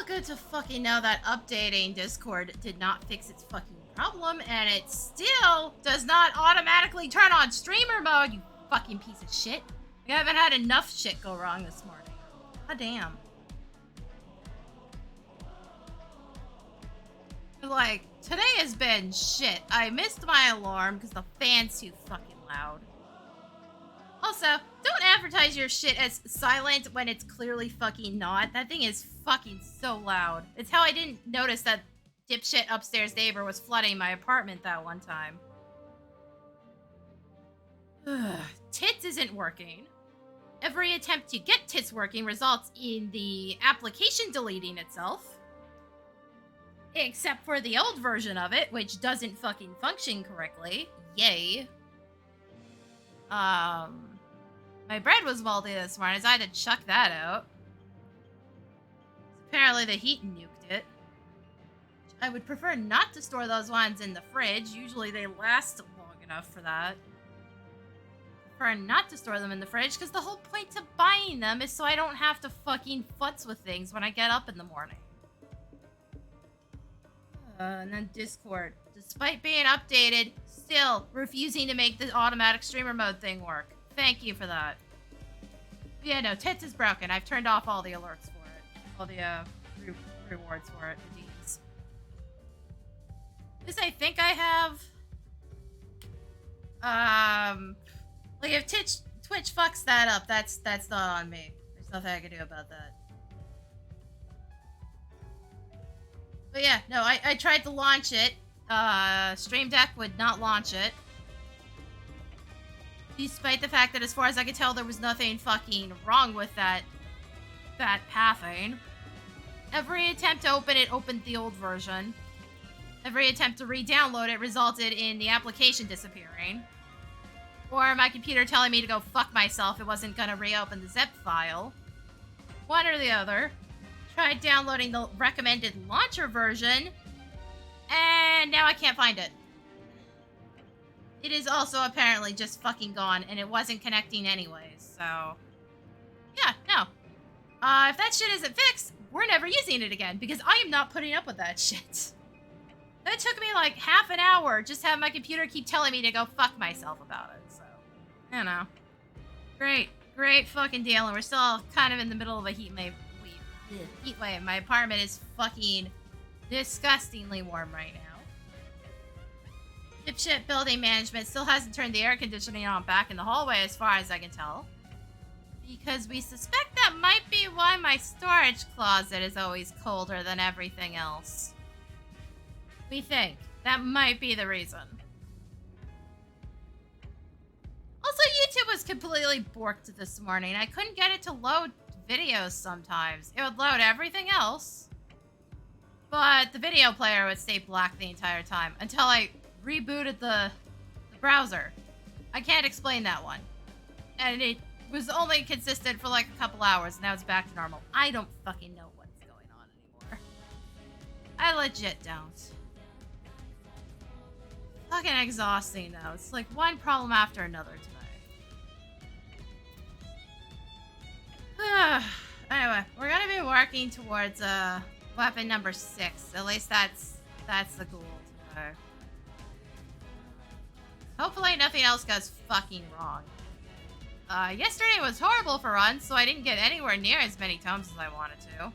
good to fucking know that updating Discord did not fix its fucking problem, and it still does not automatically turn on streamer mode, you fucking piece of shit. I haven't had enough shit go wrong this morning. God damn. Like, today has been shit. I missed my alarm because the fan's too fucking loud. Also, don't advertise your shit as silent when it's clearly fucking not. That thing is fucking so loud. It's how I didn't notice that dipshit upstairs neighbor was flooding my apartment that one time. Tits isn't working. Every attempt to get tits working results in the application deleting itself. Except for the old version of it, which doesn't fucking function correctly. Yay. My bread was moldy this morning, so I had to chuck that out. Apparently the heat nuked it. I would prefer not to store those ones in the fridge. Usually they last long enough for that. Prefer not to store them in the fridge, because the whole point of buying them is so I don't have to fucking futz with things when I get up in the morning. And then Discord. Despite being updated, still refusing to make the automatic streamer mode thing work. Thank you for that. Yeah, no, Tits is broken. I've turned off all the alerts for it. All the, rewards for it. Redeems. This I think I have. Like, if Twitch fucks that up, that's not on me. There's nothing I can do about that. But yeah, no, I tried to launch it. Stream Deck would not launch it. Despite the fact that, as far as I could tell, there was nothing fucking wrong with that pathing. Every attempt to open it opened the old version. Every attempt to re-download it resulted in the application disappearing. Or my computer telling me to go fuck myself, it wasn't gonna reopen the zip file. One or the other. Tried downloading the recommended launcher version, and now I can't find it. It is also apparently just fucking gone, and it wasn't connecting anyways, so... Yeah, no. If that shit isn't fixed, we're never using it again, because I am not putting up with that shit. That took me like half an hour just to have my computer keep telling me to go fuck myself about it, so... I don't know. Great fucking deal, and we're still kind of in the middle of a heat wave. My apartment is fucking disgustingly warm right now. Dipshit building management still hasn't turned the air conditioning on back in the hallway as far as I can tell. Because we suspect that might be why my storage closet is always colder than everything else. We think that might be the reason. Also, YouTube was completely borked this morning. I couldn't get it to load videos sometimes. It would load everything else, but the video player would stay black the entire time until I rebooted the browser. I can't explain that one. And it was only consistent for like a couple hours, and now it's back to normal. I don't fucking know what's going on anymore. I legit don't. Fucking exhausting though. It's like one problem after another today. Anyway, we're gonna be working towards weapon number 6. At least that's the goal today. Hopefully nothing else goes fucking wrong. Yesterday was horrible for runs, so I didn't get anywhere near as many tomes as I wanted to.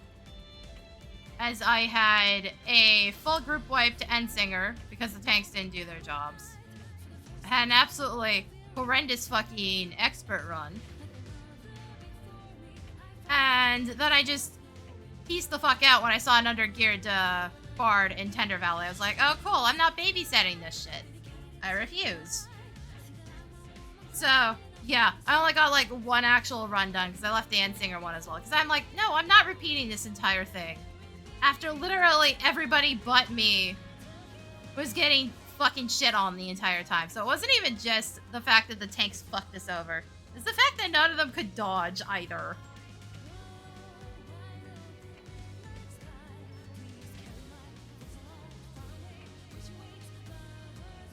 As I had a full group wipe to Endsinger because the tanks didn't do their jobs. I had an absolutely horrendous fucking expert run. And then I just pieced the fuck out when I saw an undergeared Bard in Tender Valley. I was like, oh cool, I'm not babysitting this shit. I refuse. So, yeah, I only got like one actual run done because I left the Endsinger one as well. Because I'm like, no, I'm not repeating this entire thing. After literally everybody but me was getting fucking shit on the entire time. So it wasn't even just the fact that the tanks fucked us over. It's the fact that none of them could dodge either.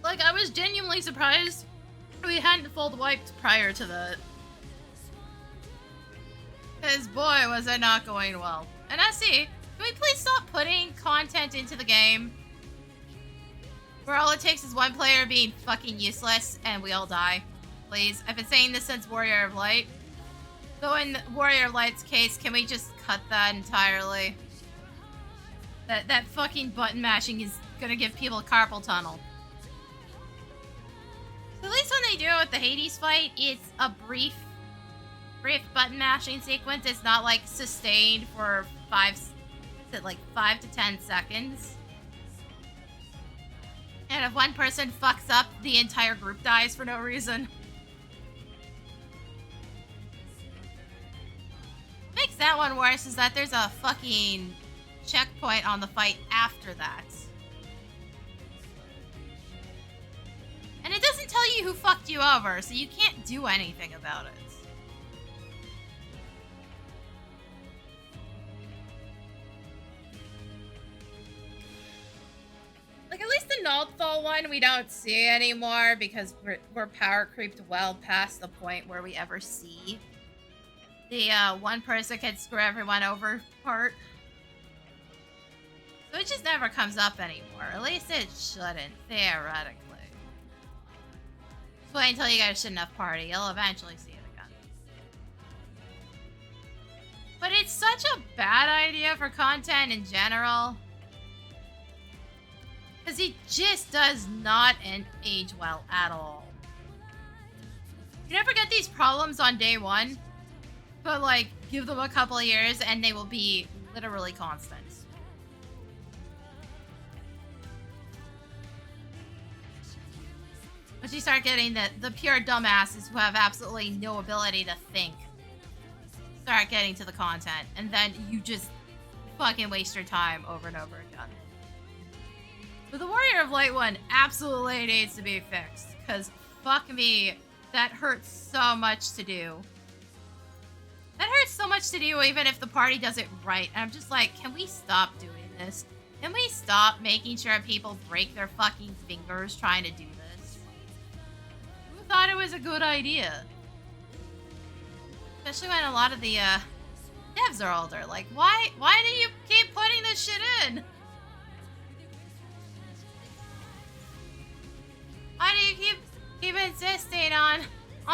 Like, I was genuinely surprised we hadn't full wiped prior to that. Because, boy, was it not going well. And I see, Can we please stop putting content into the game where all it takes is one player being fucking useless and we all die? Please. I've been saying this since Warrior of Light. Though in Warrior of Light's case, can we just cut that entirely? That fucking button mashing is gonna give people carpal tunnel. So at least when they do it with the Hades fight, it's a brief button mashing sequence. It's not like sustained for 5 to 10 seconds. And if one person fucks up, the entire group dies for no reason. What makes that one worse is that there's a fucking checkpoint on the fight after that. And it doesn't tell you who fucked you over, so you can't do anything about it. Like, at least the Naldthal one we don't see anymore because we're power creeped well past the point where we ever see the one person can screw everyone over part. So it just never comes up anymore. At least it shouldn't, theoretically. Just wait until you get a shit enough party. You'll eventually see it again. But it's such a bad idea for content in general. Because it just does not age well at all. You never get these problems on day one. But, like, give them a couple of years and they will be literally constant. Once you start getting the pure dumbasses who have absolutely no ability to think, start getting to the content, and then you just fucking waste your time over and over again. But the Warrior of Light one absolutely needs to be fixed, because fuck me, that hurts so much to do. That hurts so much to do even if the party does it right. And I'm just like, can we stop doing this? Can we stop making sure people break their fucking fingers trying to do this? Who thought it was a good idea? Especially when a lot of the devs are older. Like, why do you keep putting this shit in? Why do you keep insisting on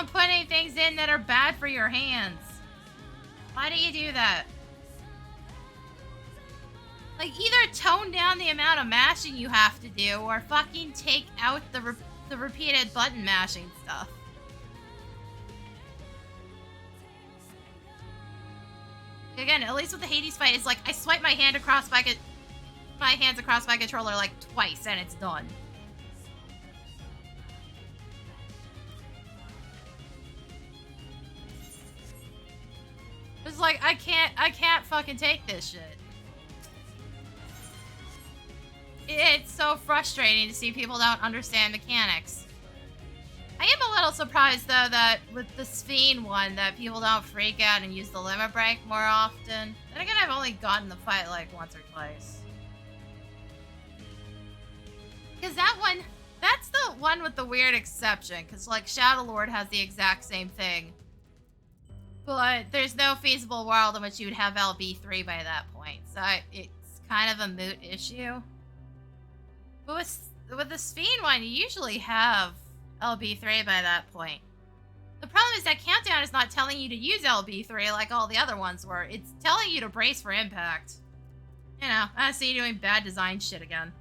putting things in that are bad for your hands? Why do you do that? Like, either tone down the amount of mashing you have to do, or fucking take out the repeated button mashing stuff. Again, at least with the Hades fight, it's like I swipe my hands across my controller like twice, and it's done. It's like, I can't fucking take this shit. It's so frustrating to see people don't understand mechanics. I am a little surprised, though, that with the Sphene one, that people don't freak out and use the limit break more often. Then again, I've only gotten the fight like once or twice. Because that one, that's the one with the weird exception. Because, like, Shadow Lord has the exact same thing. But there's no feasible world in which you would have LB3 by that point. So it's kind of a moot issue. But with the Sphene one, you usually have LB3 by that point. The problem is that Countdown is not telling you to use LB3 like all the other ones were. It's telling you to brace for impact. You know, I see you doing bad design shit again.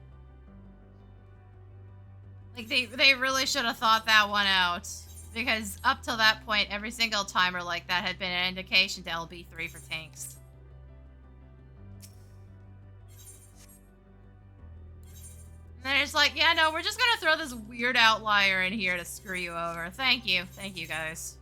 Like, they really should have thought that one out. Because up till that point, every single timer like that had been an indication to LB3 for tanks. And then it's like, yeah, no, we're just gonna throw this weird outlier in here to screw you over. Thank you. Thank you, guys.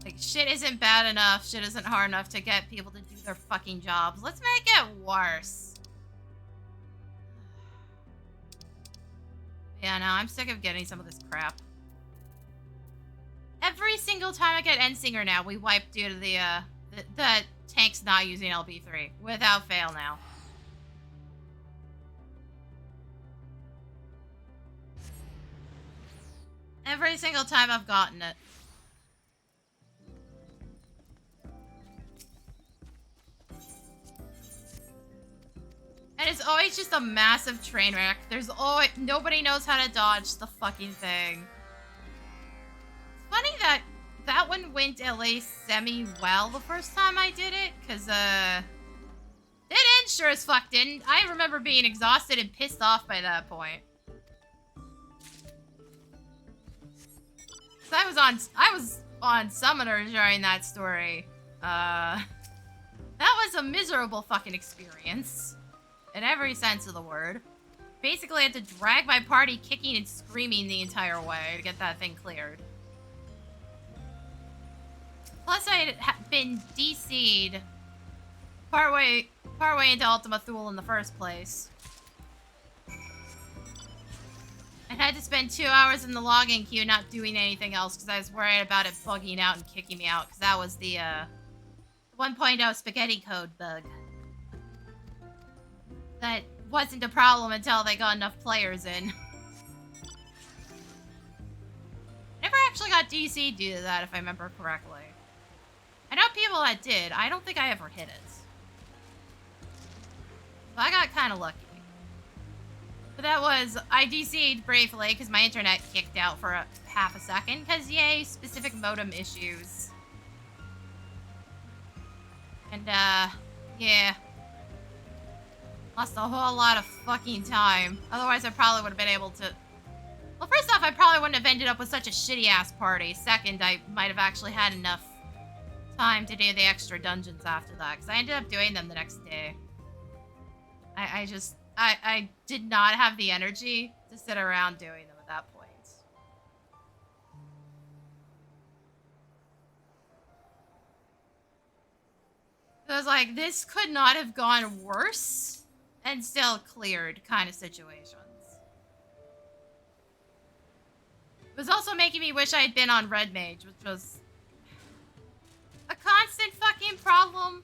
Like, shit isn't bad enough. Shit isn't hard enough to get people to do their fucking jobs. Let's make it worse. Yeah, no, I'm sick of getting some of this crap. Every single time I get Endsinger now, we wipe due to the tank's not using LB3. Without fail now. Every single time I've gotten it. And it's always just a massive train wreck. There's always... Nobody knows how to dodge the fucking thing. It's funny that that one went at least semi-well the first time I did it. Because, Dead End sure as fuck didn't. I remember being exhausted and pissed off by that point. I was on Summoner during that story. That was a miserable fucking experience. In every sense of the word. Basically, I had to drag my party kicking and screaming the entire way to get that thing cleared. Plus, I had been DC'd partway into Ultima Thule in the first place. I had to spend 2 hours in the login queue not doing anything else because I was worried about it bugging out and kicking me out because that was the 1.0 spaghetti code bug. That wasn't a problem until they got enough players in. Never actually got DC due to that, if I remember correctly. I know people that did. I don't think I ever hit it. So I got kind of lucky. But that was... I DC'd briefly because my internet kicked out for half a second. Because, yay, specific modem issues. And, yeah. Lost a whole lot of fucking time. Otherwise, I probably would have been able to... Well, first off, I probably wouldn't have ended up with such a shitty-ass party. Second, I might have actually had enough time to do the extra dungeons after that. Because I ended up doing them the next day. I did not have the energy to sit around doing them at that point. So I was like, this could not have gone worse. And still cleared kind of situations. It was also making me wish I had been on Red Mage, which was a constant fucking problem.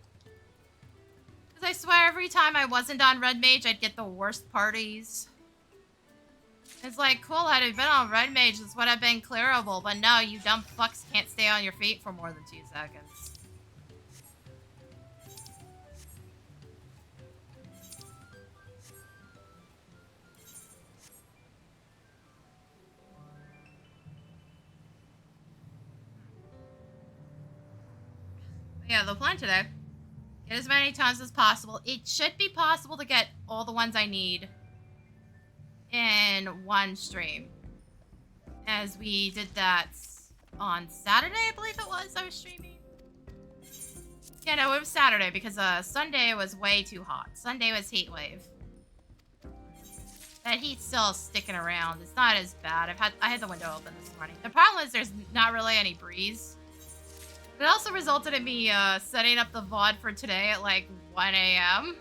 Because I swear every time I wasn't on Red Mage, I'd get the worst parties. It's like, cool, had I been on Red Mage, this would have been clearable. But no, you dumb fucks can't stay on your feet for more than 2 seconds. Yeah, the plan today. Get as many times as possible. It should be possible to get all the ones I need in one stream. As we did that on Saturday, I believe it was, I was streaming. Yeah, no, it was Saturday because Sunday was way too hot. Sunday was heat wave. That heat's still sticking around. It's not as bad. I had the window open this morning. The problem is there's not really any breeze. It also resulted in me setting up the VOD for today at like 1 a.m.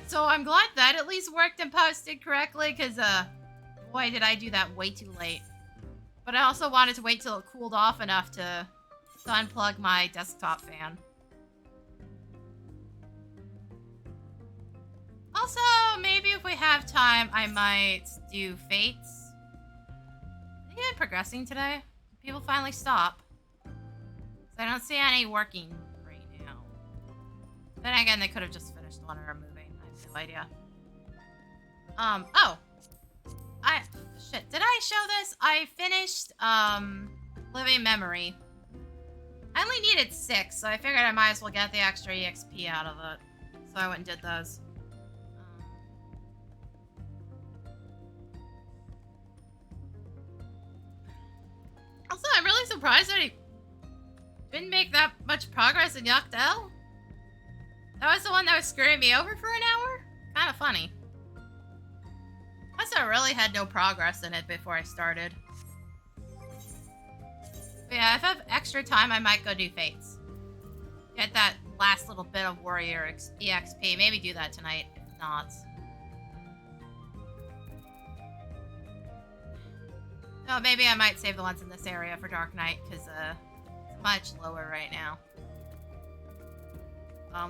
So I'm glad that at least worked and posted correctly, because boy did I do that way too late. But I also wanted to wait till it cooled off enough to unplug my desktop fan. Also, maybe if we have time, I might do Fates. Are you progressing today? People finally stop. I don't see any working right now. Then again, they could have just finished one and are moving. I have no idea. Oh. Shit, did I show this? I finished, Living Memory. I only needed 6, so I figured I might as well get the extra EXP out of it. So I went and did those. Also, I'm really surprised that I didn't make that much progress in Yakdel. That was the one that was screwing me over for an hour? Kind of funny. Plus, I really had no progress in it before I started. But yeah, if I have extra time, I might go do Fates. Get that last little bit of Warrior EXP. Maybe do that tonight, if not. Oh, maybe I might save the ones in this area for Dark Knight, because, it's much lower right now.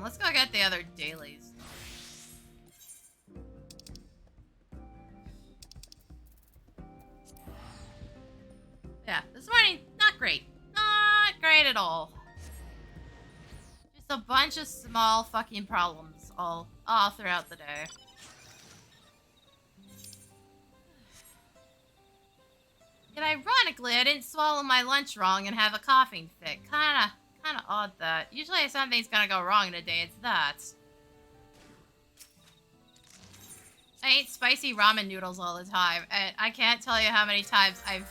Let's go get the other dailies. Not great. Not great at all. Just a bunch of small fucking problems all throughout the day. Yet ironically, I didn't swallow my lunch wrong and have a coughing fit. Kinda odd that. Usually if something's gonna go wrong in a day, it's that. I eat spicy ramen noodles all the time, and I can't tell you how many times I've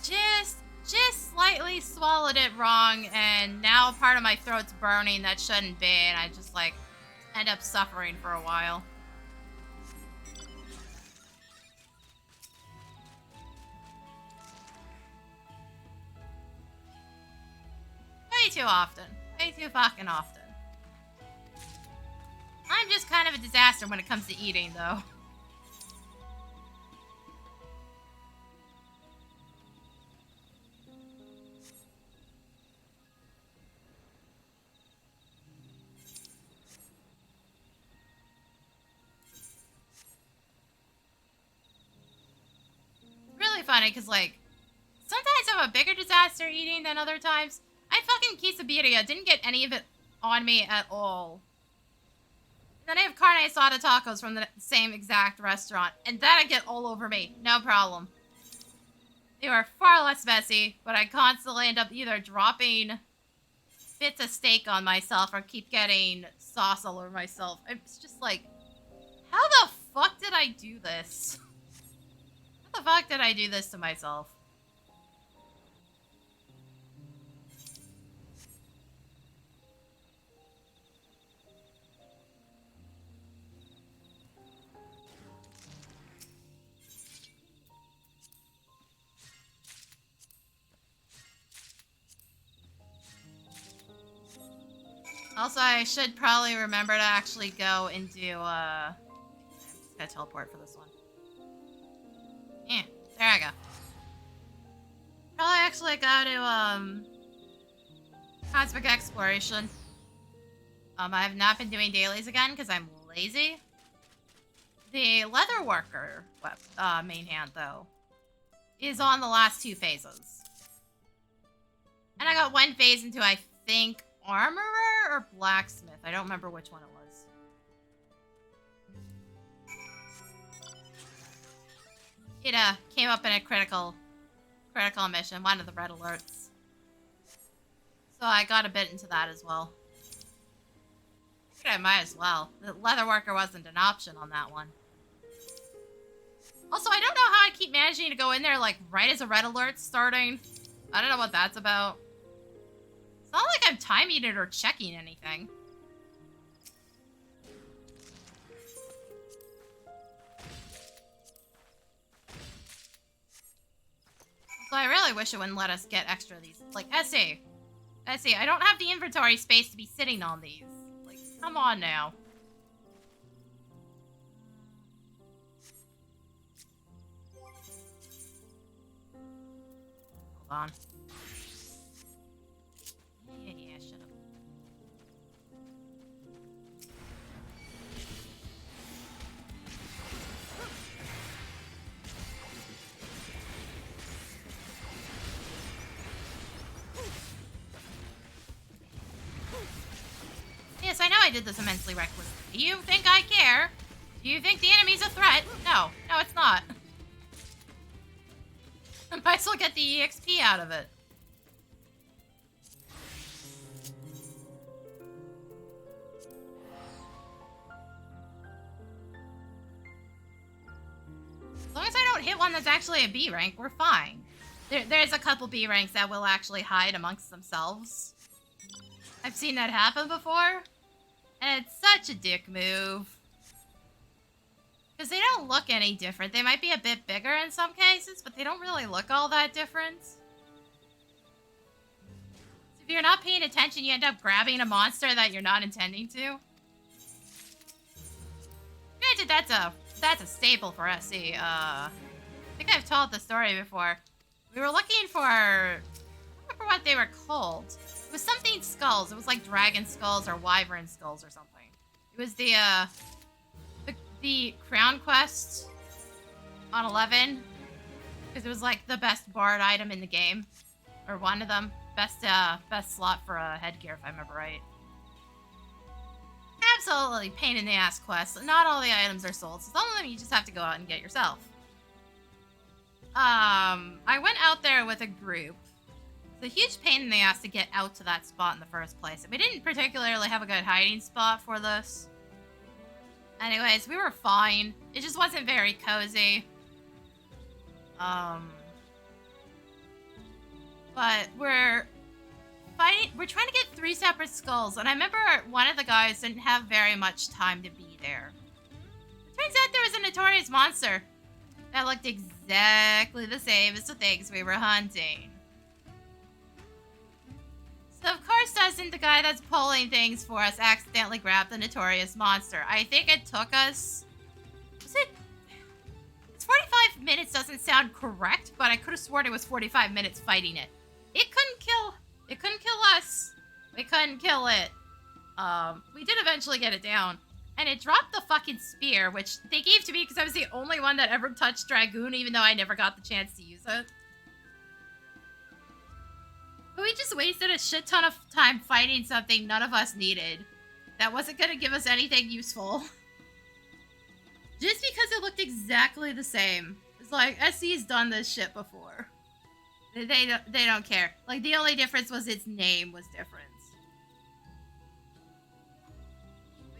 just slightly swallowed it wrong, and now part of my throat's burning that shouldn't be, and I just, like, end up suffering for a while. Way too often. Way too fucking often. I'm just kind of a disaster when it comes to eating, though. It's really funny, because, like, sometimes I'm a bigger disaster eating than other times. I fucking quesadilla didn't get any of it on me at all. Then I have carne asada tacos from the same exact restaurant, and that I get all over me. No problem. They were far less messy, but I constantly end up either dropping bits of steak on myself or keep getting sauce all over myself. It's just like, how the fuck did I do this? How the fuck did I do this to myself? Also, I should probably remember to actually go and do, I'm just gonna teleport for this one. Yeah, there I go. Probably actually go to, Cosmic Exploration. I have not been doing dailies again because I'm lazy. The Leatherworker main hand, though, is on the last 2 phases. And I got 1 phase into, I think, Armorer or Blacksmith? I don't remember which one it was. It came up in a critical mission, one of the red alerts. So I got a bit into that as well. I think I might as well. The Leatherworker wasn't an option on that one. Also, I don't know how I keep managing to go in there, like, right as a red alert's starting. I don't know what that's about. It's not like I'm timing it or checking anything. So I really wish it wouldn't let us get extra of these. Like, SE, I don't have the inventory space to be sitting on these. Like, come on now. Hold on. Yeah, shut up. Yes, I know I did this immensely recklessly. Do you think I care? Do you think the enemy's a threat? No. No, it's not. I might as well get the EXP out of it. As long as I don't hit one that's actually a B rank, we're fine. There's a couple B ranks that will actually hide amongst themselves. I've seen that happen before. And it's such a dick move. Because they don't look any different. They might be a bit bigger in some cases, but they don't really look all that different. So if you're not paying attention, you end up grabbing a monster that you're not intending to. Granted, that's a staple for SE. I think I've told the story before. We were looking for... I don't remember what they were called. It was something skulls. It was like dragon skulls or wyvern skulls or something. It was the Crown Quest on 11. Because it was like the best bard item in the game. Or one of them. Best slot for a headgear, if I remember right. Absolutely pain in the ass quest. Not all the items are sold, so some of them you just have to go out and get yourself. I went out there with a group. It's a huge pain in the ass to get out to that spot in the first place. We didn't particularly have a good hiding spot for this. Anyways, we were fine. It just wasn't very cozy. But we're trying to get 3 separate skulls, and I remember one of the guys didn't have very much time to be there. It turns out there was a notorious monster that looked exactly the same as the things we were hunting. So of course doesn't the guy that's pulling things for us accidentally grab the notorious monster. I think it took us... It's 45 minutes doesn't sound correct, but I could have sworn it was 45 minutes fighting it. It couldn't kill us. We couldn't kill it. We did eventually get it down. And it dropped the fucking spear, which they gave to me because I was the only one that ever touched Dragoon, even though I never got the chance to use it. But we just wasted a shit ton of time fighting something none of us needed. That wasn't going to give us anything useful. Just because it looked exactly the same. It's like, SC's done this shit before. They don't care. Like, the only difference was its name was different.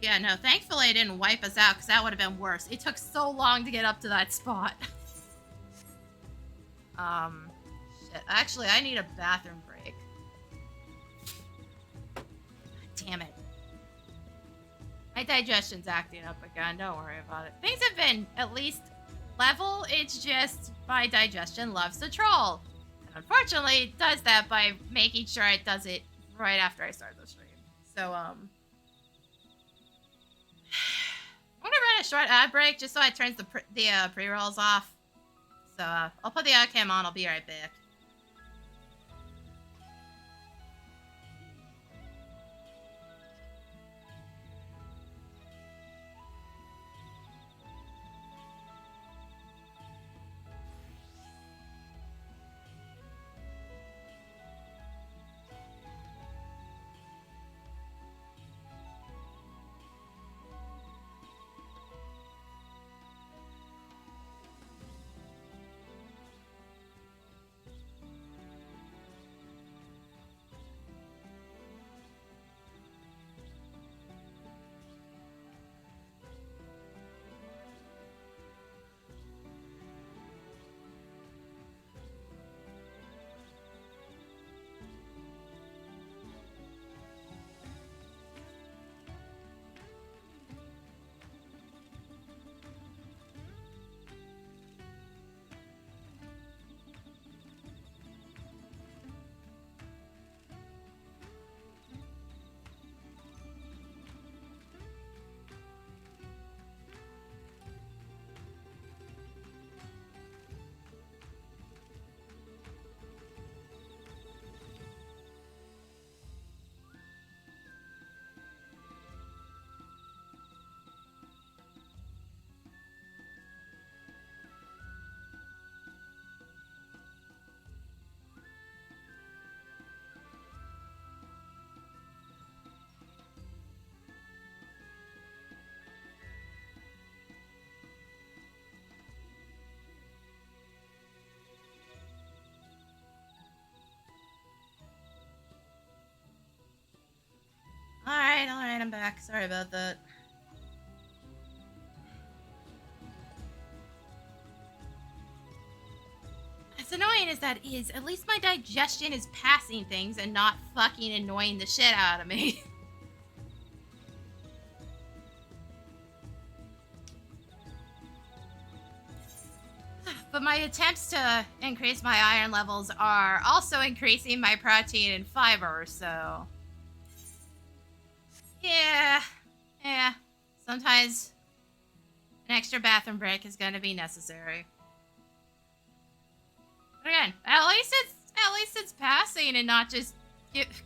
Yeah, no, thankfully it didn't wipe us out, because that would have been worse. It took so long to get up to that spot. Shit. Actually, I need a bathroom break. Damn it. My digestion's acting up again, don't worry about it. Things have been at least level, it's just my digestion loves to troll. And unfortunately, it does that by making sure it does it right after I start the stream. So, I'm gonna run a short ad break just so I turn the pre-rolls off. So, I'll put the ad cam on, I'll be right back. Alright, I'm back. Sorry about that. As annoying as that is, at least my digestion is passing things and not fucking annoying the shit out of me. But my attempts to increase my iron levels are also increasing my protein and fiber, so... Yeah. Sometimes an extra bathroom break is going to be necessary. But again, at least it's passing and not just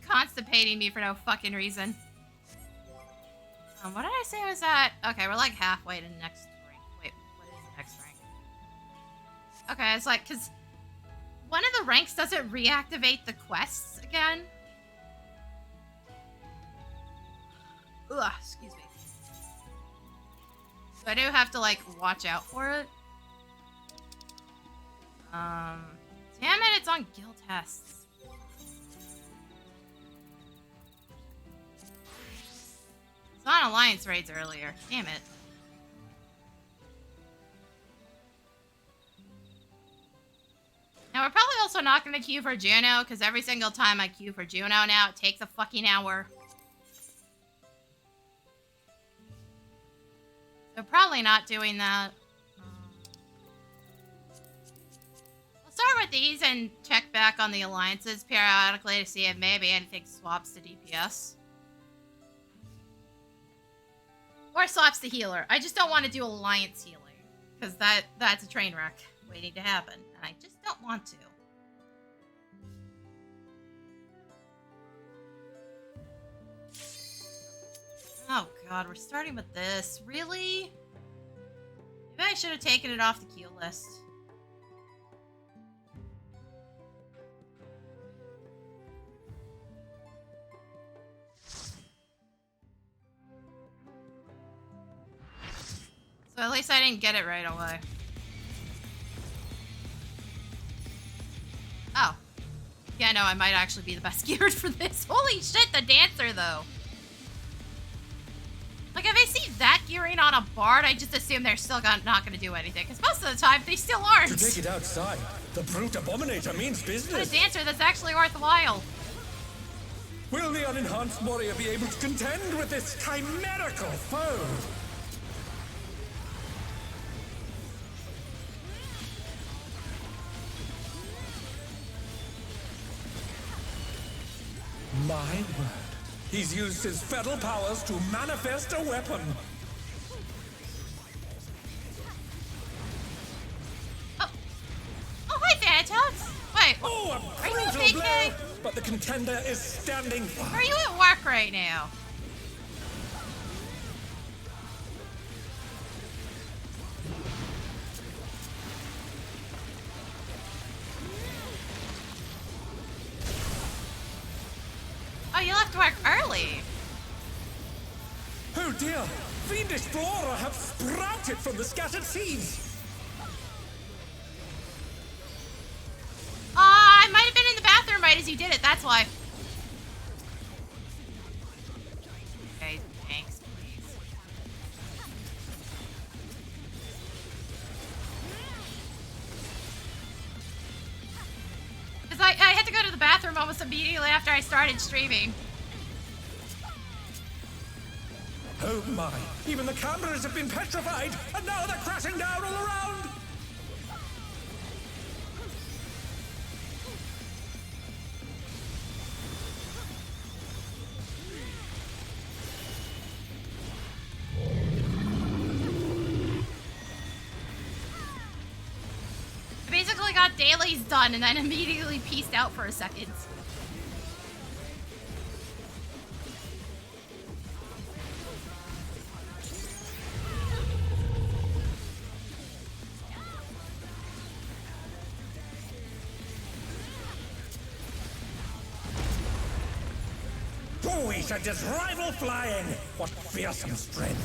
constipating me for no fucking reason. What did I say was that? Okay, we're like halfway to the next rank. Wait, what is the next rank? Okay, it's like, because one of the ranks doesn't reactivate the quests again. Ugh, excuse me. So I do have to, like, watch out for it. Damn it, it's on guild tests. It's on alliance raids earlier. Damn it. Now, we're probably also not going to queue for Juno, because every single time I queue for Juno now, it takes a fucking hour. So probably not doing that. We'll start with these and check back on the alliances periodically to see if maybe anything swaps to DPS. Or swaps to healer. I just don't want to do alliance healing, because that's a train wreck waiting to happen, and I just don't want to. Oh god, we're starting with this. Really? Maybe I should have taken it off the queue list. So at least I didn't get it right away. Oh. Yeah, no, I might actually be the best geared for this. Holy shit, the dancer, though. Like, if I see that gearing on a bard, I just assume they're still not gonna do anything. Because most of the time, they still aren't. To take it outside, the brute abominator means business. But a dancer that's actually worthwhile. Will the unenhanced warrior be able to contend with this chimerical foe? My word. He's used his feral powers to manifest a weapon. Oh, hi, Thanatos. Wait, Oh, are you a brutal fake blow, guy? but the contender is standing firm. Are you at work right now? Oh, you left work early. Oh dear, fiendish flora have sprouted from the scattered seeds. I might have been in the bathroom right as you did it, that's why. Okay, thanks, please. Because I had to go to the bathroom almost immediately after I started streaming. Oh my, even the cameras have been petrified, and now they're crashing down all around! I basically got dailies done and then immediately peaced out for a second. We should just rival flying! What fearsome strength!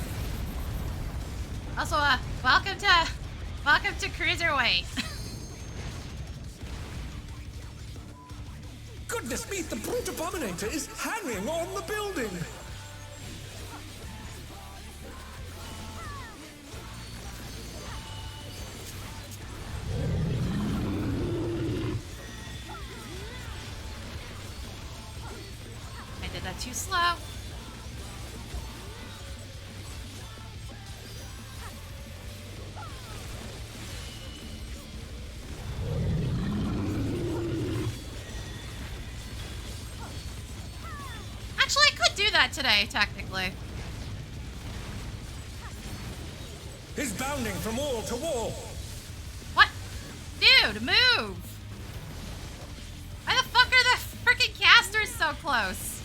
Also, welcome to Cruiserweight. Goodness me, the brute abominator is hanging on the building! I did that too slow. Actually, I could do that today, technically. He's bounding from wall to wall. What? Dude, move! Why the fuck are the freaking casters so close?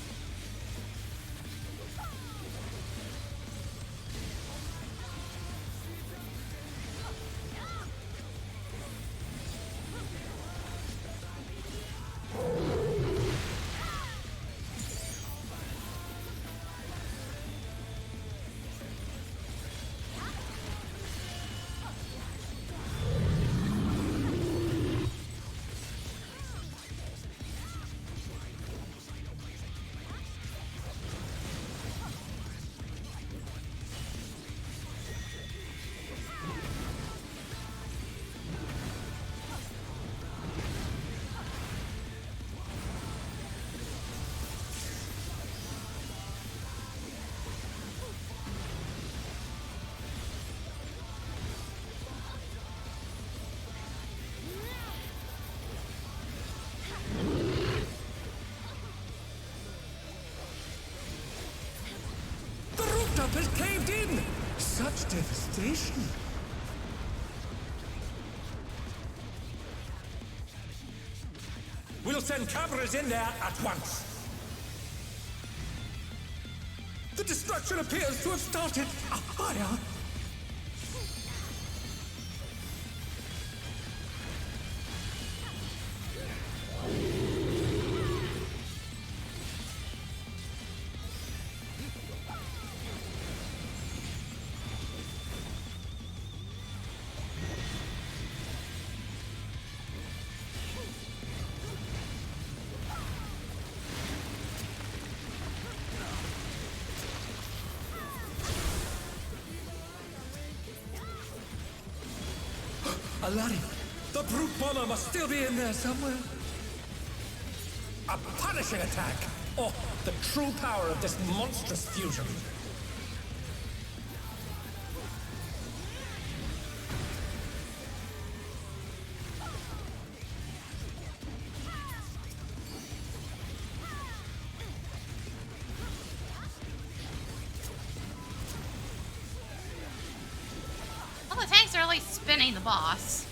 such devastation. We'll send cameras in there at once. The destruction appears to have started higher. Aladdin, the brute bomber must still be in there somewhere. A punishing attack! Oh, the true power of this monstrous fusion. Well, the tanks are at least spinning the boss.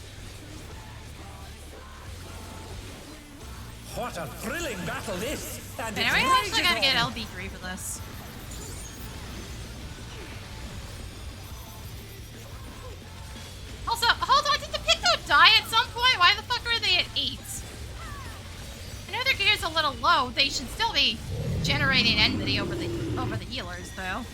What a thrilling battle this! And Anyway, we actually gotta get LB3 for this. Also, hold on, did the Picto die at some point? Why the fuck are they at 8? I know their gear's a little low. They should still be generating enmity over the healers, though.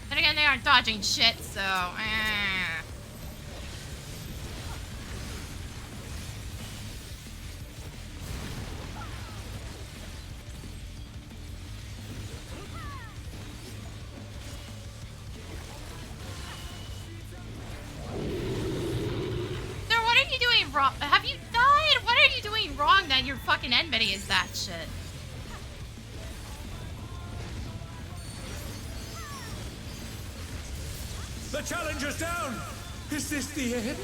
Then again, they aren't dodging shit, so Sir, what are you doing wrong? Have you died? What are you doing wrong that your fucking enmity is that shit? The challenger's down! Is this the end?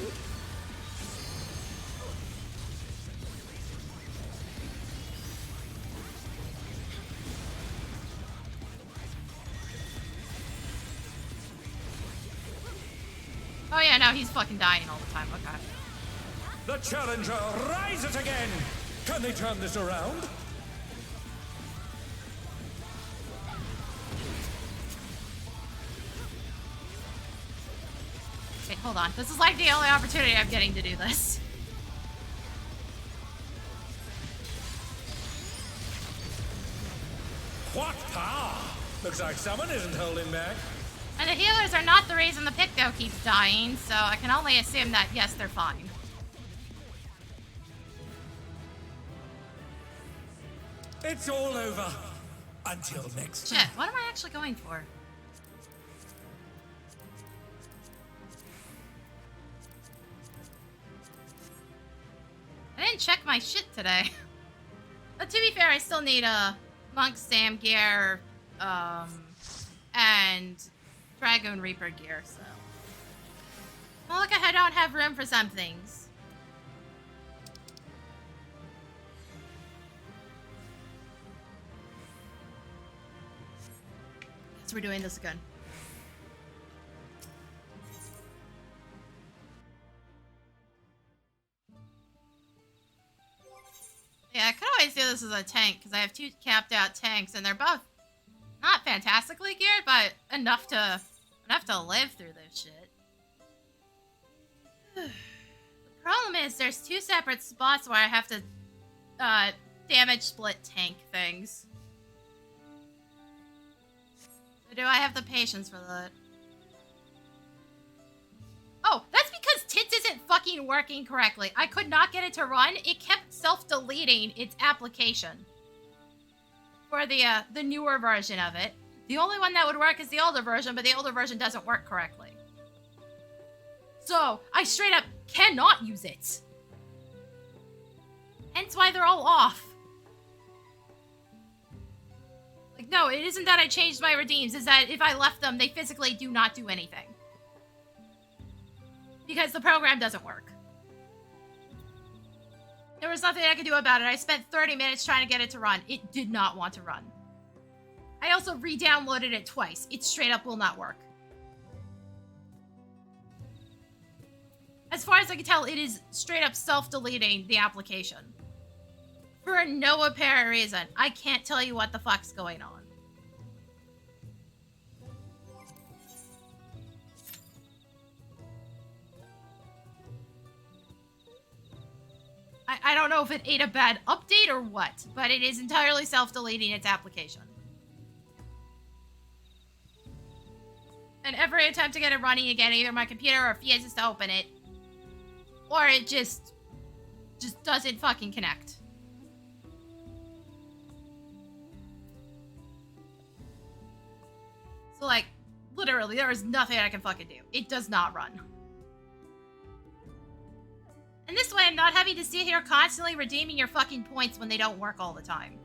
Oh yeah, no, he's fucking dying all the time, okay. The challenger rises again! Can they turn this around? Wait, hold on. This is like the only opportunity I'm getting to do this. What power! Looks like someone isn't holding back. And the healers are not the reason the Picto keeps dying, so I can only assume that, yes, they're fine. It's all over. Until next time. Shit, what am I actually going for? I didn't check my shit today. But to be fair, I still need a Monk Sam gear, and Dragoon Reaper gear, so. Well, look, I don't have room for some things. Guess we're doing this again. Yeah, I could always do this as a tank, because I have 2 capped out tanks, and they're both not fantastically geared, but enough to live through this shit. The problem is, there's 2 separate spots where I have to damage split tank things. So do I have the patience for that? Oh, that's because Tits isn't fucking working correctly. I could not get it to run. It kept self-deleting its application for the newer version of it. The only one that would work is the older version, but the older version doesn't work correctly. So, I straight up cannot use it. Hence why they're all off. Like, no, it isn't that I changed my redeems. It's that if I left them, they physically do not do anything. Because the program doesn't work. There was nothing I could do about it. I spent 30 minutes trying to get it to run. It did not want to run. I also re-downloaded it twice. It straight up will not work. As far as I can tell, it is straight up self-deleting the application. For no apparent reason. I can't tell you what the fuck's going on. I don't know if it ate a bad update or what, but it is entirely self-deleting its application. And every attempt to get it running again, either my computer refuses to open it, or it just doesn't fucking connect. So, like, literally, there is nothing I can fucking do. It does not run. And this way, I'm not having to sit here constantly redeeming your fucking points when they don't work all the time.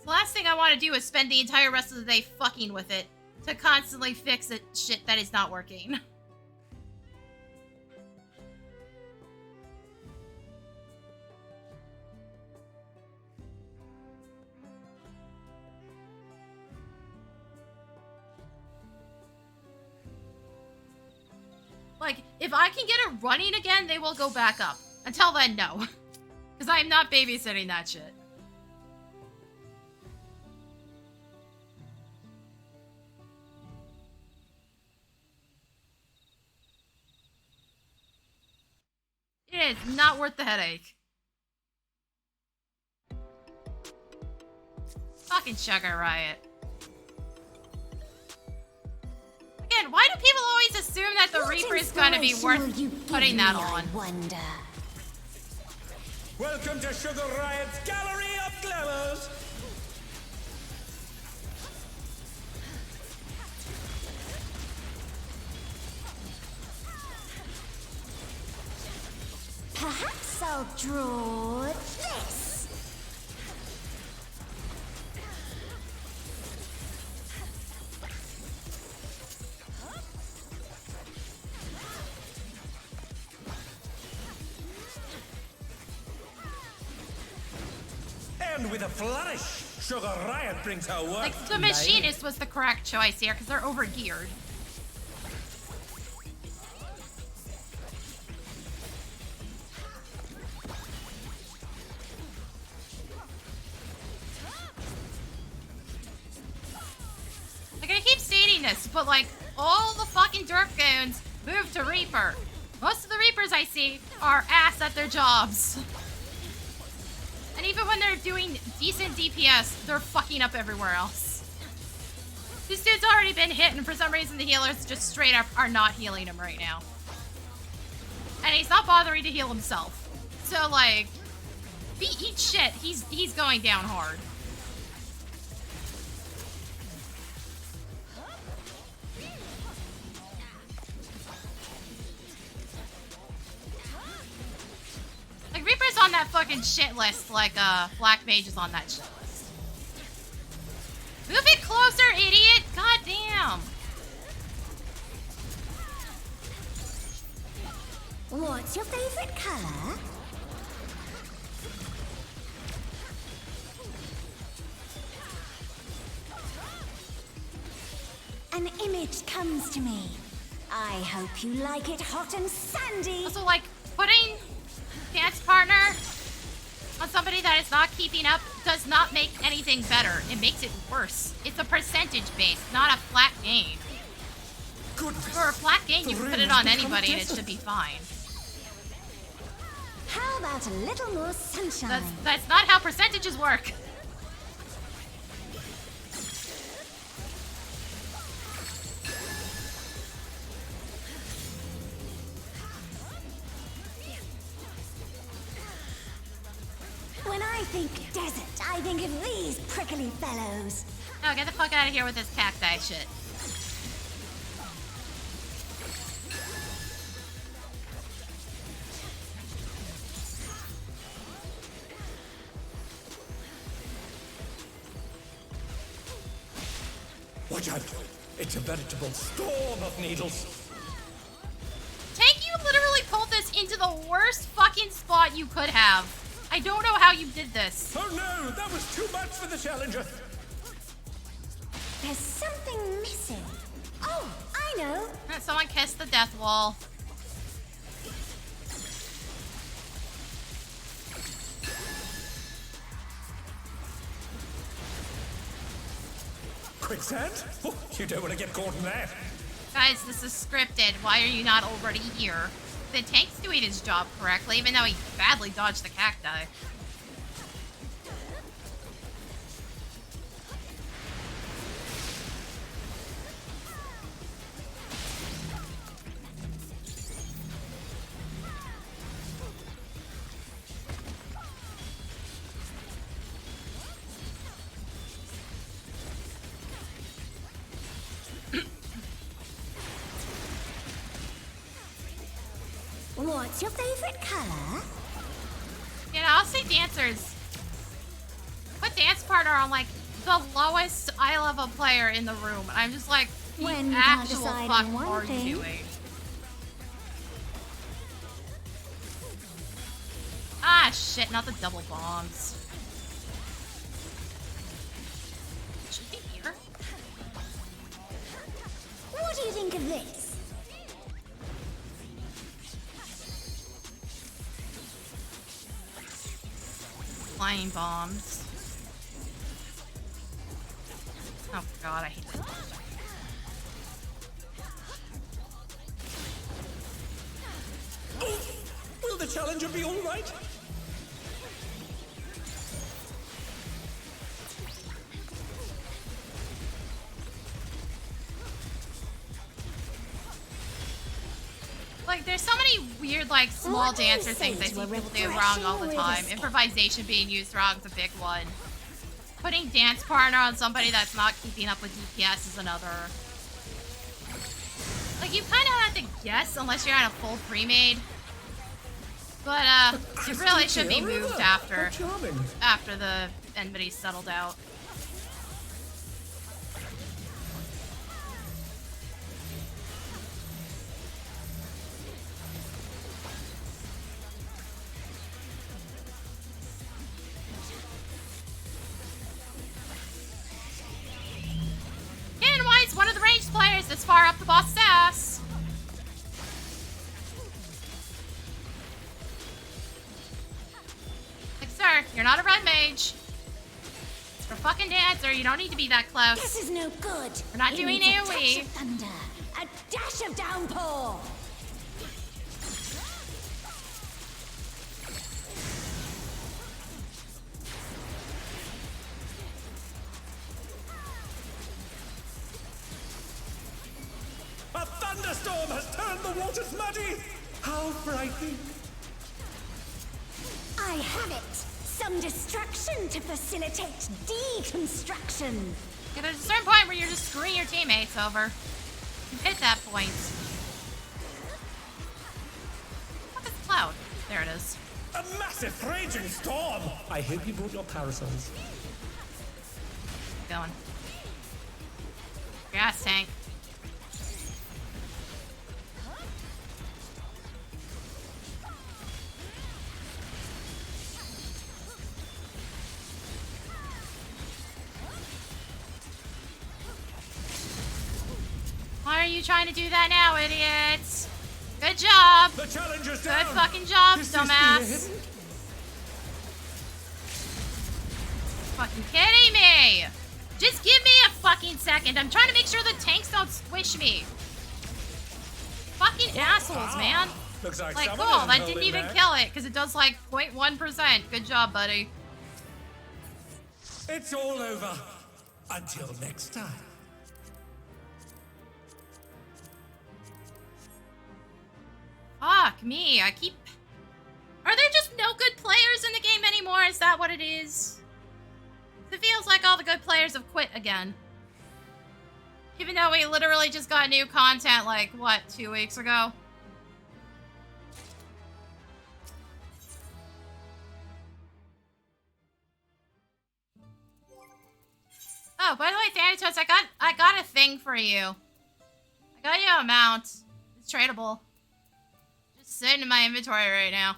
The last thing I want to do is spend the entire rest of the day fucking with it to constantly fix it shit that is not working. Like, if I can get it running again, they will go back up. Until then, no. Because I am not babysitting that shit. It is not worth the headache. Fucking Sugar Riot. Again, why do people always assume that the Reaper is gonna be worth putting that on? Wonder. Welcome to Sugar Riot's Gallery of Glamours! Perhaps I'll draw this. And with a flourish, Sugar Riot brings her work. Like, the Machinist was the correct choice here, because they're overgeared. Like, I keep stating this, but like, all the fucking Dirk goons move to Reaper. Most of the Reapers I see are ass at their jobs. And even when they're doing decent DPS, they're fucking up everywhere else. This dude's already been hit, and for some reason the healers just straight up are not healing him right now. And he's not bothering to heal himself. So, like, if he eats shit, he's going down hard. Like, Reaper's on that fucking shit list, like, Black Mage is on that shit list. Move it closer, idiot! God damn! What's your favorite color? An image comes to me. I hope you like it hot and sandy. Also, like, putting dance partner on somebody that is not keeping up does not make anything better. It makes it worse. It's a percentage base, not a flat gain. Goodness. For a flat gain, you can put it on anybody and it should be fine. How about a little more sunshine? That's not how percentages work. When I think desert, I think of these prickly fellows. Oh, get the fuck out of here with this cacti shit. Watch out! It's a veritable storm of needles. Tank, you literally pulled this into the worst fucking spot you could have. I don't know how you did this. Oh no, that was too much for the challenger. There's something missing. Oh, I know. Someone kissed the death wall. Quicksand? Oh, you don't want to get caught in that. Guys, this is scripted. Why are you not already here? The tank's doing his job correctly, even though he badly dodged the cacti. What's your favorite color? You know, I'll say dancers. Put dance partner on like the lowest eye level player in the room. I'm just like, the When you can't actual decide fuck on one are thing. you doing? Ah shit, not the double bombs. Should be here. What do you think of this? Flying bombs. Oh god, I hate this. Oh, will the challenger be all right? Like, there's so many weird, like, small What do you dancer say things I see to a people do refreshing wrong all the time. river Improvisation being used wrong is a big one. Putting dance partner on somebody that's not keeping up with DPS is another. Like, you kind of have to guess unless you're on a full pre-made. But, it really should be moved after the enemies settled out. And why is one of the ranged players this far up the boss's ass? Like, sir, you're not a red mage. It's for fucking dancer. You don't need to be that close. This is no good. We're not It doing needs a AoE. touch of thunder, a dash of downpour. A thunderstorm has turned the waters muddy! How frightening! I have it. Some destruction to facilitate deconstruction. Yeah, there's a certain point where you're just screwing your teammates over. You hit that point. What is cloud? There it is. A massive raging storm! I hope you brought your parasols. Going. Gas tank. Why are you trying to do that now, idiots? Good job. The challenger's Good down! fucking job, This is dumbass. hidden. Fucking kidding me? Just give me a fucking second. I'm trying to make sure the tanks don't squish me. Fucking assholes, man. Looks like Like, someone cool, isn't that holding didn't even back. kill it, because it does like 0.1%. Good job, buddy. It's all over. Until next time. Fuck me, I keep... Are there just no good players in the game anymore? Is that what it is? It feels like all the good players have quit again. Even though we literally just got new content like, what, 2 weeks ago? Oh, by the way, Thanatos, I got a thing for you. I got you a mount. It's tradable. Just sitting in my inventory right now.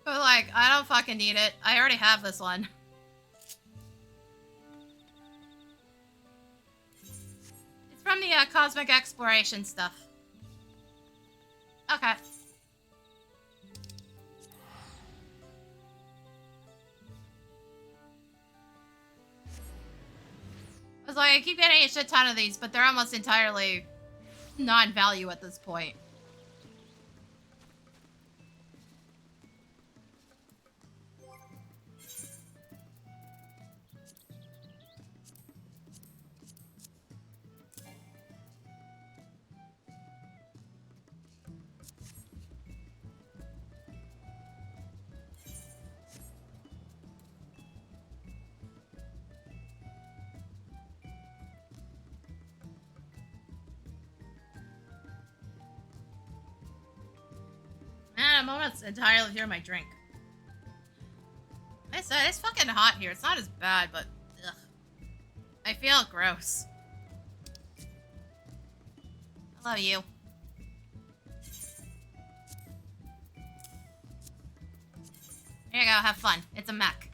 But like, I don't fucking need it. I already have this one. It's from the cosmic exploration stuff. Okay. I was like, I keep getting a shit ton of these, but they're almost entirely non-value at this point. Man, I'm almost entirely through my drink. Like I said, it's fucking hot here. It's not as bad, but ugh. I feel gross. I love you. Here you go, have fun. It's a mech.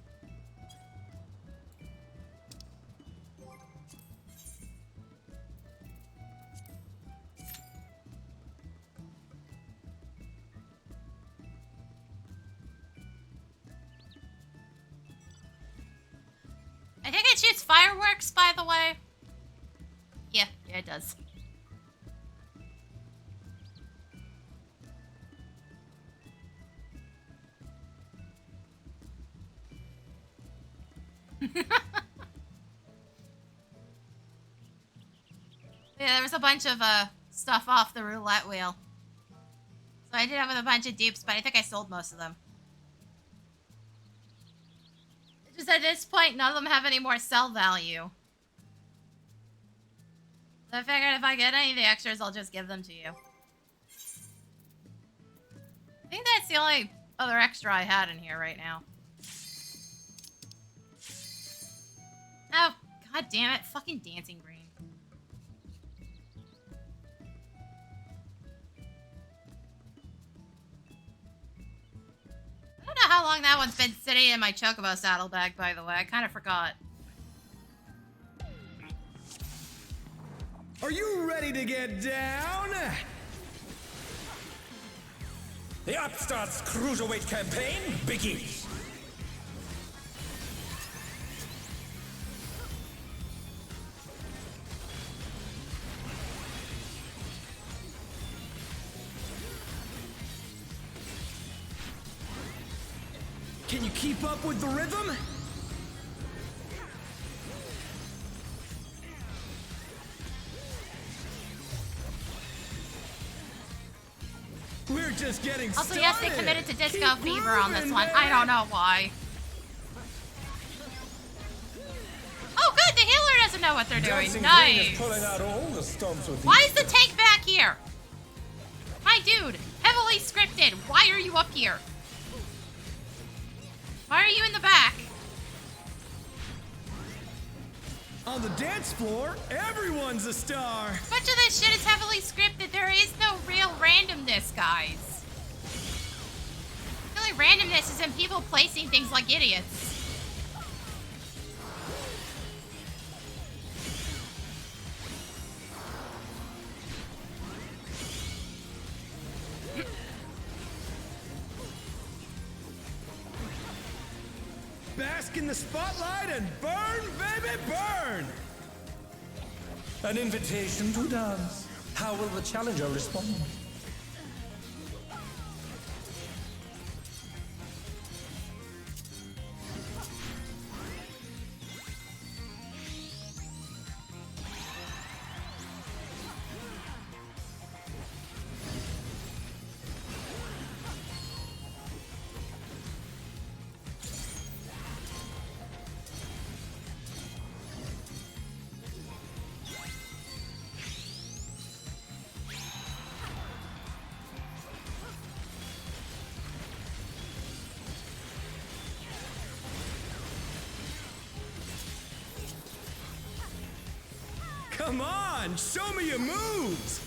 I think it shoots fireworks, by the way. Yeah, it does. Yeah, there was a bunch of stuff off the roulette wheel. So I did have a bunch of dupes, but I think I sold most of them. Just at this point, none of them have any more sell value. So I figured if I get any of the extras, I'll just give them to you. I think that's the only other extra I had in here right now. Oh, god damn it. Fucking dancing green. I don't know how long that one's been sitting in my Chocobo saddlebag, by the way. I kind of forgot. Are you ready to get down? The Upstart's Cruiserweight campaign begins. Can you keep up with the rhythm? We're just getting started. Also, yes, they committed to Disco Fever on this one. I don't know why. Oh, good. The healer doesn't know what they're doing. Nice. Why is the tank back here? My dude, heavily scripted. Why are you up here? Why are you in the back? On the dance floor, everyone's a star. Much of this shit is heavily scripted. There is no real randomness, guys. The only randomness is in people placing things like idiots. Bask in the spotlight and burn, baby, burn! An invitation to dance. How will the challenger respond? Come on, show me your moves!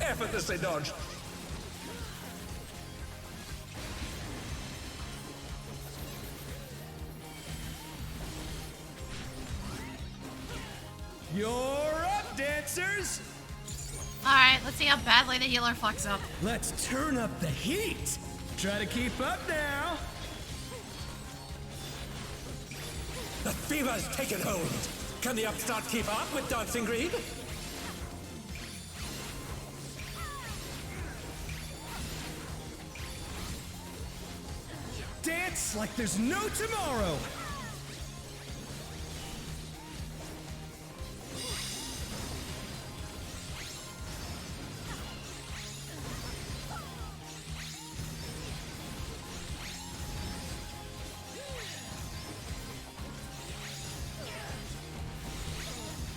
Effortlessly dodged. You're up, dancers! Alright, let's see how badly the healer fucks up. Let's turn up the heat! Try to keep up now! The fever's taken hold. Can the upstart keep up with Dancing Greed? Dance like there's no tomorrow!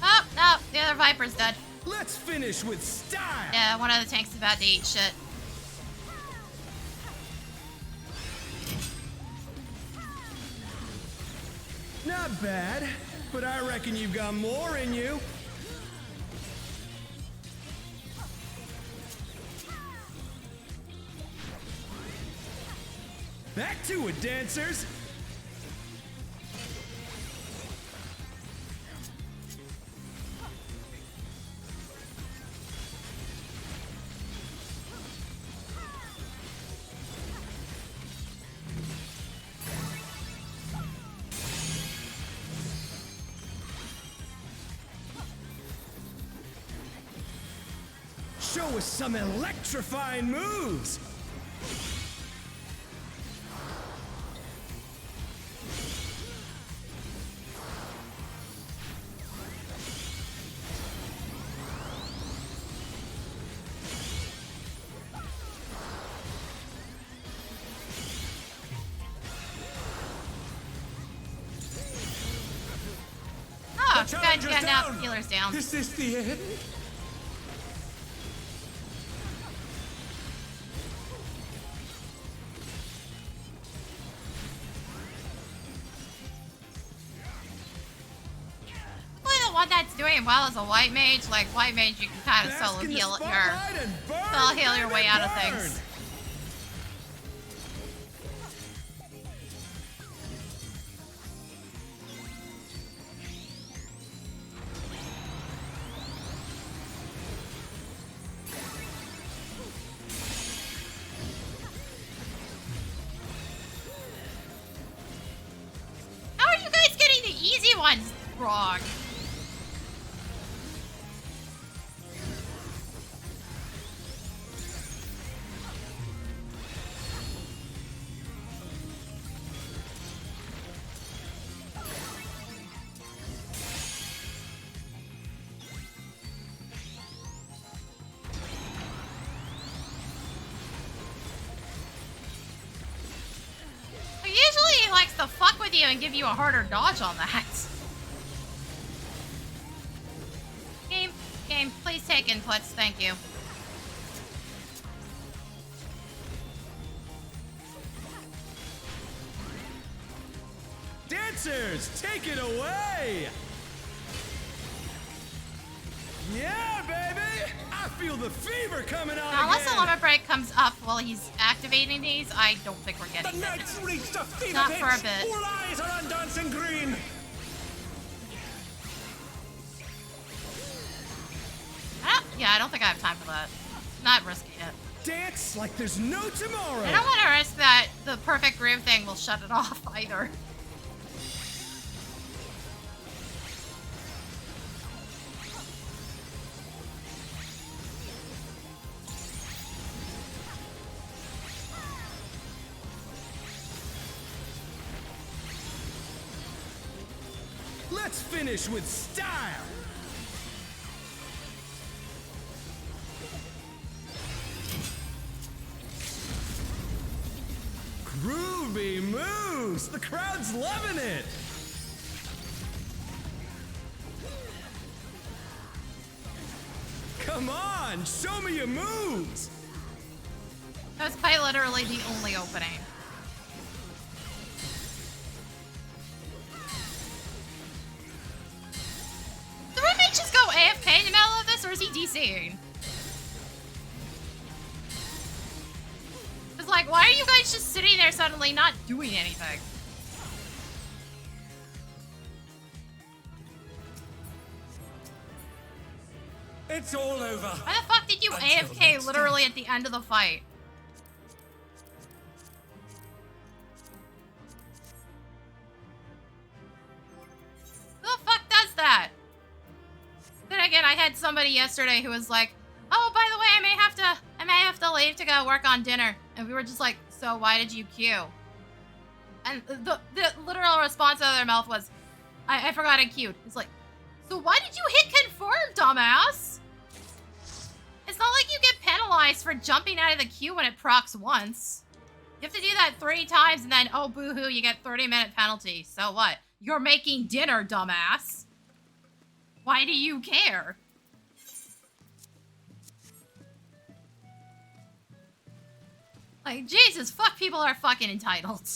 Oh, no, the other Viper's dead. Let's finish with style! Yeah, one of the tanks is about to eat shit. Not bad, but I reckon you've got more in you. Back to it, dancers! Show us some electrifying moves! Oh, good, yeah, now healer's down. Is this the end? That's doing well as a white mage. Like white mage, you can kind of solo heal your way out of things. How are you guys getting the easy ones wrong? Usually he likes to fuck with you and give you a harder dodge on that. Game, please take inputs, thank you. Dancers, take it away! Yeah, baby! I feel the fever coming on Now, unless the again. limit break comes up while he's activating these, I don't think we're getting The it. knight's reached a fever Not pitch. for a bit. All eyes are on Dancing Green. I don't think I have time for that. Not risking it. Dance like there's no tomorrow. I don't want to risk that the perfect groove thing will shut it off either. Let's finish with style. Groovy moves! The crowd's loving it! Come on, show me your moves! That was quite literally the only opening. Did Roommate just go AFK in the middle of this, or is he DCing? It's like, why are you guys just sitting there suddenly not doing anything? It's all over. Why the fuck did you Until AFK next literally time. at the end of the fight? Who the fuck does that? Then again, I had somebody yesterday who was like, "Oh, by the way, I may have to leave to go work on dinner," and we were just like, "So why did you queue?" And the literal response out of their mouth was, "I forgot I queued." It's like, so why did you hit confirm, dumbass? It's not like you get penalized for jumping out of the queue when it procs once. You have to do that 3 times and then, oh boo-hoo, you get 30-minute penalty. So what? You're making dinner, dumbass. Why do you care? Like, Jesus, fuck, people are fucking entitled.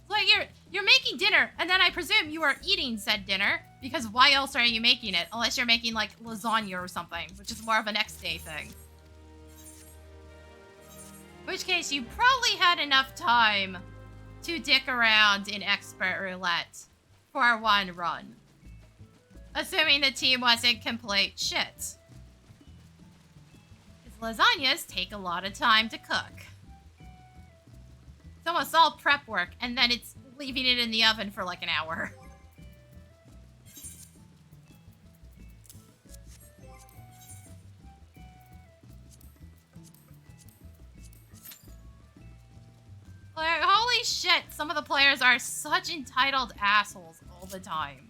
Like, you're making dinner, and then I presume you are eating said dinner, because why else are you making it? Unless you're making, like, lasagna or something, which is more of a next day thing. In which case, you probably had enough time to dick around in Expert Roulette for one run. Assuming the team wasn't complete shit. Because lasagnas take a lot of time to cook. It's almost all prep work, and then it's leaving it in the oven for like an hour. Like, holy shit, some of the players are such entitled assholes all the time.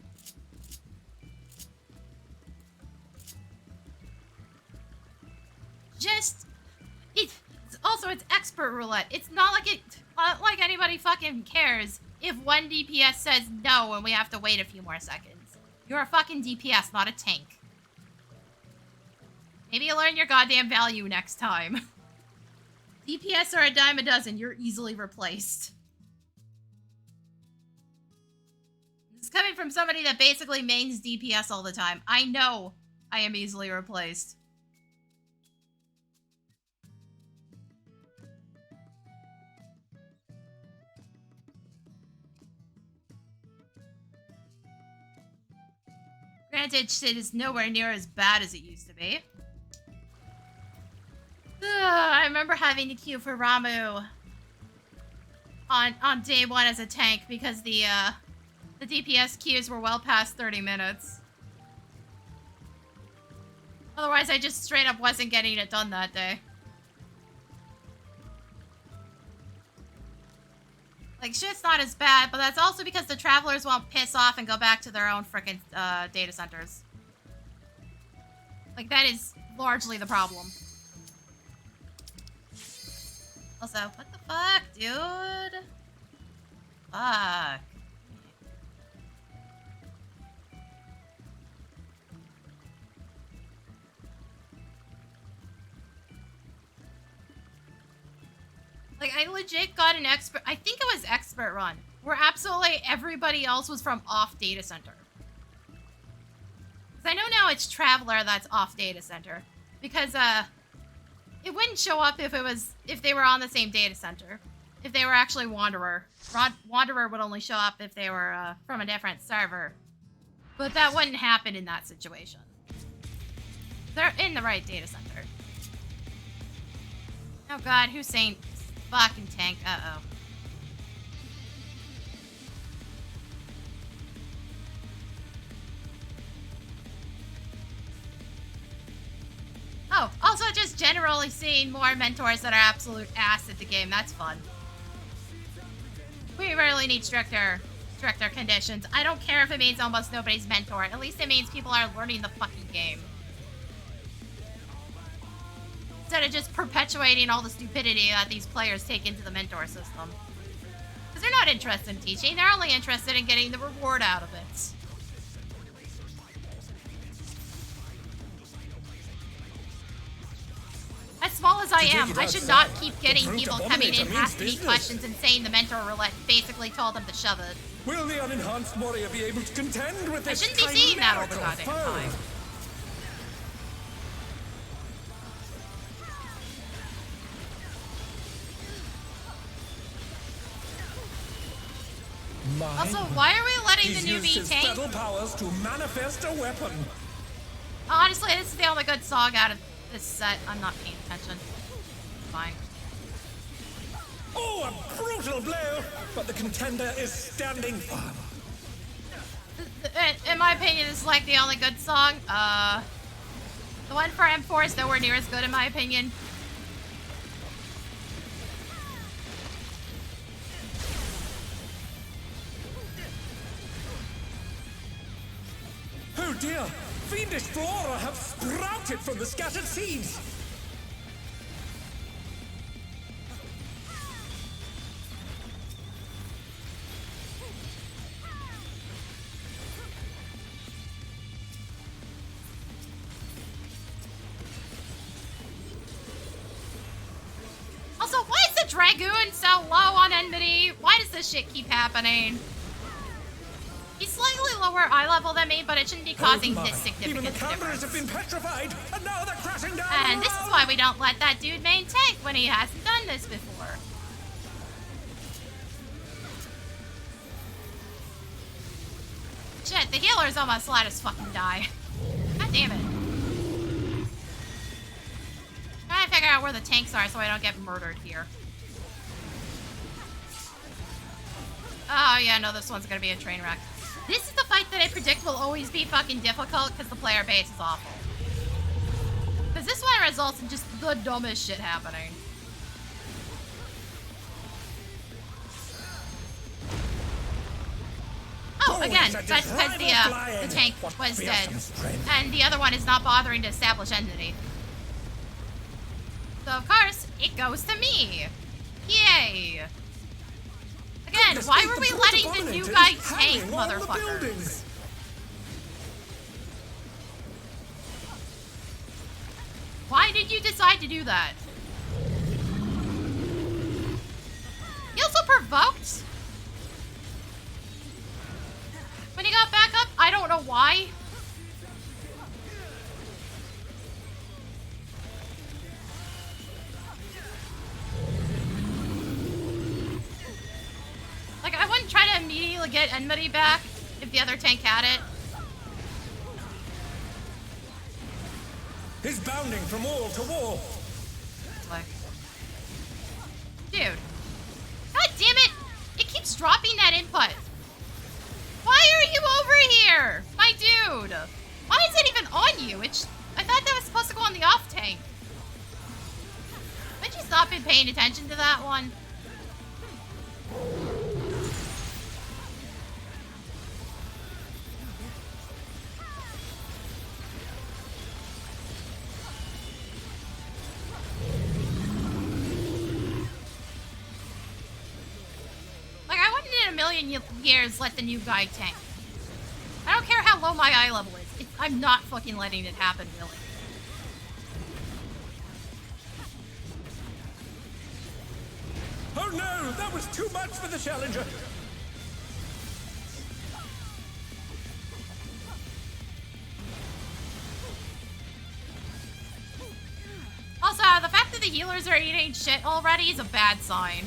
Also, it's expert roulette. It's not like anybody fucking cares if one DPS says no and we have to wait a few more seconds. You're a fucking DPS, not a tank. Maybe you learn your goddamn value next time. DPS are a dime a dozen. You're easily replaced. This is coming from somebody that basically mains DPS all the time. I know I am easily replaced. Granted, shit is nowhere near as bad as it used to be. I remember having to queue for Ramuh on day 1 as a tank because the DPS queues were well past 30 minutes. Otherwise, I just straight up wasn't getting it done that day. Like, shit's not as bad, but that's also because the travelers won't piss off and go back to their own frickin' data centers. Like, that is largely the problem. Also, what the fuck, dude? Fuck. Like, I legit got an expert, I think it was expert run, where absolutely everybody else was from off data center. Because I know now it's Traveler that's off data center. Because, it wouldn't show up if they were on the same data center. If they were actually Wanderer. Wanderer would only show up if they were, from a different server. But that wouldn't happen in that situation. They're in the right data center. Oh god, who's saying fucking tank? Uh-oh. Oh, also just just generally seeing more mentors that are absolute ass at the game. That's fun. We really need stricter conditions. I don't care if it means almost nobody's mentor. At least it means people are learning the fucking game. Instead of just perpetuating all the stupidity that these players take into the mentor system. Because they're not interested in teaching, they're only interested in getting the reward out of it. As small as I am, I should not keep getting people coming in asking me questions and saying the mentor roulette basically told them to shove it. Will the unenhanced warrior be able to contend with this? I shouldn't be seeing that all the goddamn time. Also, why are we letting the newbie tank? Subtle powers to manifest a weapon. Honestly, this is the only good song out of this set. I'm not paying attention. Fine. Oh, a brutal blow! But the contender is standing firm. In my opinion, this is like the only good song. The one for M4 is nowhere near as good in my opinion. Oh dear! Fiendish flora have sprouted from the scattered seeds! Also, why is the Dragoon so low on enmity? Why does this shit keep happening? He's slightly lower eye level than me, but it shouldn't be causing this significant Even the difference. cameras have been petrified, and now they're crashing down. And this is why we don't let that dude main tank when he hasn't done this before. Shit, the healer's almost let us fucking die. God damn it. Trying to figure out where the tanks are so I don't get murdered here. Oh yeah, no, this one's gonna be a train wreck. This is the fight that I predict will always be fucking difficult because the player base is awful. Because this one results in just the dumbest shit happening. Oh, again, that's because the tank was dead. And the other one is not bothering to establish entity. So, of course, it goes to me. Yay! Again, why were we letting the new guy tank, motherfuckers? Why did you decide to do that? He also provoked? When he got back up, I don't know why. Like, I wouldn't try to immediately get enmity back if the other tank had it. He's bounding from wall to wall. Like, dude. God damn it! It keeps dropping that input. Why are you over here? My dude! Why is it even on you? I thought that was supposed to go on the off tank. Haven't you not been paying attention to that one? Like, I wouldn't in a million years let the new guy tank. I don't care how low my eye level is. I'm not fucking letting it happen, really. Oh no, that was too much for the challenger. Also, the fact that the healers are eating shit already is a bad sign.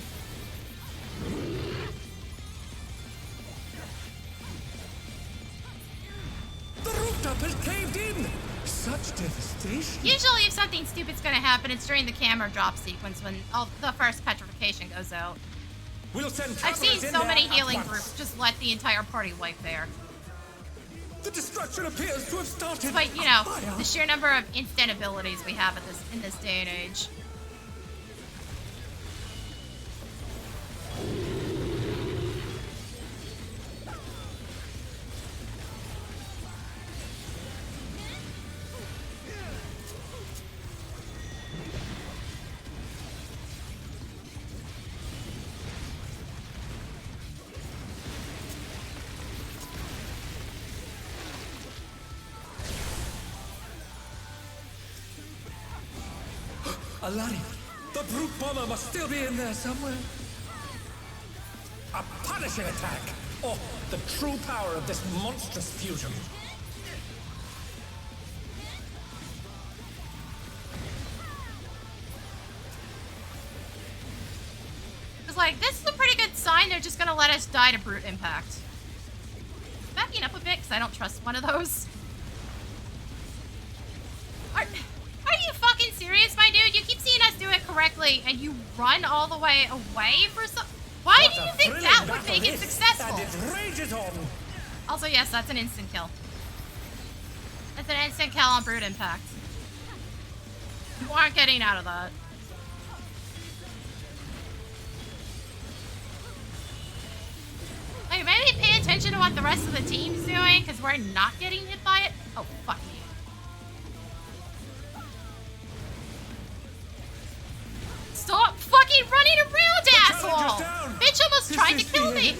The rooftop has caved in. Such devastation. Usually if something stupid's gonna happen, it's during the camera drop sequence when the first petrification goes out. We'll send I've seen cameras in so many there healing at once. groups just let the entire party wipe there. The destruction appears to have started. But you know, the sheer number of instant abilities we have in this day and age. Aladdin, the brute bomber must still be in there somewhere. A punishing attack! Oh, the true power of this monstrous fusion. It's like, this is a pretty good sign they're just gonna let us die to brute impact. Backing up a bit, because I don't trust one of those. Are you fucking serious, my dude? You keep seeing us do it correctly, and you run all the way away for some... Why do you think that would make it successful? And it rages on. Also, yes, that's an instant kill. That's an instant kill on brute impact. You aren't getting out of that. Like, maybe pay attention to what the rest of the team's doing, because we're not getting hit by it. Oh, fuck me. Stop fucking running around, asshole! Bitch almost tried to kill me!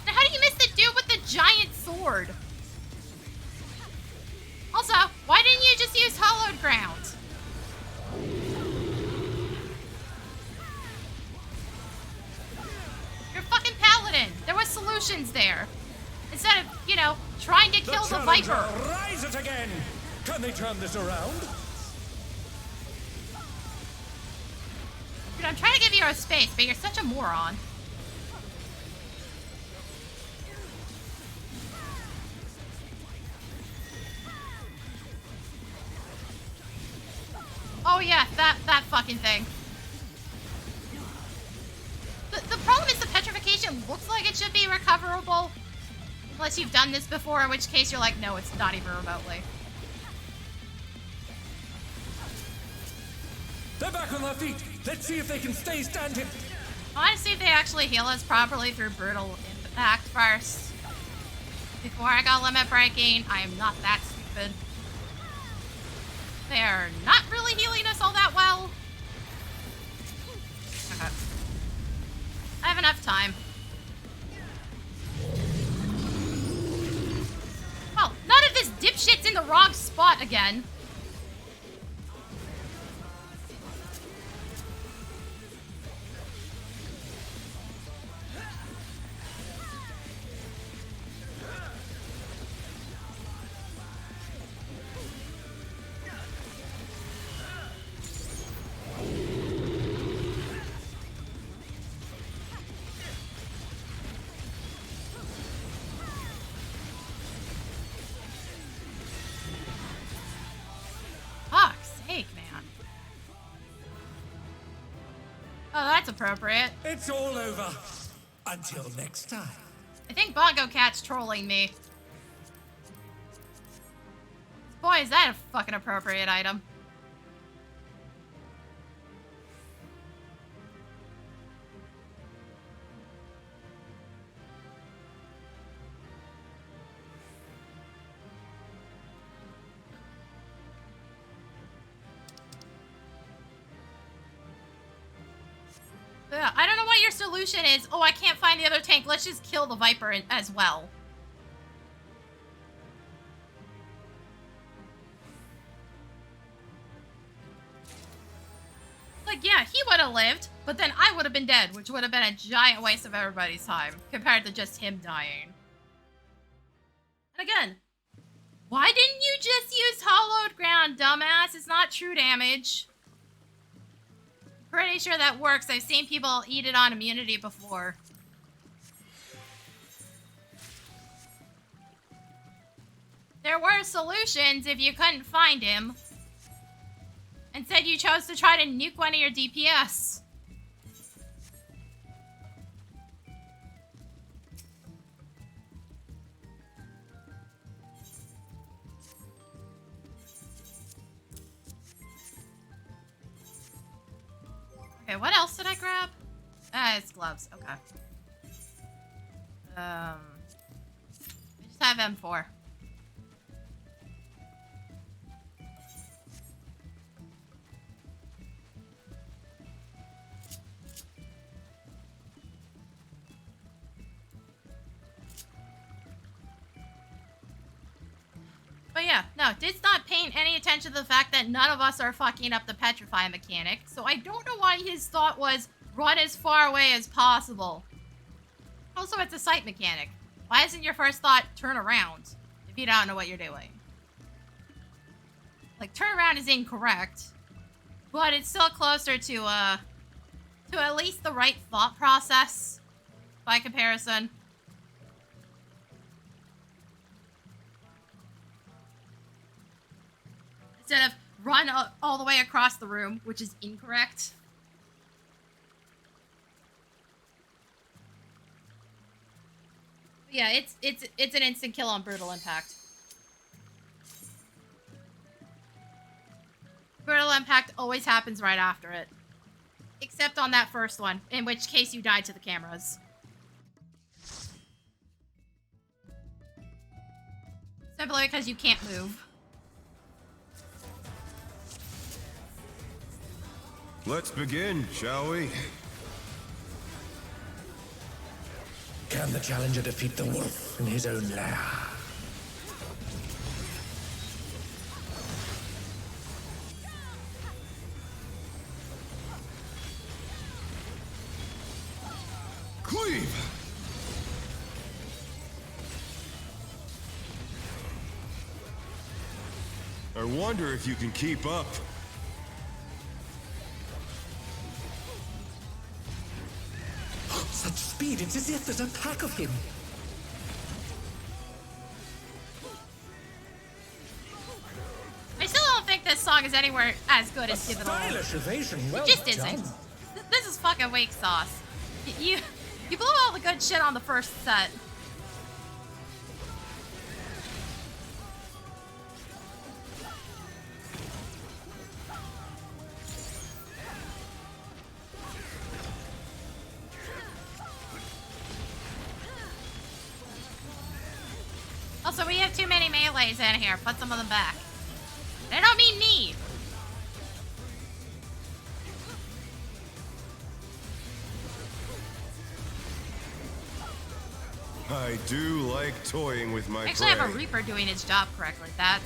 Now how do you miss the dude with the giant sword? Also, why didn't you just use hollowed ground? You're a fucking paladin. There were solutions there. Instead of, you know, trying to kill the Viper. Rise it again! Can they turn this around? Dude, I'm trying to give you a space, but you're such a moron. Oh yeah, that fucking thing. The problem is the petrification looks like it should be recoverable. Unless you've done this before, in which case you're like, no, it's not even remotely. They're back on their feet. Let's see if they can stay standing. I want to see if they actually heal us properly through brutal impact first. Before I go limit breaking, I am not that stupid. They're not really healing us all that well. Okay. I have enough time. Well, none of this dipshit's in the wrong spot again. Appropriate. It's all over. Until next time. I think Bongo Cat's trolling me. Boy, is that a fucking appropriate item. I don't know what your solution is. Oh, I can't find the other tank. Let's just kill the Viper as well. Like, yeah, he would have lived, but then I would have been dead, which would have been a giant waste of everybody's time, compared to just him dying. And again, why didn't you just use hollowed ground, dumbass? It's not true damage. Pretty sure that works. I've seen people eat it on immunity before. There were solutions if you couldn't find him. Instead, you chose to try to nuke one of your DPS. Okay, what else did I grab? It's gloves. Okay. I just have M4. But yeah, no, did not pay any attention to the fact that none of us are fucking up the petrify mechanic, so I don't know why his thought was run as far away as possible. Also, it's a sight mechanic. Why isn't your first thought turn around if you don't know what you're doing? Like, turn around is incorrect, but it's still closer to at least the right thought process by comparison. Instead of run all the way across the room, which is incorrect. But yeah, it's an instant kill on Brutal Impact. Brutal Impact always happens right after it. Except on that first one, in which case you die to the cameras. Simply because you can't move. Let's begin, shall we? Can the challenger defeat the wolf in his own lair? Cleave! I wonder if you can keep up. Such speed, it's as if there's a pack of him. I still don't think this song is anywhere as good as Give It All. Stylish evasion, well It just done. isn't. This is fucking wake sauce. You blew all the good shit on the first set. Also, we have too many melees in here. Put some of them back. I don't mean need. I do like toying with my I actually have a prey. Reaper doing his job correctly. That's...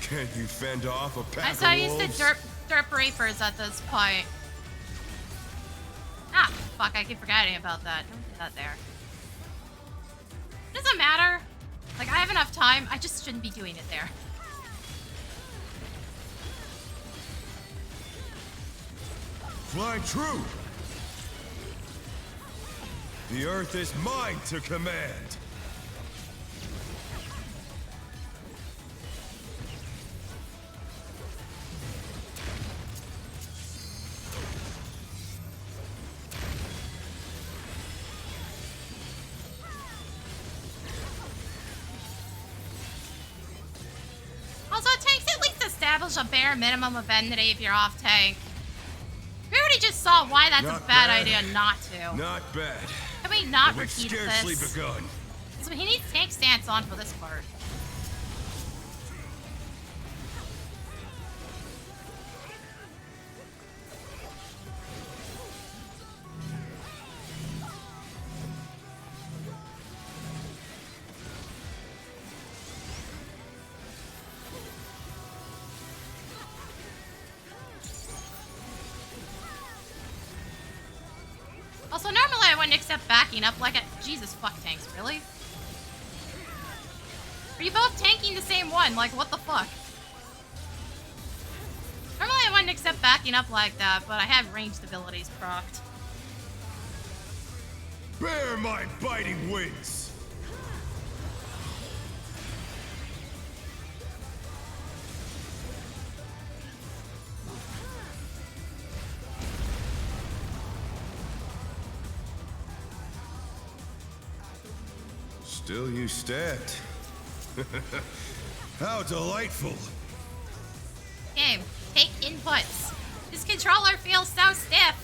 Can you fend off a pack I'm so of used to wolves? derp Reapers at this point. Ah, fuck, I keep forgetting about that. Don't do that there. It doesn't matter. Like, I have enough time. I just shouldn't be doing it there. Fly true! The earth is mine to command! Also, tanks at least establish a bare minimum of enmity if you're off tank. We already just saw why that's Not a bad bad. idea not to. Not bad. Can we not But we've repeat scarcely this? begun. So he needs tank stance on for this part. Also, normally I wouldn't accept backing up like a... Jesus fuck tanks, really? Are you both tanking the same one? Like, what the fuck? Normally I wouldn't accept backing up like that, but I have ranged abilities procced. Bear my biting wings! Still you stacked. How delightful. Game, take inputs. This controller feels so stiff.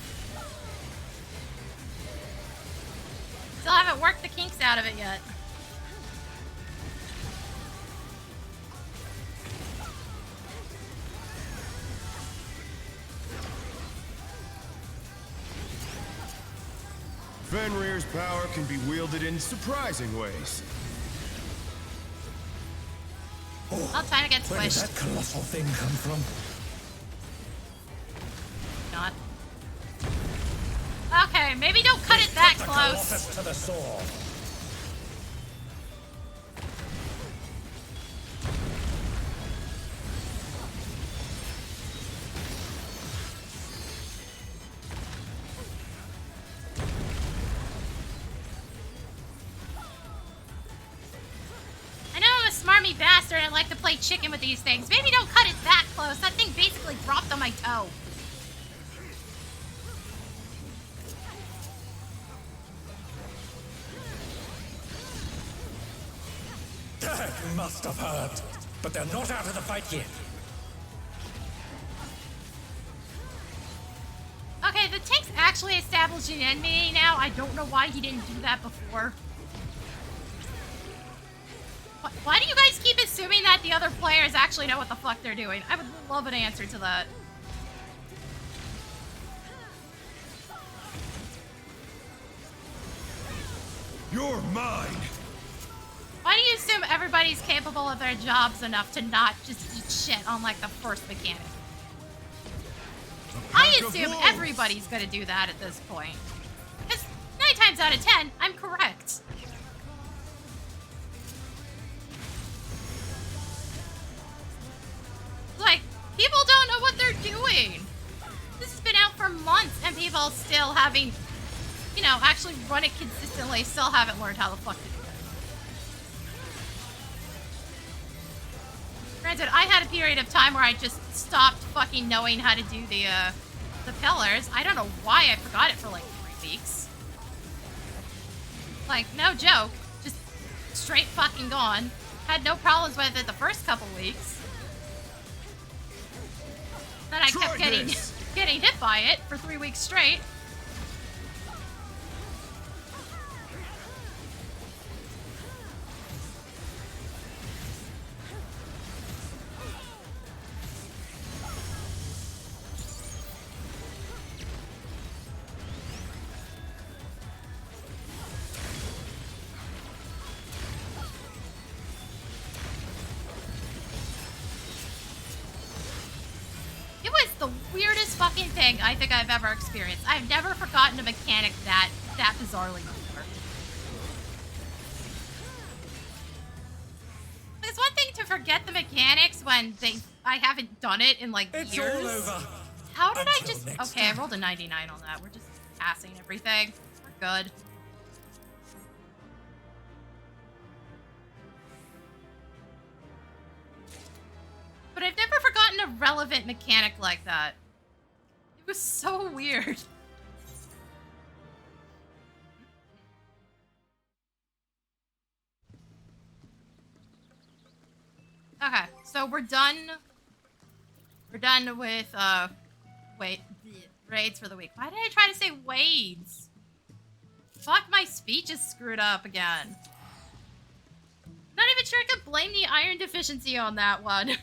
Still haven't worked the kinks out of it yet. Fenrir's power can be wielded in surprising ways. I'll try to get Where did squished. that colossal thing come from? Not. Okay, maybe don't cut it that The close. Colossus to the sword. I know I'm a smarmy bastard and I like to play chicken with these things. Maybe don't cut it that close. That thing basically dropped on my toe. That must have hurt. But they're not out of the fight yet. Okay, the tank's actually establishing an enemy now. I don't know why he didn't do that before. Why do you guys keep assuming that the other players actually know what the fuck they're doing? I would love an answer to that. You're mine. Why do you assume everybody's capable of their jobs enough to not just eat shit on, like, the first mechanic? I assume everybody's gonna do that at this point. Because 9 times out of 10, I'm correct. Like, people don't know what they're doing. This has been out for months, and people still having, you know, actually run it consistently, still haven't learned how the fuck to do it. Granted, I had a period of time where I just stopped fucking knowing how to do the pillars. I don't know why I forgot it for like 3 weeks. Like, no joke. Just straight fucking gone. Had no problems with it the first couple weeks. Then I kept getting hit by it for 3 weeks straight. It was the weirdest fucking thing I think I've ever experienced. I've never forgotten a mechanic that bizarrely before. It's one thing to forget the mechanics when I haven't done it in like It's years. all over. How did I Until just... next Okay, I time. rolled a 99 on that. We're just passing everything. We're good. But I've never forgotten a relevant mechanic like that. It was so weird. Okay, so we're done. We're done with, raids for the week. Why did I try to say wades? Fuck, my speech is screwed up again. Not even sure I could blame the iron deficiency on that one.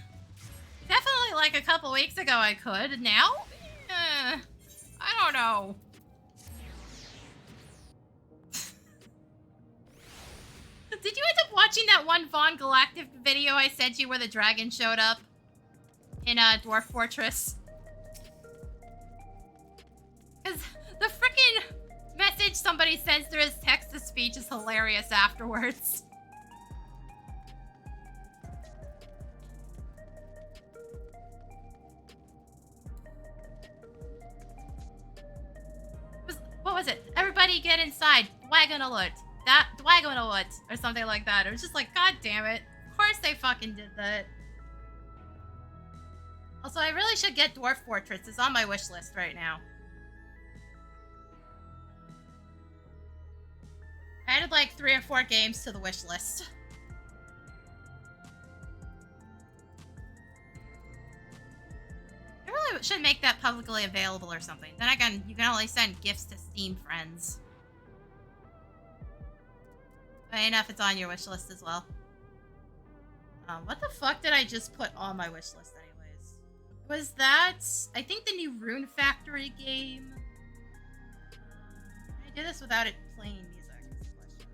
Definitely like a couple weeks ago I could. Now? I don't know. Did you end up watching that one Von Galactic video I sent you where the dragon showed up? In Dwarf Fortress? Because the freaking message somebody sends through his text-to-speech is hilarious afterwards. What was it? Everybody get inside. Wagon alert. Wagon alert. Or something like that. It was just like, god damn it. Of course they fucking did that. Also, I really should get Dwarf Fortress. It's on my wish list right now. I had added like 3 or 4 games to the wish list. I really should make that publicly available or something. Then again, you can only send gifts to Steam friends. But enough, it's on your wish list as well. What the fuck did I just put on my wish list anyways? Was that, I think, the new Rune Factory game? I did this without it playing music, is the question.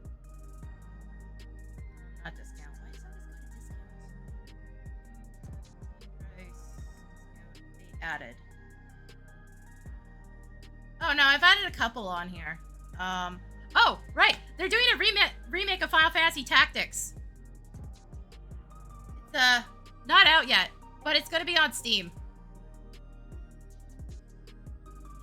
Not discount. Why is it always going to discount? Price, discount, they added. Oh no, I've added a couple on here. Oh, right! They're doing a remake of Final Fantasy Tactics. It's, not out yet, but it's gonna be on Steam.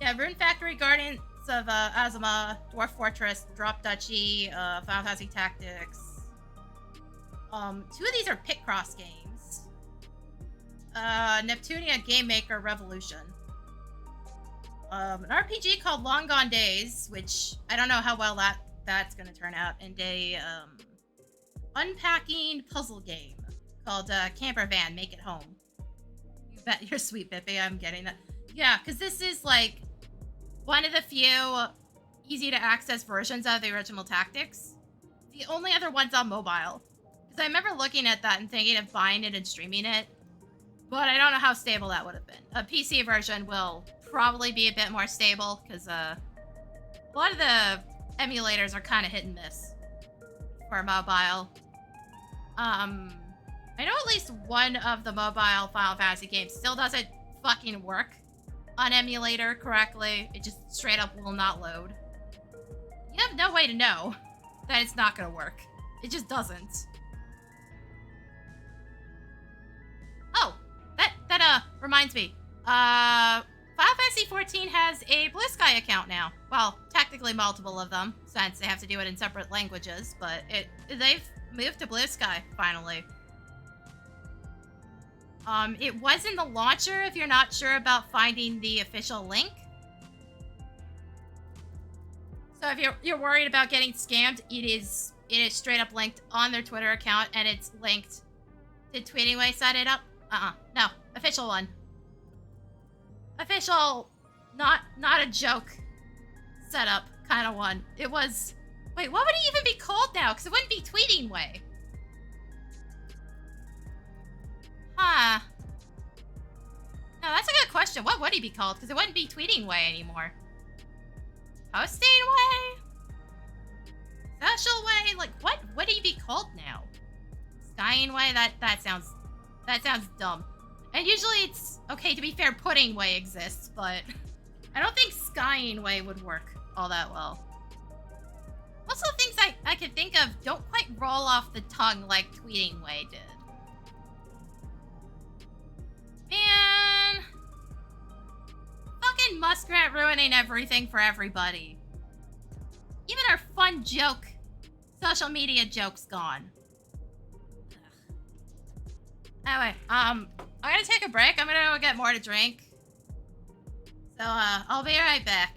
Yeah, Rune Factory, Guardians of Azuma, Dwarf Fortress, Drop Duchy, Final Fantasy Tactics. 2 of these are Picross games. Neptunia Game Maker Revolution. An RPG called Long Gone Days, which I don't know how well that's gonna turn out, and a unpacking puzzle game called Camper Van Make It Home. You bet you're sweet, Bippy. I'm getting that. Yeah, because this is like one of the few easy to access versions of the original Tactics. The only other one's on mobile. Because I remember looking at that and thinking of buying it and streaming it, but I don't know how stable that would have been. A PC version will probably be a bit more stable because a lot of the emulators are kind of hit and miss for mobile. I know at least one of the mobile Final Fantasy games still doesn't fucking work on emulator correctly. It just straight up will not load. You have no way to know that it's not gonna work. It just doesn't. Oh, that reminds me. Final Fantasy XIV has a Blue Sky account now. Well, technically multiple of them, since they have to do it in separate languages, but they've moved to Blue Sky, finally. It was in the launcher if you're not sure about finding the official link. So if you're worried about getting scammed, it is straight up linked on their Twitter account, and it's linked. Did Tweetingway set it up? No. Official one. Official, not a joke setup kind of one. It was... Wait, what would it even be called now? Because it wouldn't be Tweetingway. Huh. No, that's a good question. What would he be called? Because it wouldn't be Tweetingway anymore. Posting Way? Social Way? Like, what would he be called now? Skying Way? That sounds dumb. And usually it's, okay, to be fair, Pudding Way exists, but I don't think Skying Way would work all that well. Also, things I can think of don't quite roll off the tongue like Tweeting Way did. Man. Fucking Muskrat ruining everything for everybody. Even our fun joke, social media joke's gone. Anyway, I'm gonna take a break. I'm gonna go get more to drink. So, I'll be right back.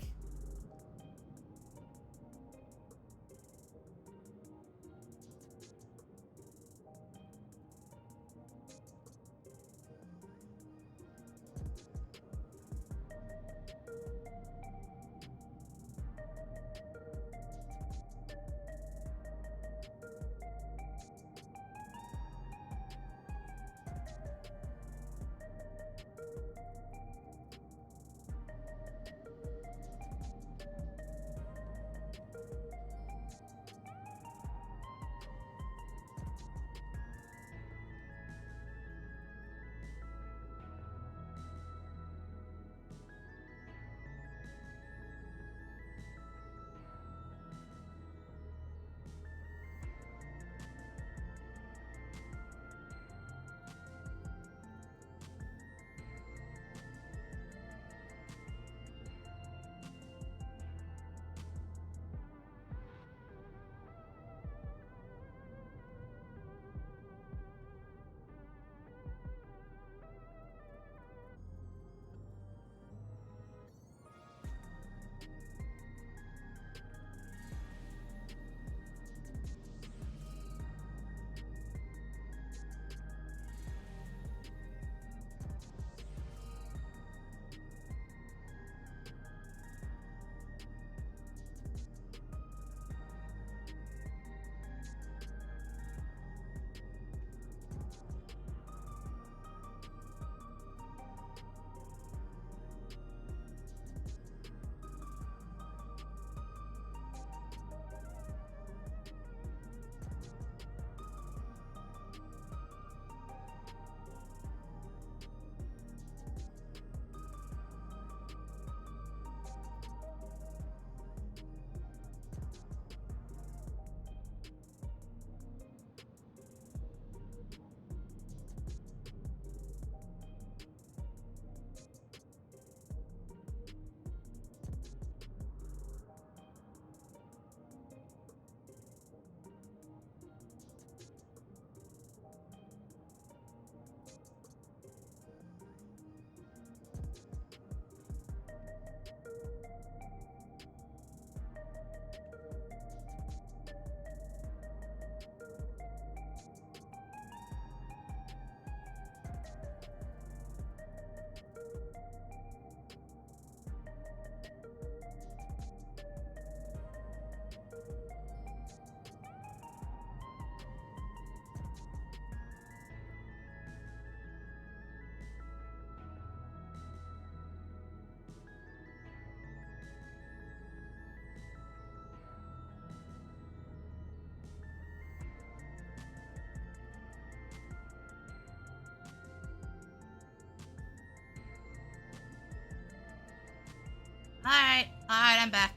Alright, I'm back.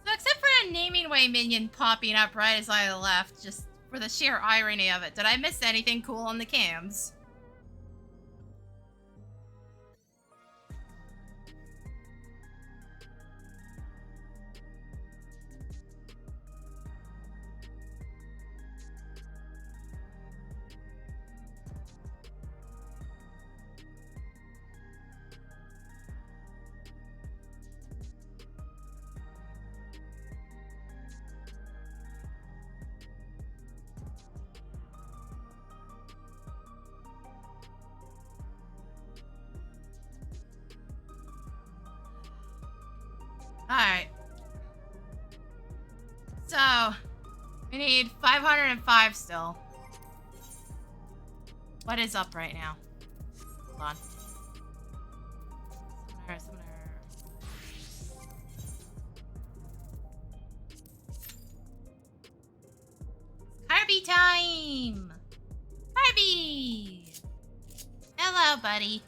So except for a naming way minion popping up right as I left, just for the sheer irony of it, did I miss anything cool on the cams? Alright. So, we need 505 still. What is up right now? Hold on. Summoner. Kirby time! Kirby! Hello, buddy.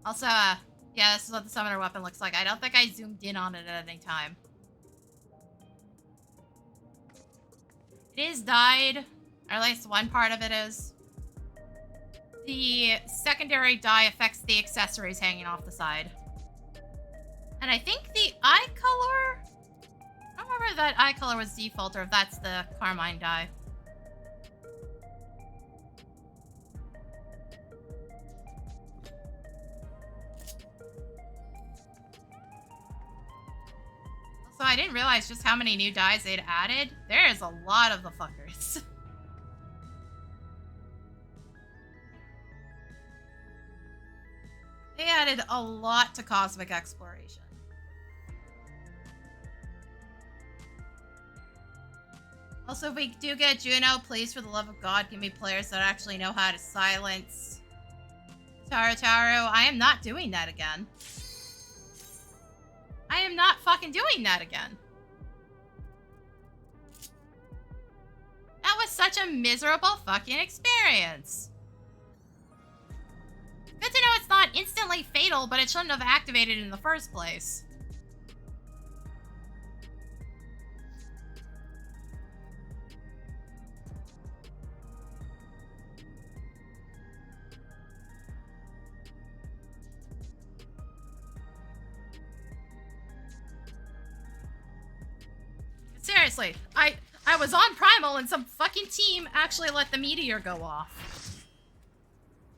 Also, yeah, this is what the summoner weapon looks like. I don't think I zoomed in on it at any time. It is dyed, or at least one part of it is. The secondary dye affects the accessories hanging off the side. And I think the eye color... I don't remember if that eye color was default or if that's the carmine dye. So I didn't realize just how many new dyes they'd added. There is a lot of the fuckers. They added a lot to Cosmic Exploration. Also, if we do get Juno, please, for the love of God, give me players that actually know how to silence Taru. I am not doing that again. I am not fucking doing that again. That was such a miserable fucking experience. Good to know it's not instantly fatal, but it shouldn't have activated in the first place. Seriously, I was on Primal and some fucking team actually let the meteor go off.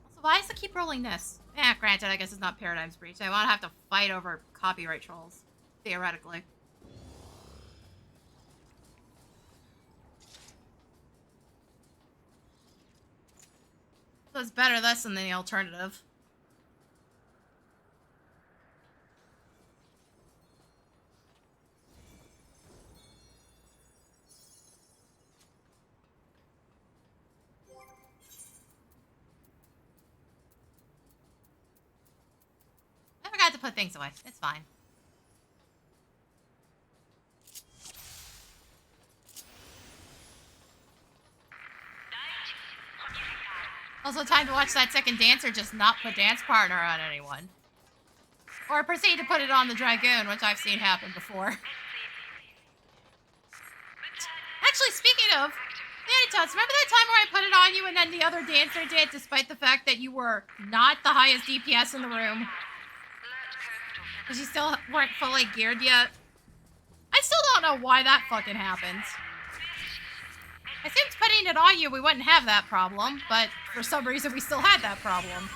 Also, why does it keep rolling this? Yeah, granted, I guess it's not Paradigm's Breach. I won't have to fight over copyright trolls, theoretically. So it's better this than the alternative. I forgot to put things away. It's fine. Also, time to watch that second dancer just not put dance partner on anyone. Or proceed to put it on the Dragoon, which I've seen happen before. Actually, speaking of, Vanitas, remember that time where I put it on you and then the other dancer did, despite the fact that you were not the highest DPS in the room? Because you still weren't fully geared yet? I still don't know why that fucking happened. I assumed putting it on you, we wouldn't have that problem, but for some reason we still had that problem.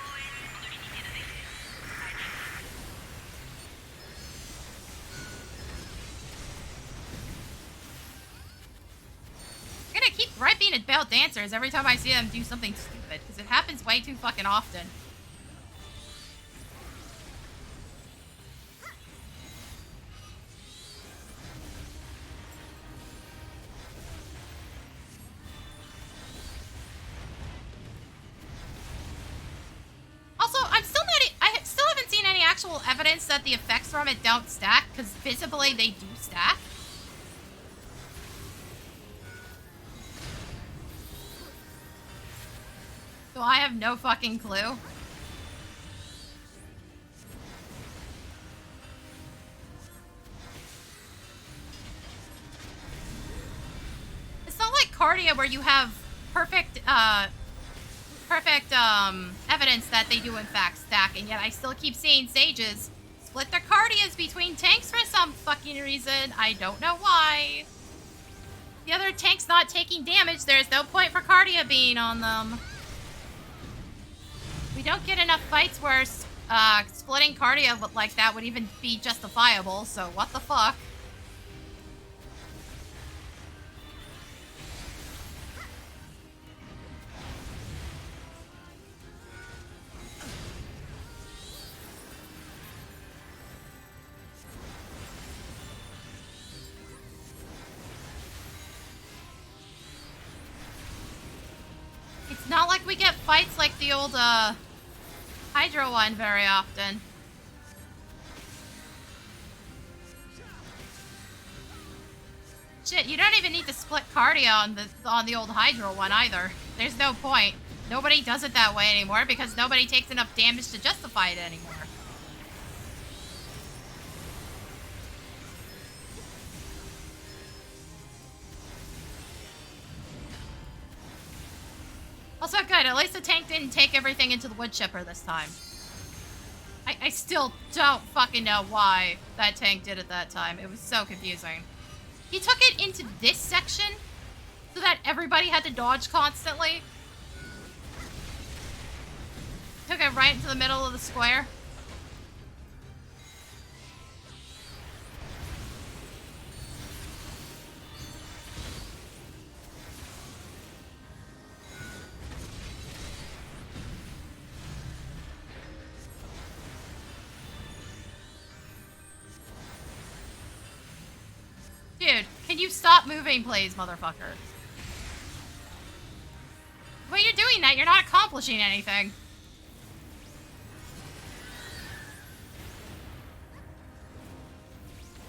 I'm gonna keep griping about dancers every time I see them do something stupid, because it happens way too fucking often. Also, I still haven't seen any actual evidence that the effects from it don't stack, because visibly they do stack. So I have no fucking clue. It's not like Cardia where you have perfect evidence that they do in fact stack, and yet I still keep seeing sages split their Cardias between tanks for some fucking reason. I don't know why. The other tank's not taking damage, there's no point for Cardia being on them. We don't get enough fights where splitting Cardia like that would even be justifiable, so what the fuck? It's not like we get fights like the old, Hydro one very often. Shit, you don't even need to split Cardia on the old Hydro one either. There's no point. Nobody does it that way anymore because nobody takes enough damage to justify it anymore. Also good, at least the tank didn't take everything into the wood chipper this time. I still don't fucking know why that tank did it that time. It was so confusing. He took it into this section so that everybody had to dodge constantly. Took it right into the middle of the square. Dude, can you stop moving, please, motherfucker? When you're doing that, you're not accomplishing anything.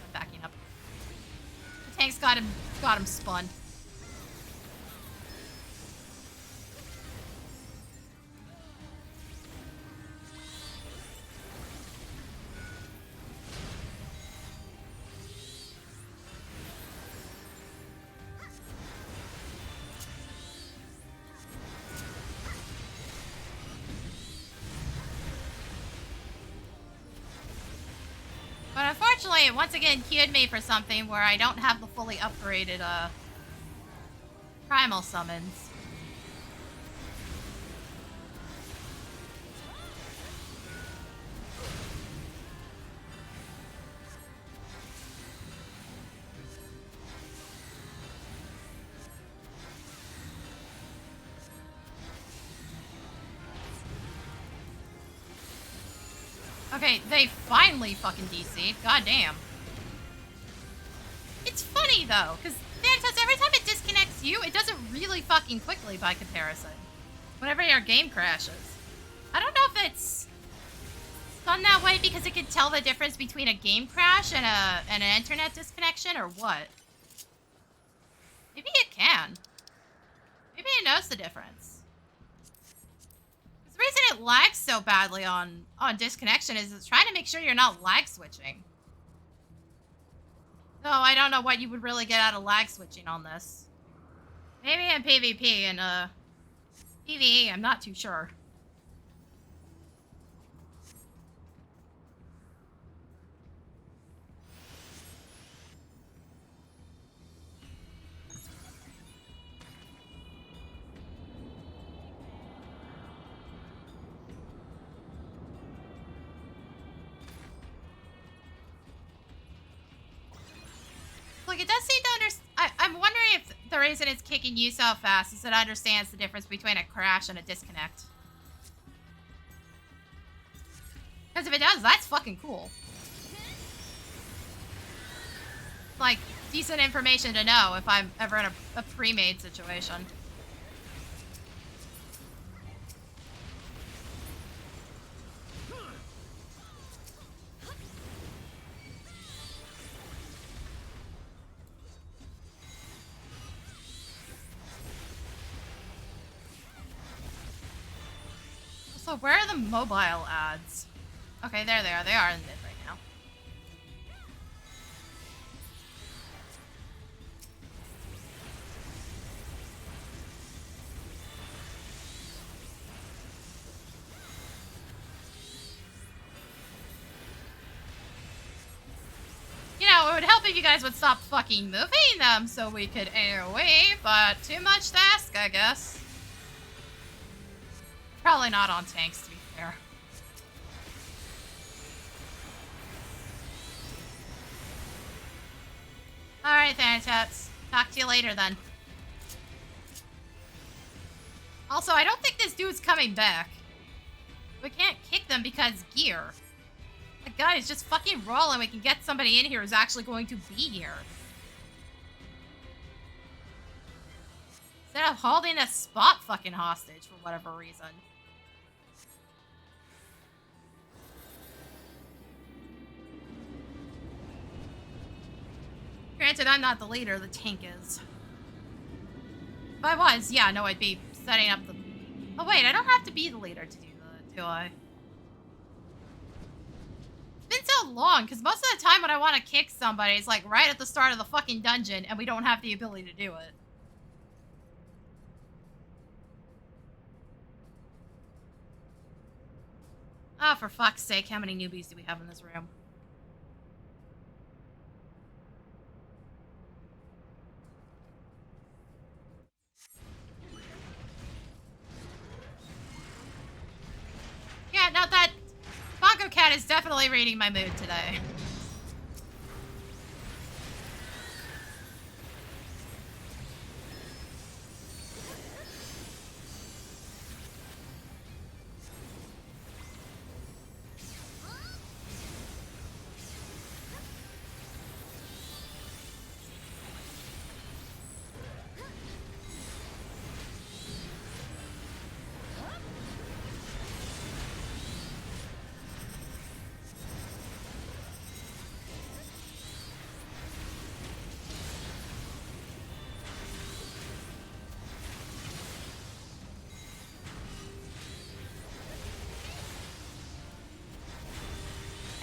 I'm backing up. The tank's got him spun. But unfortunately, it once again queued me for something where I don't have the fully upgraded, primal summons. Okay, they finally fucking DC'd. Goddamn. It's funny, though, because Vanitas, every time it disconnects you, it does it really fucking quickly by comparison. Whenever your game crashes. I don't know if it's done that way because it can tell the difference between a game crash and an internet disconnection, or what. Maybe it can. Maybe it knows the difference. The reason it lags so badly on disconnection is it's trying to make sure you're not lag switching. No, I don't know what you would really get out of lag switching on this. Maybe in PvP and PvE, I'm not too sure. Like, it does seem to understand. I'm wondering if the reason it's kicking you so fast is it understands the difference between a crash and a disconnect. Because if it does, that's fucking cool. Like, decent information to know if I'm ever in a pre-made situation. Also, where are the mobile ads? Okay, there they are. They are in mid right now. You know, it would help if you guys would stop fucking moving them so we could AoE, but too much to ask, I guess. Probably not on tanks, to be fair. Alright, Thanatats. Talk to you later, then. Also, I don't think this dude's coming back. We can't kick them because gear. Like, guys, just fucking roll and we can get somebody in here who's actually going to be here. Instead of holding a spot fucking hostage for whatever reason. Granted, I'm not the leader, the tank is. If I was, yeah, no, I'd be setting up the... Oh wait, I don't have to be the leader to do that, do I? It's been so long, because most of the time when I want to kick somebody, it's like right at the start of the fucking dungeon, and we don't have the ability to do it. Oh, for fuck's sake, how many newbies do we have in this room? Yeah, no, that Bongo Cat is definitely reading my mood today.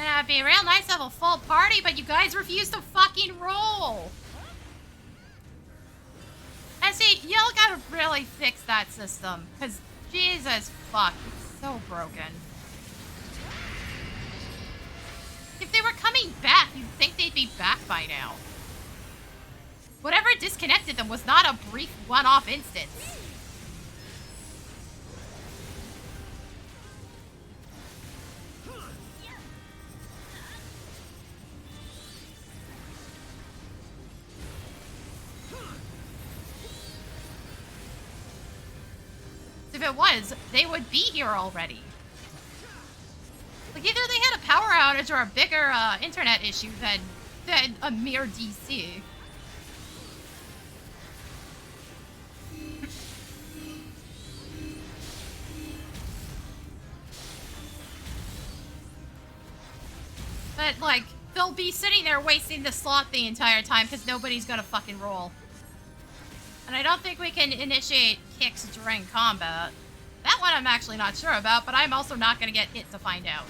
And it'd be real nice to have a full party, but you guys refuse to fucking roll. And see, y'all gotta really fix that system, because Jesus fuck, it's so broken. If they were coming back, you'd think they'd be back by now. Whatever disconnected them was not a brief one-off instance. If it was, they would be here already. Like, either they had a power outage or a bigger internet issue than a mere DC. But, like, they'll be sitting there wasting the slot the entire time because nobody's gonna fucking roll. And I don't think we can initiate kicks during combat. That one I'm actually not sure about, but I'm also not going to get hit to find out.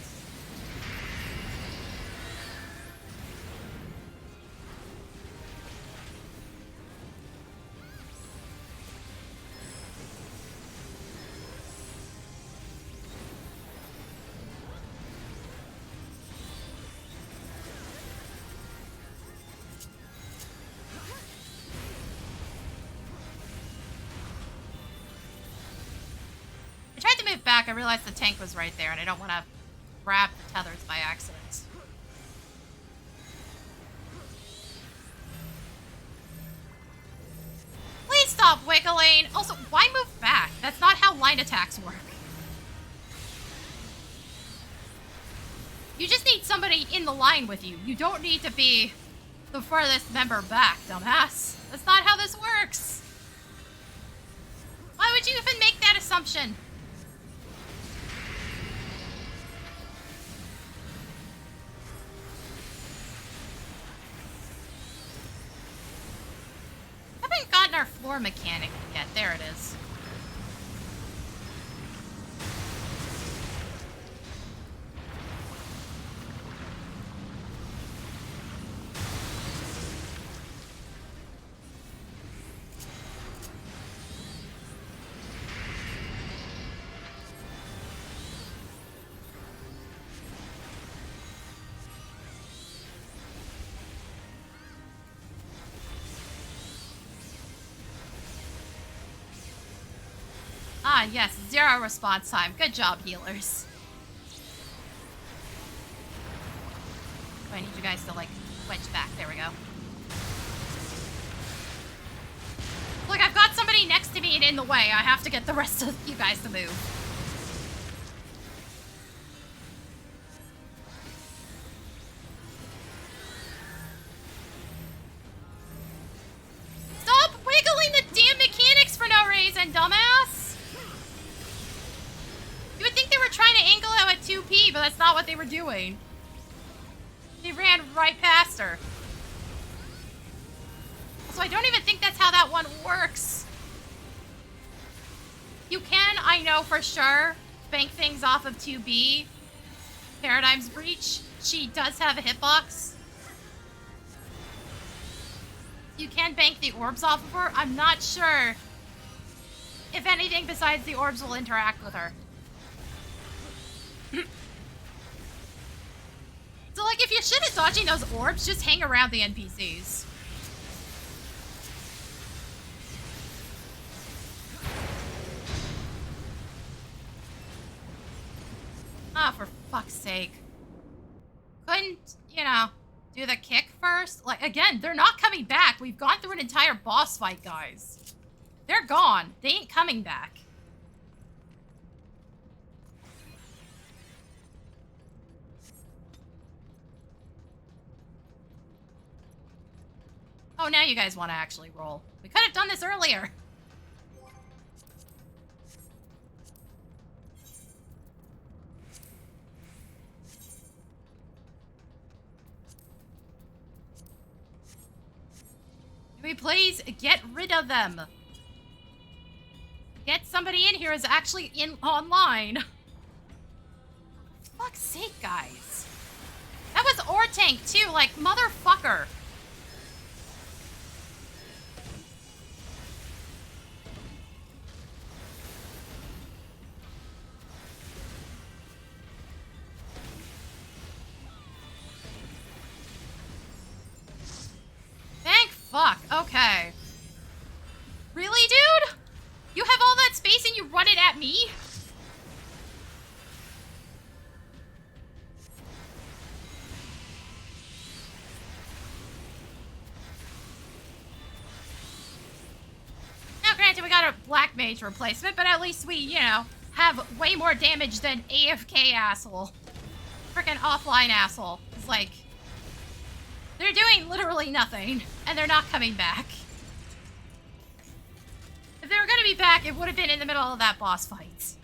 I tried to move back, I realized the tank was right there, and I don't want to grab the tethers by accident. Please stop wiggling! Also, why move back? That's not how line attacks work. You just need somebody in the line with you. You don't need to be the furthest member back, dumbass. That's not how this works. Why would you even make that assumption? Haven't gotten our floor mechanic yet. There it is. Ah, yes, 0 response time. Good job, healers. I need you guys to, like, wedge back. There we go. Look, I've got somebody next to me and in the way. I have to get the rest of you guys to move. Stop wiggling the damn mechanics for no reason, dumbass! You would think they were trying to angle out at 2P, but that's not what they were doing. They ran right past her. So I don't even think that's how that one works. You can, I know for sure, bank things off of 2B. Paradigm's Breach. She does have a hitbox. You can bank the orbs off of her. I'm not sure if anything besides the orbs will interact with her. So, like, if you're shit at dodging those orbs, just hang around the NPCs. Ah, for fuck's sake. Couldn't, you know, do the kick first? Like, again, they're not coming back. We've gone through an entire boss fight, guys. They're gone. They ain't coming back. Oh, now you guys want to actually roll. We could have done this earlier. Can we please get rid of them? Get somebody in here who's actually online. For fuck's sake, guys. That was Ortank, too. Like, motherfucker. Thank fuck. Okay. Really, dude? You have all that space and you run it at me? Now, granted, we got a Black Mage replacement, but at least we, you know, have way more damage than AFK asshole. Frickin' offline asshole. It's like, they're doing literally nothing, and they're not coming back. If they were gonna be back, it would have been in the middle of that boss fight.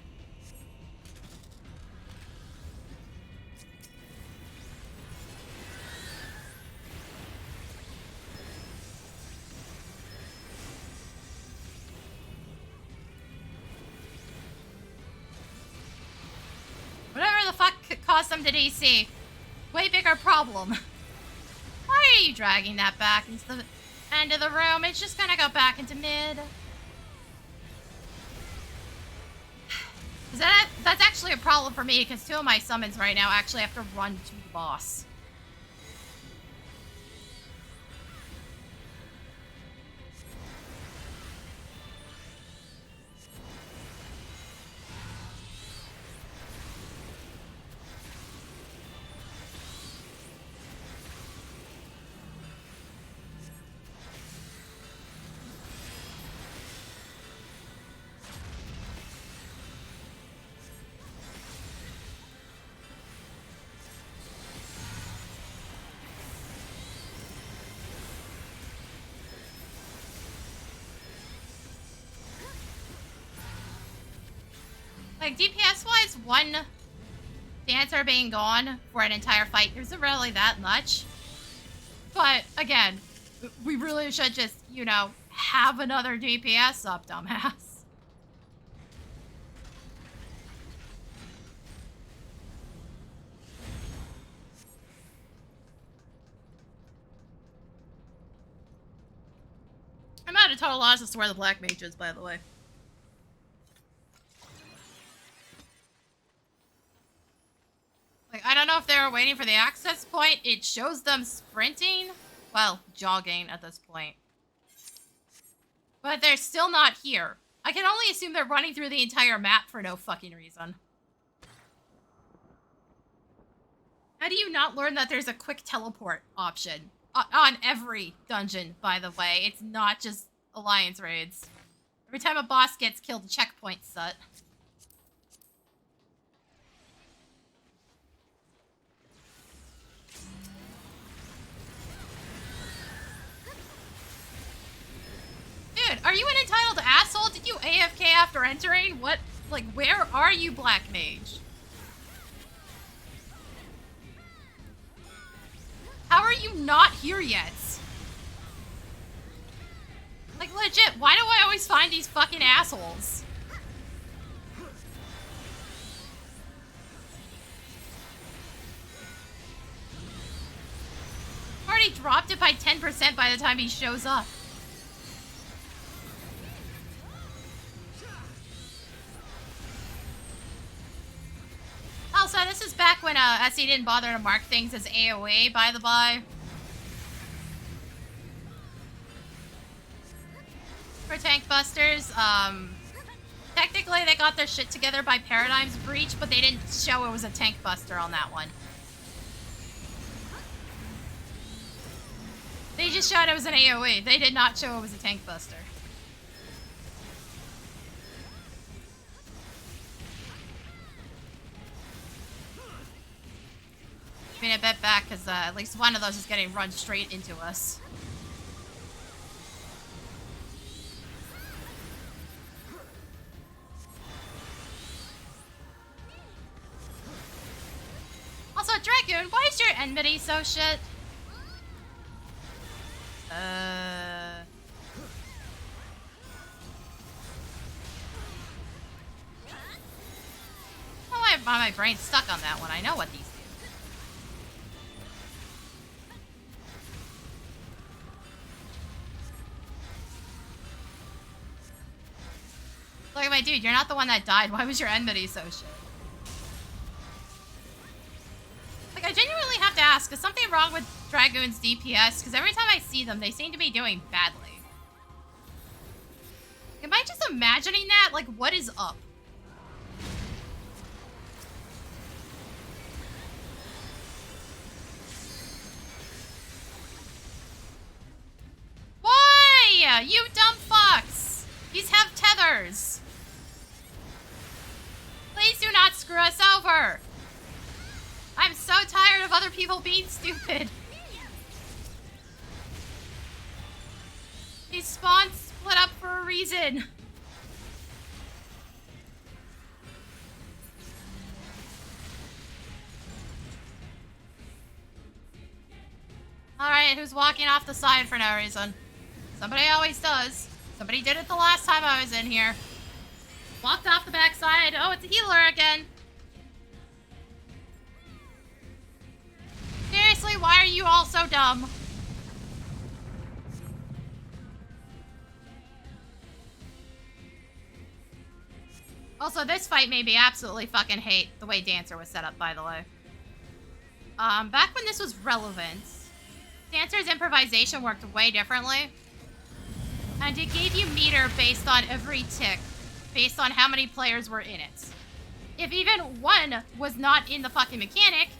Whatever the fuck caused them to DC. Way bigger problem. Why are you dragging that back into the end of the room? It's just gonna go back into mid. That's actually a problem for me, because 2 of my summons right now actually have to run to the boss. Like, DPS-wise, one dancer being gone for an entire fight isn't really that much. But, again, we really should just, you know, have another DPS up, dumbass. I'm at a total loss as to where the Black Mage is, by the way. Like, I don't know if they were waiting for the access point. It shows them sprinting. Well, jogging at this point. But they're still not here. I can only assume they're running through the entire map for no fucking reason. How do you not learn that there's a quick teleport option? On every dungeon, by the way. It's not just Alliance raids. Every time a boss gets killed, a checkpoint's set. Dude, are you an entitled asshole? Did you AFK after entering? What? Like, where are you, Black Mage? How are you not here yet? Like, legit, why do I always find these fucking assholes? Already dropped it by 10% by the time he shows up. Also, this is back when SE didn't bother to mark things as AoE, by the by. For tank busters, technically they got their shit together by Paradigm's Breach, but they didn't show it was a tank buster on that one. They just showed it was an AoE. They did not show it was a tank buster. A bit back because at least one of those is getting run straight into us. Also, Dragoon, why is your enmity so shit? Oh, my brain's stuck on that one. I know what these do. Look at my dude, you're not the one that died. Why was your enmity so shit? Like, I genuinely have to ask, is something wrong with Dragoon's DPS? Because every time I see them, they seem to be doing badly. Am I just imagining that? Like, what is up? Why? You dumb fucks! These have tethers! Please do not screw us over! I'm so tired of other people being stupid. These spawns split up for a reason. Alright, who's walking off the side for no reason? Somebody always does. Somebody did it the last time I was in here. Walked off the backside. Oh, it's a healer again. Seriously, why are you all so dumb? Also, this fight made me absolutely fucking hate the way Dancer was set up, by the way. Back when this was relevant, Dancer's improvisation worked way differently. And it gave you meter based on every tick, based on how many players were in it. If even one was not in the fucking mechanic,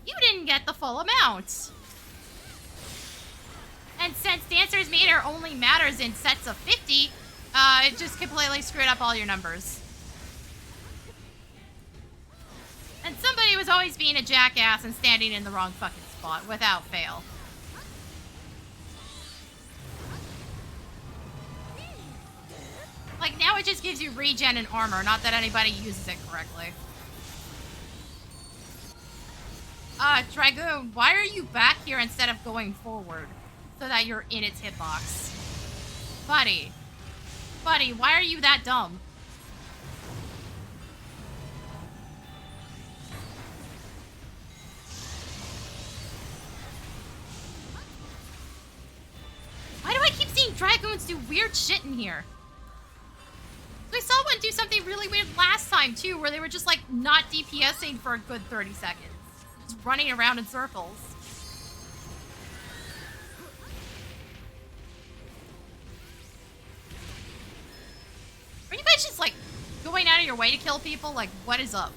you didn't get the full amount. And since Dancer's meter only matters in sets of 50, it just completely screwed up all your numbers. And somebody was always being a jackass and standing in the wrong fucking spot, without fail. Like, now it just gives you regen and armor, not that anybody uses it correctly. Dragoon, why are you back here instead of going forward? So that you're in its hitbox. Buddy. Buddy, why are you that dumb? Why do I keep seeing Dragoons do weird shit in here? We saw one do something really weird last time, too, where they were just, like, not DPSing for a good 30 seconds. Just running around in circles. Are you guys just, like, going out of your way to kill people? Like, what is up?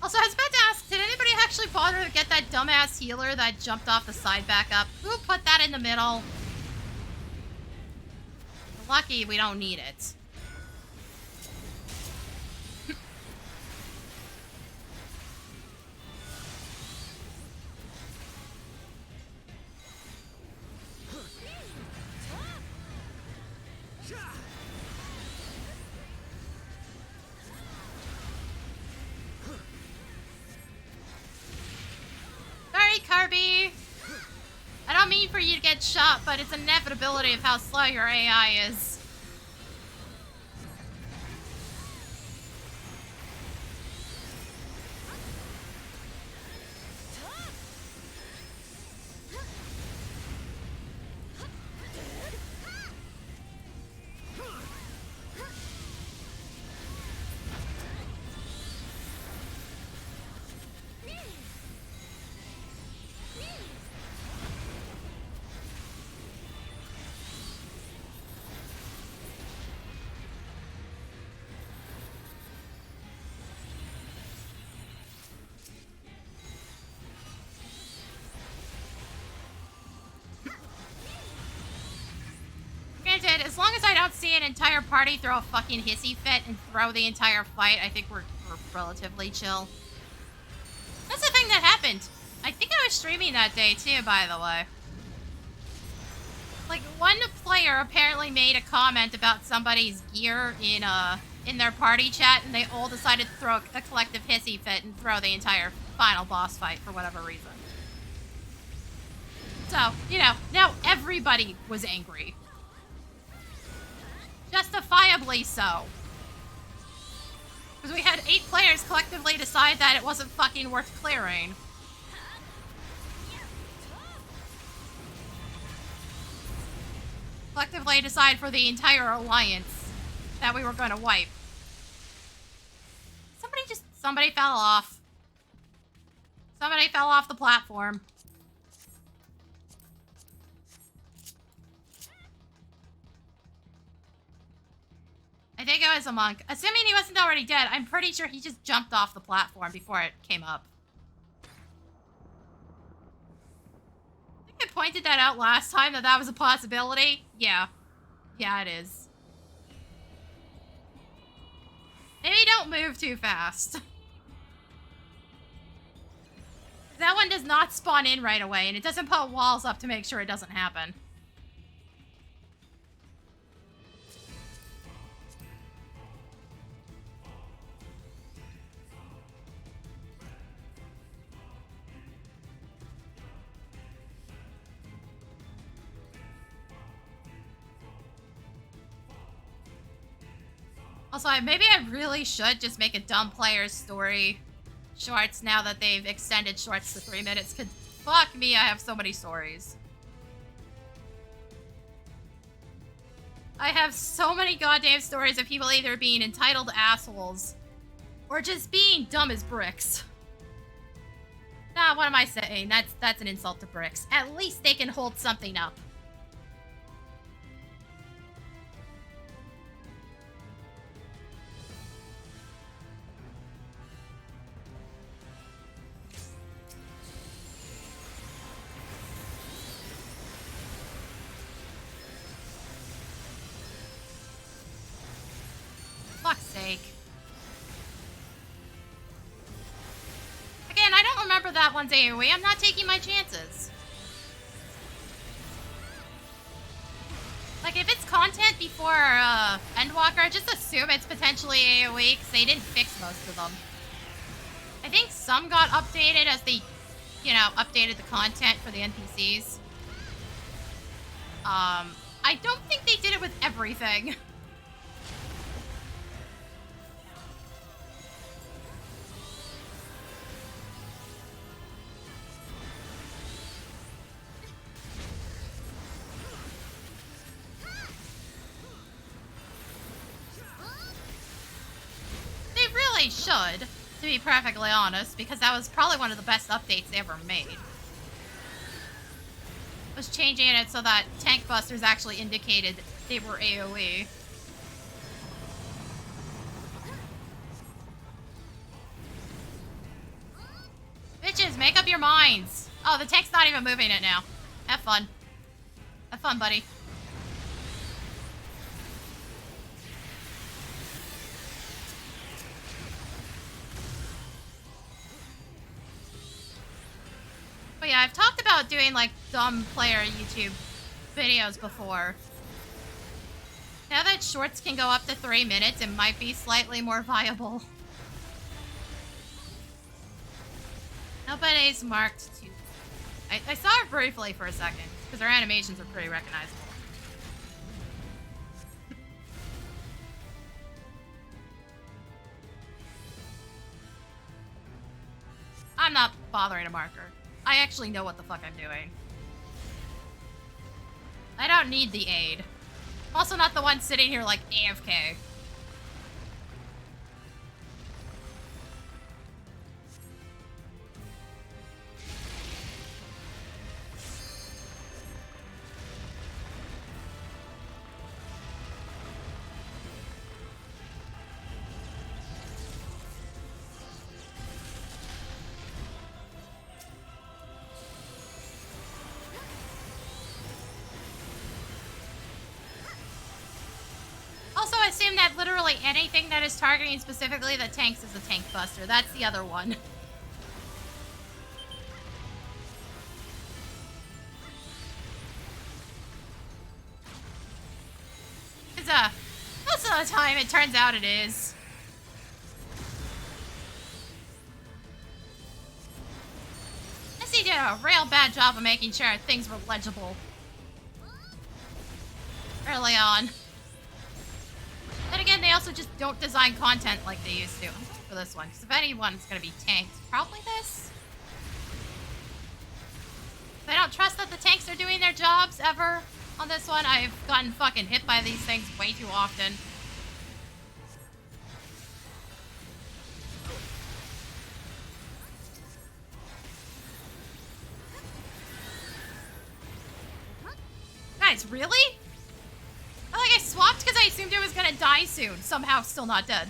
Also, I was about to ask, did anybody actually bother to get that dumbass healer that jumped off the side back up? Who put that in the middle? Lucky we don't need it. Sorry, Kirby. I don't mean for you to get shot, but it's an inevitability of how slow your AI is. As long as I don't see an entire party throw a fucking hissy fit and throw the entire fight, I think we're relatively chill. That's the thing that happened. I think I was streaming that day too, by the way. Like, one player apparently made a comment about somebody's gear in their party chat, and they all decided to throw a collective hissy fit and throw the entire final boss fight for whatever reason. So, you know, now everybody was angry. Justifiably so. Because we had 8 players collectively decide that it wasn't fucking worth clearing. Collectively decide for the entire alliance that we were going to wipe. Somebody fell off. Somebody fell off the platform. I think it was a monk. Assuming he wasn't already dead, I'm pretty sure he just jumped off the platform before it came up. I think I pointed that out last time, that was a possibility. Yeah. Yeah, it is. Maybe don't move too fast. That one does not spawn in right away, and it doesn't put walls up to make sure it doesn't happen. Also, maybe I really should just make a dumb player's story shorts now that they've extended shorts to 3 minutes. Cause fuck me, I have so many stories. I have so many goddamn stories of people either being entitled assholes or just being dumb as bricks. Nah, what am I saying? That's an insult to bricks. At least they can hold something up. Fuck's sake. Again, I don't remember that one's AoE. I'm not taking my chances. Like, if it's content before Endwalker, I just assume it's potentially AoE, because they didn't fix most of them. I think some got updated as they, you know, updated the content for the NPCs. I don't think they did it with everything. They really should. To be perfectly honest, because that was probably one of the best updates they ever made. Was changing it so that tank busters actually indicated they were AoE. Bitches, make up your minds! Oh, the tank's not even moving it now. Have fun. Have fun, buddy. But yeah, I've talked about doing like dumb player YouTube videos before. Now that shorts can go up to 3 minutes, it might be slightly more viable. Nobody's marked too. I saw her briefly for a second, because her animations are pretty recognizable. I'm not bothering to mark her. I actually know what the fuck I'm doing. I don't need the aid. I'm also not the one sitting here like AFK. I assume that literally anything that is targeting specifically the tanks is a tank buster. That's the other one. Because, most of the time it turns out it is. He did a real bad job of making sure things were legible early on. Then again, they also just don't design content like they used to for this one. Because if anyone's going to be tanked, probably this. I don't trust that the tanks are doing their jobs ever on this one. I've gotten fucking hit by these things way too often. Guys, really? I swapped because I assumed it was gonna die soon. Somehow still not dead.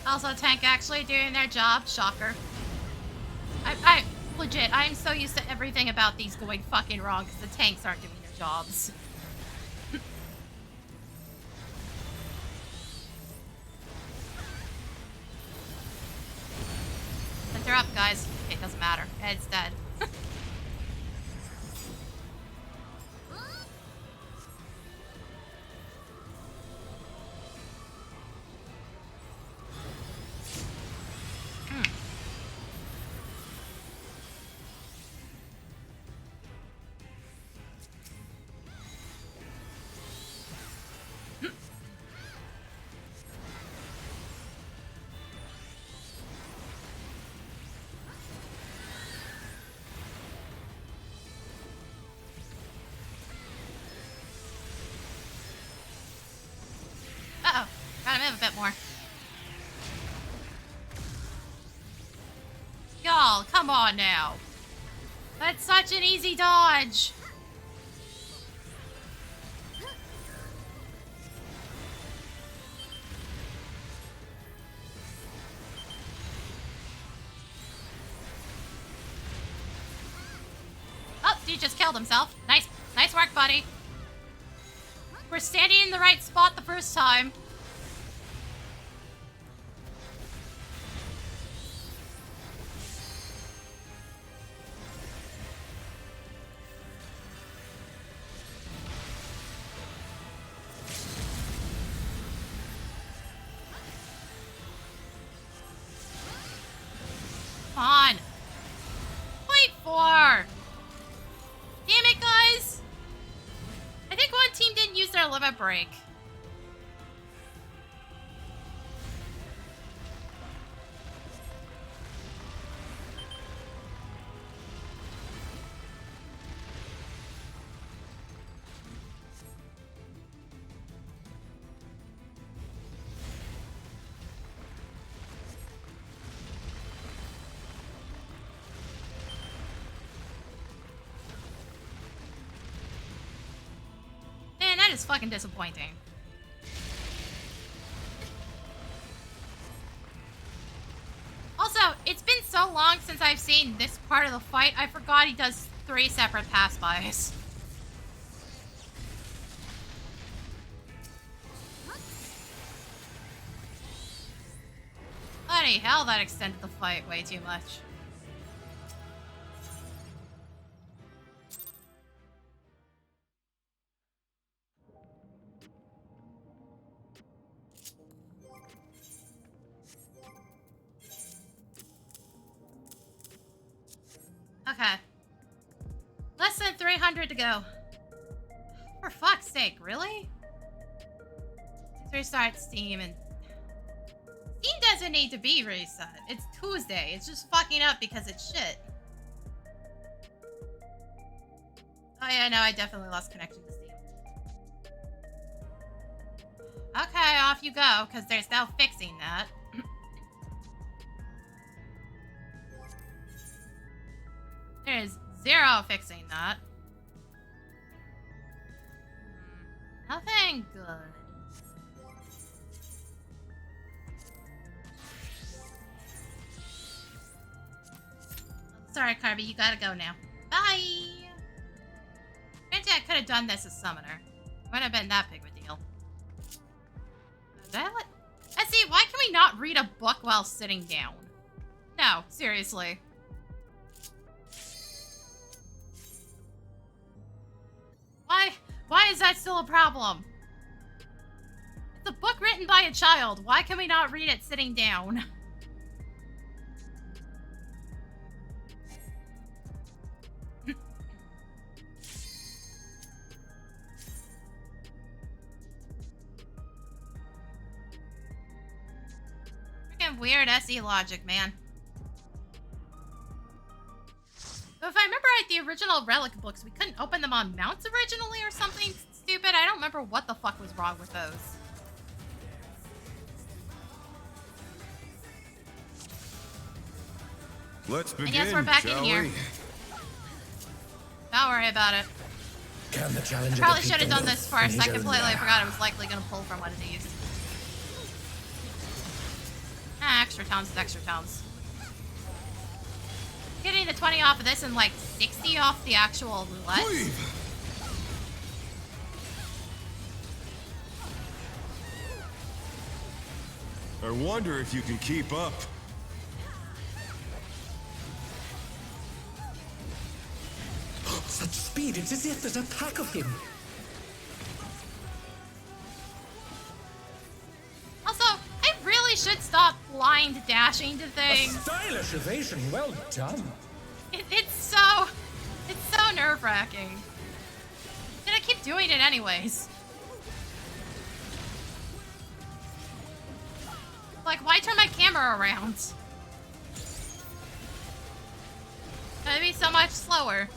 Also, tank actually doing their job. Shocker. I legit, I'm so used to everything about these going fucking wrong because the tanks aren't doing their jobs. But they're up, guys. Okay, doesn't matter. Ed's dead. Uh-oh. Gotta move a bit more. Y'all, come on now. That's such an easy dodge. he just killed himself. Nice work, buddy. We're standing in the right spot the first time. Come on. Point 4. Damn it, guys. I think one team didn't use their limit break. Man, that is fucking disappointing. Also, it's been so long since I've seen this part of the fight, I forgot he does 3 separate pass-bys. Bloody hell, that extended the fight way too much. Okay. Less than 300 to go. For fuck's sake, really? Let's restart Steam and... Steam doesn't need to be reset. It's Tuesday. It's just fucking up because it's shit. Oh yeah, no, I definitely lost connection to Steam. Okay, off you go, because there's no fixing that. There is 0 fixing that. Nothing good. Sorry, Carby, you gotta go now. Bye! Granted, I could have done this as summoner. Wouldn't have been that big of a deal. See, why can we not read a book while sitting down? No, seriously. Why is that still a problem? It's a book written by a child. Why can we not read it sitting down? Freaking weird SE logic, man. But if I remember right, the original Relic books, we couldn't open them on mounts originally or something stupid. I don't remember what the fuck was wrong with those. Let's begin, And yes, we're back in here. Don't worry about it. Can the challenger Probably defeat should have the done wolf this in first. his I own completely lair? forgot I was likely going to pull from one of these. Ah, extra tomes is extra tomes. Getting the 20 off of this and like 60 off the actual roulette. Leave. I wonder if you can keep up. Such speed, it's as if there's a pack of him. Also, I really should stop blind dashing to A things. stylish evasion, well done. It's so nerve-wracking. And I keep doing it anyways. Like, why turn my camera around? That'd be so much slower.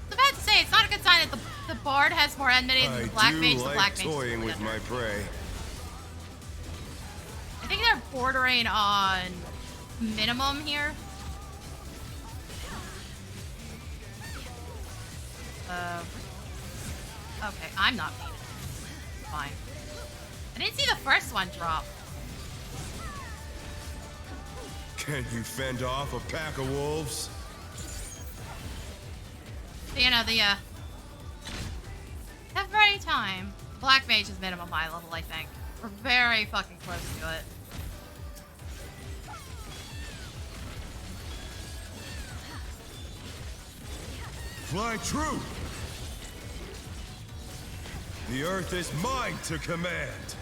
It's bad to say, it's not a good sign that the Bard has more enmity than the Black Mage. The Black Mage toying is with my prey. I think they're bordering on minimum here. Okay, I'm not being it. Fine. I didn't see the first one drop. Can you fend off a pack of wolves? You know, every time. Black Mage is minimum high level, I think. We're very fucking close to it. Fly true! The earth is mine to command!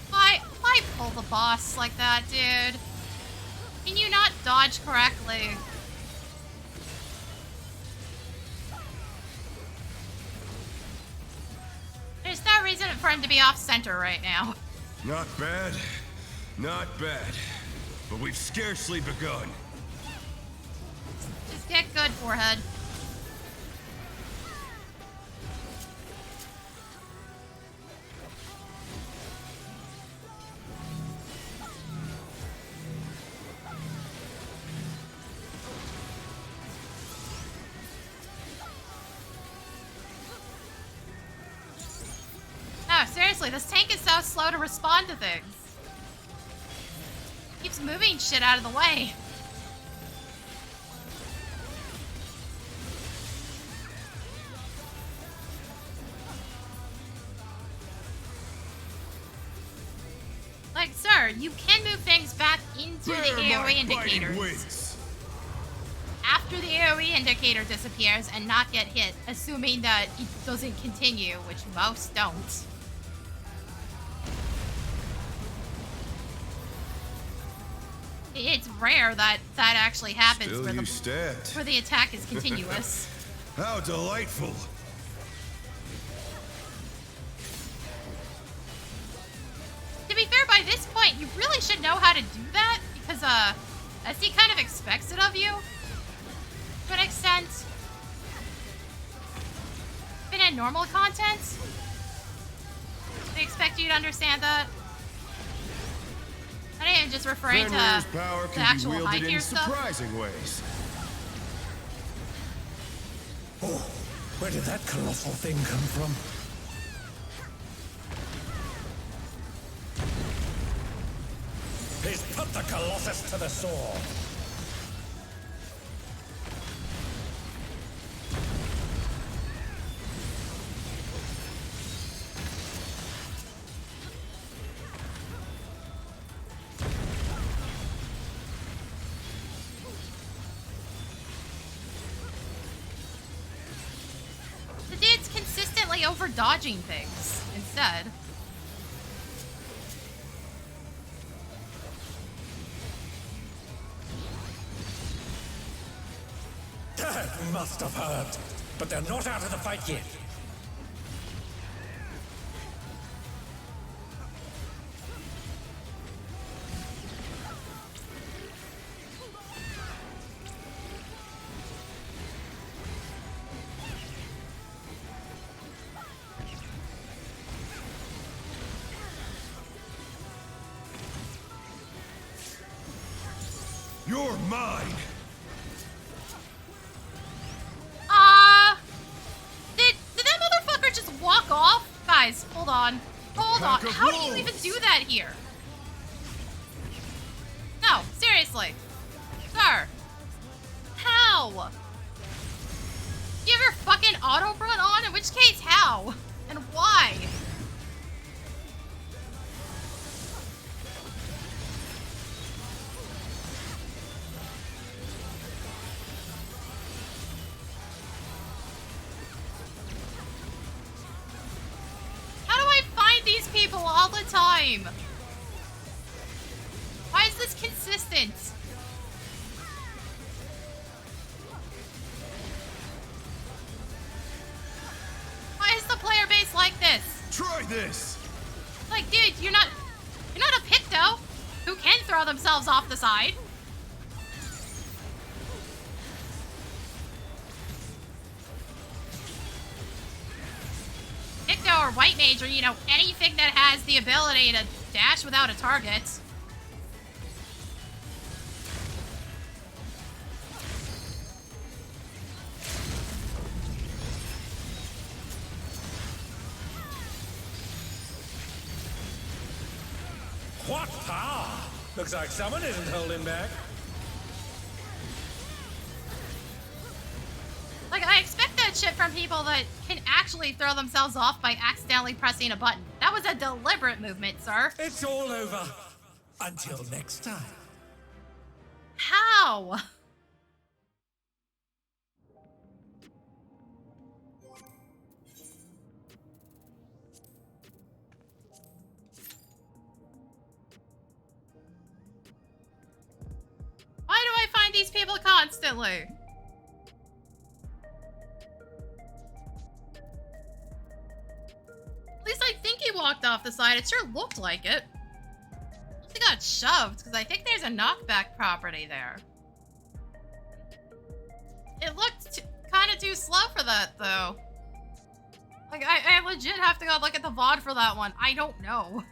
Why pull the boss like that, dude? Can you not dodge correctly? There's no reason for him to be off center right now. Not bad. Not bad. But we've scarcely begun. Just get good, forehead. No, seriously, this tank is so slow to respond to things. Keeps moving shit out of the way. Like, sir, you can move things back into the AoE indicators. After the AoE indicator disappears and not get hit, assuming that it doesn't continue, which most don't. It's rare that that actually happens where the attack is continuous. How delightful. To be fair, by this point, you really should know how to do that, because, as he kind of expects it of you, to an extent. Even in normal content, they expect you to understand that. I didn't just referring to power the actual high tier in stuff. surprising ways. Oh, where did that colossal thing come from? He's put the Colossus to the sword. The dude's consistently over-dodging things instead. That must have hurt. But they're not out of the fight yet. You're mine! Did that motherfucker just walk off? Guys, hold on. Hold on. How do you even do that here? No, seriously. Sir. How? Do you have your fucking auto run on? In which case, how? And why? These people all the time. Why is this consistent? Why is the player base like this? Try this. Like, dude, you're not a Picto who can throw themselves off the side. Picto or white mage or, you know, anything that has the ability to dash without a target. What power! Looks like someone isn't holding back. Like, I expect that shit from people that can actually throw themselves off by accidentally pressing a button. That was a deliberate movement, sir. It's all over. Until next time. How? Why do I find these people constantly? At least I think he walked off the side. It sure looked like it. He got shoved, because I think there's a knockback property there. It looked kind of too slow for that, though. Like, I legit have to go look at the VOD for that one. I don't know.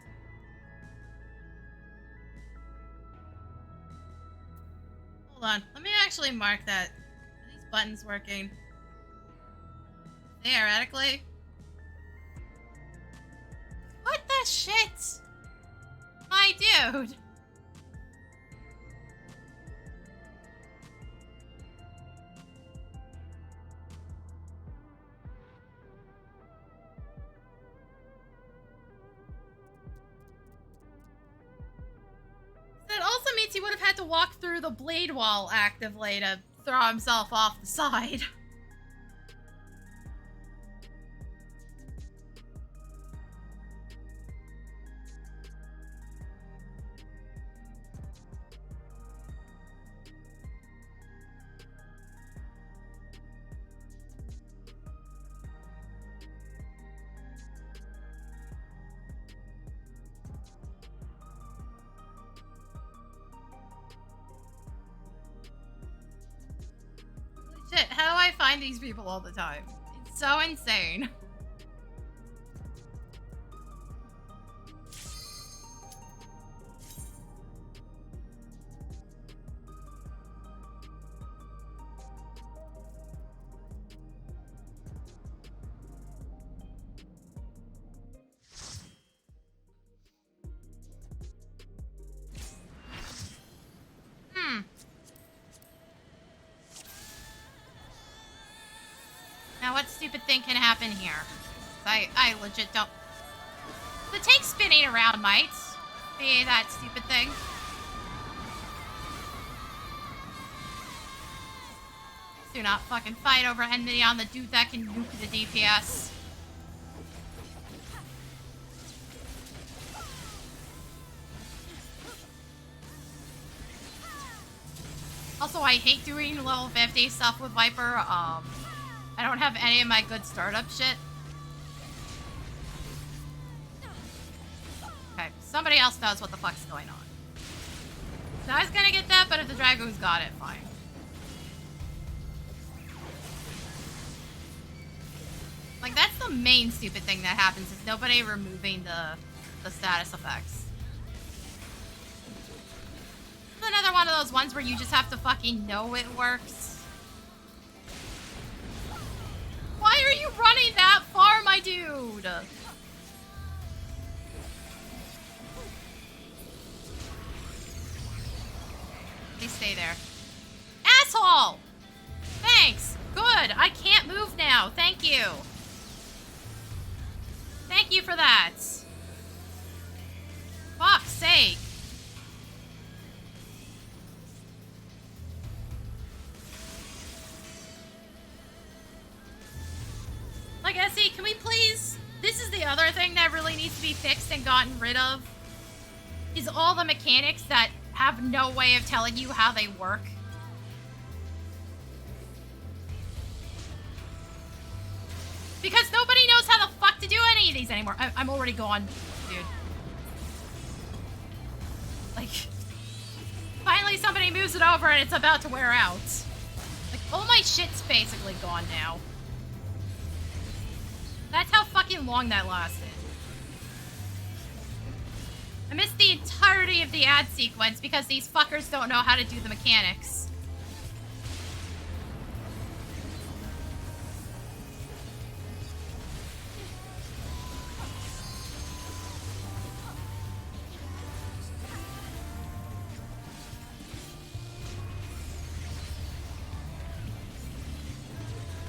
Hold on. Let me actually mark that. Are these buttons working? Theoretically. What the shit? My dude. That also means he would have had to walk through the blade wall actively to throw himself off the side. Shit, how do I find these people all the time? It's so insane. Now what stupid thing can happen here? I legit don't... The tank spinning around might be that stupid thing. Do not fucking fight over enmity on the dude that can nuke the DPS. Also, I hate doing level 50 stuff with Viper. I don't have any of my good startup shit. Okay, somebody else knows what the fuck's going on. So I was gonna get that, but if the Dragoon's got it, fine. Like, that's the main stupid thing that happens, is nobody removing the status effects. It's another one of those ones where you just have to fucking know it works. Why are you running that far, my dude? Please stay there. Asshole! Thanks. Good. I can't move now. Thank you. Thank you for that. Fuck's sake. Like, Essie, can we please... This is the other thing that really needs to be fixed and gotten rid of. Is all the mechanics that have no way of telling you how they work. Because nobody knows how the fuck to do any of these anymore. I'm already gone, dude. Like... Finally somebody moves it over and it's about to wear out. Like, all my shit's basically gone now. That's how fucking long that lasted. I missed the entirety of the ad sequence because these fuckers don't know how to do the mechanics.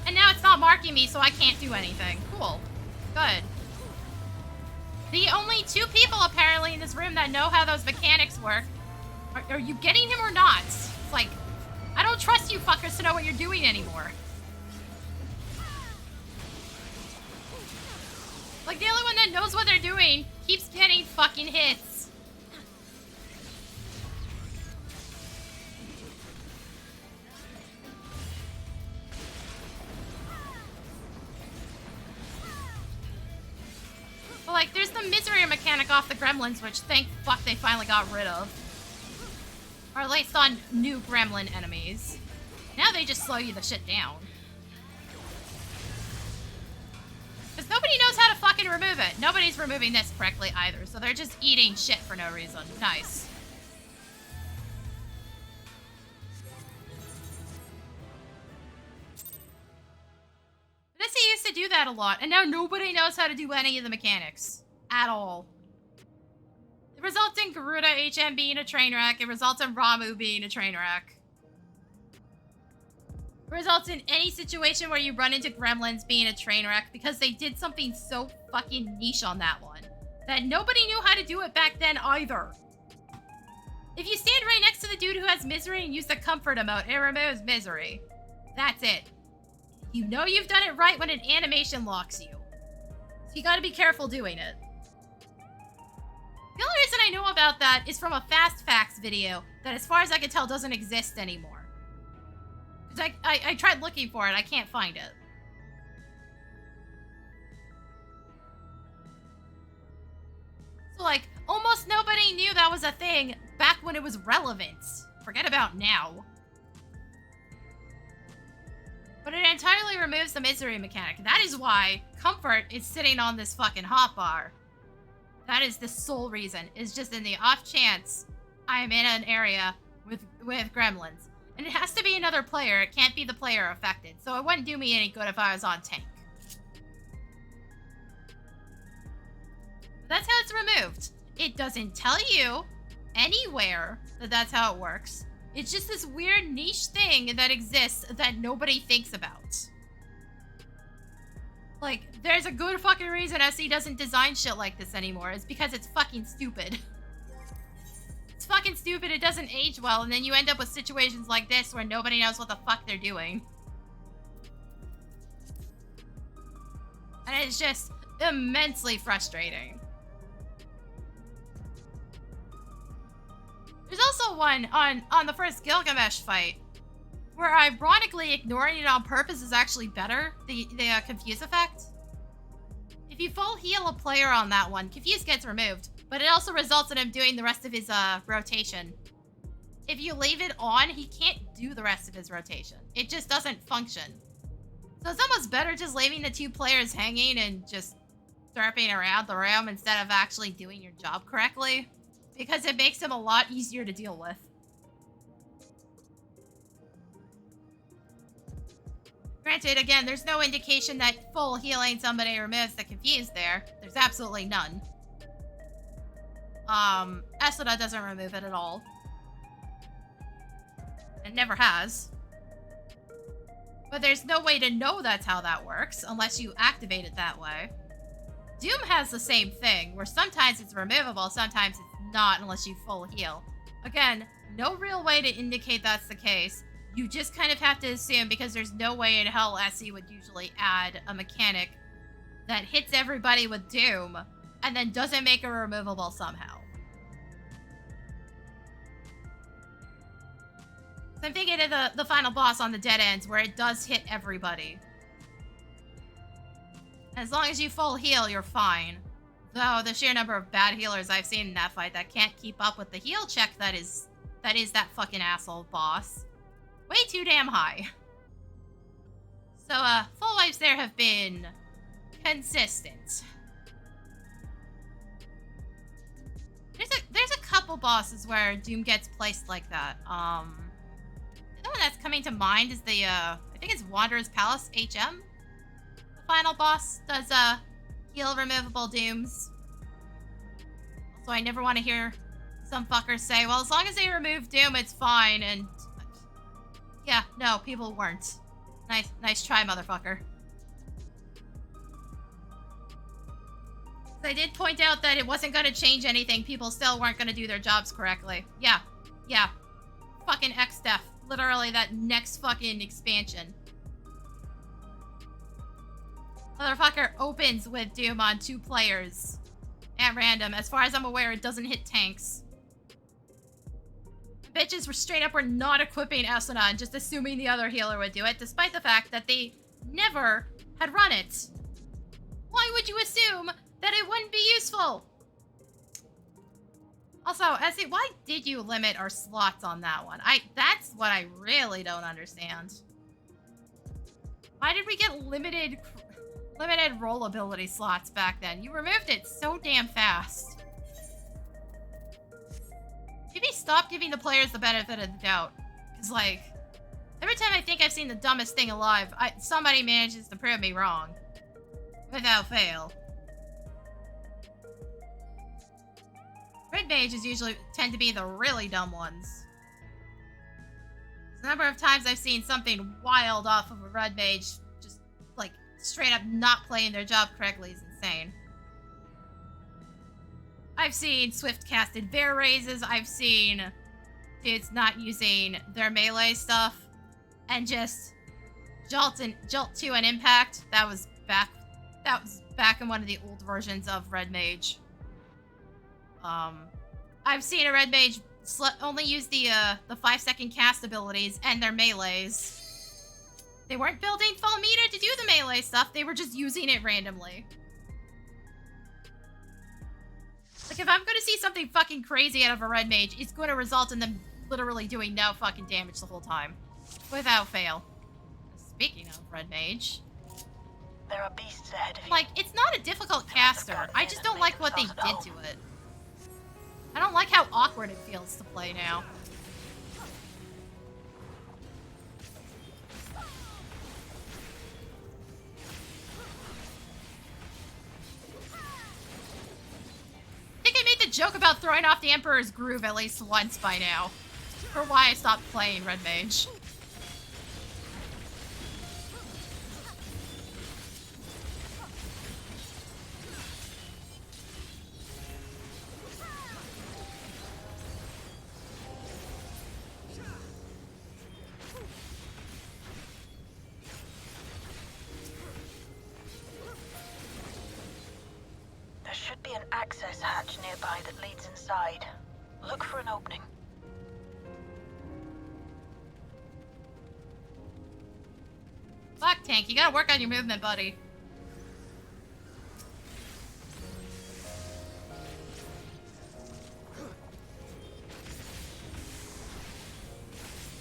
And now it's not marking me, so I can't do anything. Cool. Good. The only two people apparently in this room that know how those mechanics work. Are you getting him or not? It's like, I don't trust you fuckers to know what you're doing anymore. Like, the only one that knows what they're doing keeps getting fucking hits. But, like, there's the misery mechanic off the gremlins, which thank fuck they finally got rid of. Or at least on new gremlin enemies. Now they just slow you the shit down. Because nobody knows how to fucking remove it. Nobody's removing this correctly either, so they're just eating shit for no reason. Nice. This used to do that a lot, and now nobody knows how to do any of the mechanics. At all. It results in Garuda HM being a train wreck. It results in Ramuh being a train wreck. It results in any situation where you run into gremlins being a train wreck because they did something so fucking niche on that one that nobody knew how to do it back then either. If you stand right next to the dude who has misery and use the comfort emote, it removes misery. That's it. You know you've done it right when an animation locks you. So you gotta be careful doing it. The only reason I know about that is from a Fast Facts video that, as far as I can tell, doesn't exist anymore. Because I tried looking for it, I can't find it. So, like, almost nobody knew that was a thing back when it was relevant. Forget about now. But it entirely removes the misery mechanic. That is why Comfort is sitting on this fucking hotbar. That is the sole reason. It's just in the off chance I am in an area with gremlins. And it has to be another player. It can't be the player affected. So it wouldn't do me any good if I was on tank. But that's how it's removed. It doesn't tell you anywhere that that's how it works. It's just this weird niche thing that exists that nobody thinks about. Like, there's a good fucking reason SE doesn't design shit like this anymore. It's because it's fucking stupid. It's fucking stupid, it doesn't age well, and then you end up with situations like this where nobody knows what the fuck they're doing. And it's just immensely frustrating. There's also one on the first Gilgamesh fight where ironically ignoring it on purpose is actually better, the Confuse effect. If you full heal a player on that one, Confuse gets removed, but it also results in him doing the rest of his rotation. If you leave it on, he can't do the rest of his rotation. It just doesn't function. So it's almost better just leaving the two players hanging and just derping around the room instead of actually doing your job correctly, because it makes him a lot easier to deal with. Granted, again, there's no indication that full healing somebody removes the Confuse there. There's absolutely none. Esada doesn't remove it at all. It never has. But there's no way to know that's how that works unless you activate it that way. Doom has the same thing, where sometimes it's removable, sometimes it's not unless you full heal. Again, no real way to indicate that's the case. You just kind of have to assume, because there's no way in hell SE would usually add a mechanic that hits everybody with Doom and then doesn't make it removable somehow. So I'm thinking of the final boss on the dead ends where it does hit everybody. As long as you full heal, you're fine. Though the sheer number of bad healers I've seen in that fight that can't keep up with the heal check that is that fucking asshole boss. Way too damn high. So, full wipes there have been consistent. There's a couple bosses where Doom gets placed like that. The one that's coming to mind is the I think it's Wanderer's Palace HM. The final boss does heal removable Dooms. Also, I never want to hear some fuckers say, well, as long as they remove Doom, it's fine. And yeah, no, people weren't. Nice try, motherfucker. I did point out that it wasn't going to change anything. People still weren't going to do their jobs correctly. Yeah. Fucking X-Def. Literally that next fucking expansion. Motherfucker opens with Doom on 2 players. At random. As far as I'm aware, it doesn't hit tanks. Bitches were not equipping Esuna, just assuming the other healer would do it, despite the fact that they never had run it. Why would you assume that it wouldn't be useful? Also, Essie, why did you limit our slots on that one? That's what I really don't understand. Why did we get limited roll ability slots back then? You removed it so damn fast. Maybe stop giving the players the benefit of the doubt. Because, like, every time I think I've seen the dumbest thing alive, somebody manages to prove me wrong. Without fail. Red mages usually tend to be the really dumb ones. The number of times I've seen something wild off of a red mage just, like, straight up not playing their job correctly is insane. I've seen swift-casted bear raises. I've seen dudes not using their melee stuff and just jolt to an impact. That was back in one of the old versions of Red Mage. I've seen a Red Mage only use the 5-second cast abilities and their melees. They weren't building full meter to do the melee stuff. They were just using it randomly. Like, if I'm going to see something fucking crazy out of a Red Mage, it's going to result in them literally doing no fucking damage the whole time. Without fail. Speaking of Red Mage. There are beasts ahead of you. Like, it's not a difficult caster. I just don't like what they did to it. I don't like how awkward it feels to play now. I think I made the joke about throwing off the Emperor's Groove at least once by now. For why I stopped playing Red Mage. There should be an access hatch nearby that leads inside. Look for an opening. Fuck, Tank, you gotta work on your movement, buddy.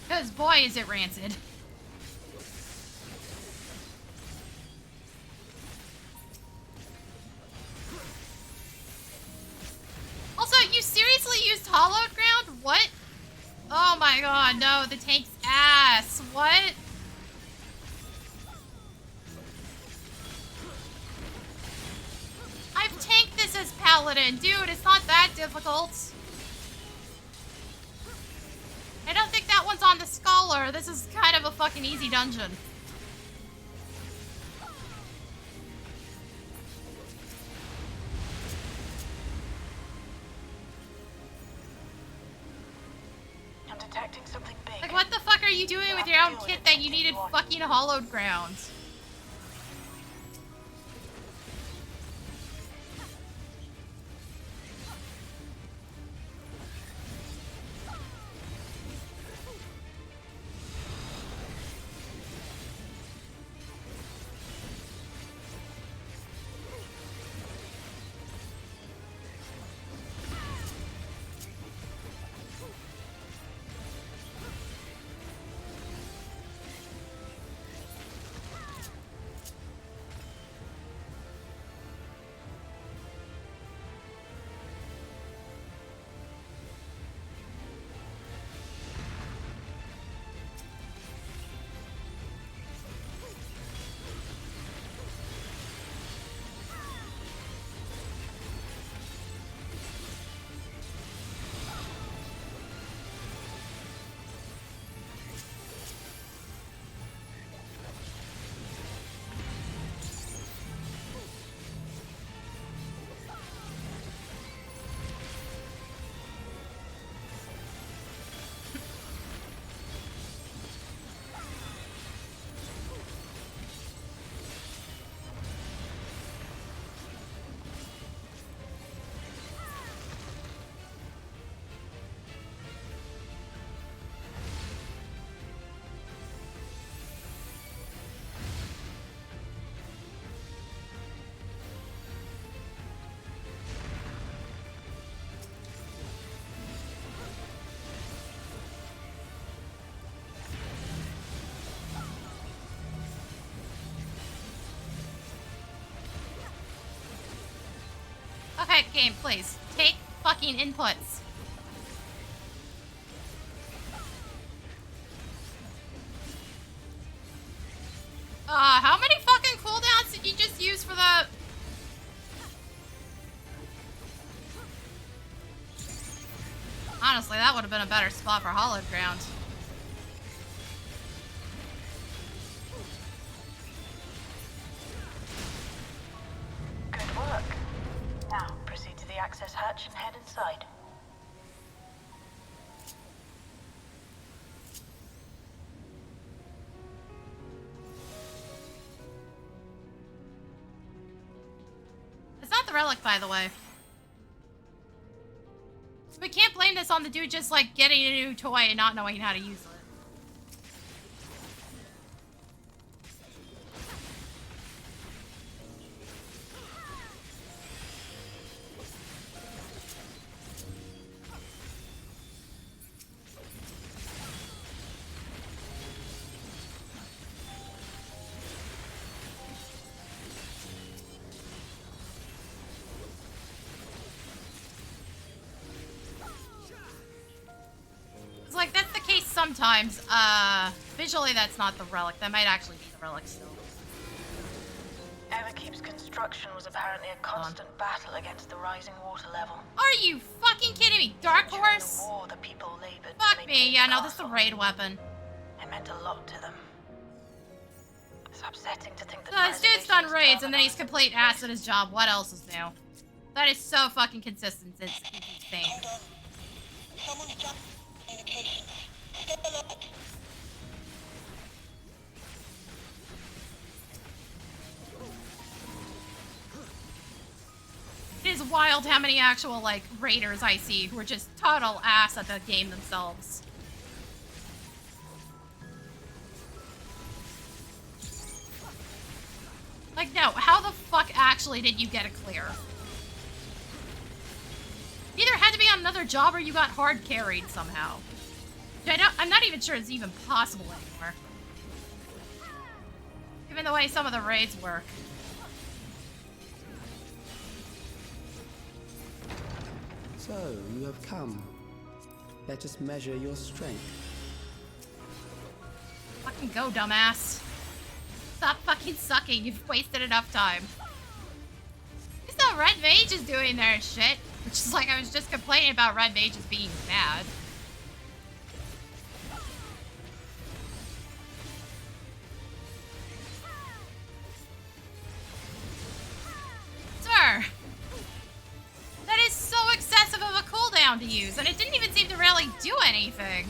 Because boy is it rancid. Also, you seriously used hollowed ground? What? Oh my god, no, the tank's ass. What? I've tanked this as Paladin. Dude, it's not that difficult. I don't think that one's on the Scholar. This is kind of a fucking easy dungeon. I'm detecting something big. Like, what the fuck are you doing with your own kit that you needed fucking hollowed ground? Okay, game, please. Take fucking inputs. How many fucking cooldowns did you just use for the... Honestly, that would have been a better spot for hollowed ground. Good work. Now, proceed to the access hatch and head inside. It's not the relic, by the way. So we can't blame this on the dude just, like, getting a new toy and not knowing how to use it. Like, that's the case sometimes. Visually that's not the relic. That might actually be the relic still. Underkeep's construction was apparently a constant battle against the rising water level. Are you fucking kidding me? Dark During Horse? the war, the people labored Fuck to me. maintain Yeah, the no, this is a castle. raid weapon. It meant a lot to them. It's upsetting to think that So this dude's done preservation is raids and then he's permanent. complete ass at his job. What else is new? That is so fucking consistent. It's insane. Someone's dropped communications. Step alert. It is wild how many actual, like, raiders I see who are just total ass at the game themselves. Like, no, how the fuck actually did you get a clear? You either had to be on another job or you got hard carried somehow. I'm not even sure it's even possible anymore. Given the way some of the raids work. So, you have come. Let us measure your strength. Fucking go, dumbass. Stop fucking sucking. You've wasted enough time. At least the red mage is doing their shit. Which is like I was just complaining about red mages being bad. Sir! That is so excessive of a cooldown to use, and it didn't even seem to really do anything.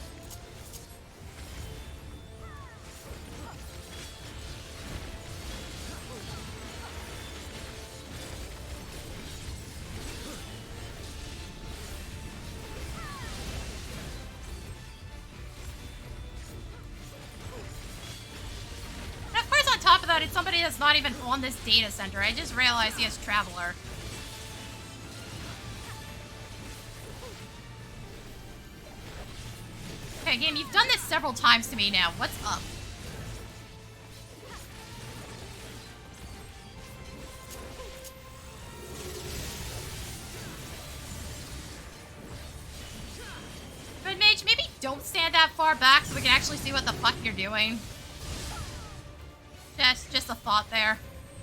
And of course, on top of that, it's somebody that's not even on this data center. I just realized he has Traveler. Okay, game, you've done this several times to me now. What's up? Red Mage, maybe don't stand that far back so we can actually see what the fuck you're doing. Just a thought there.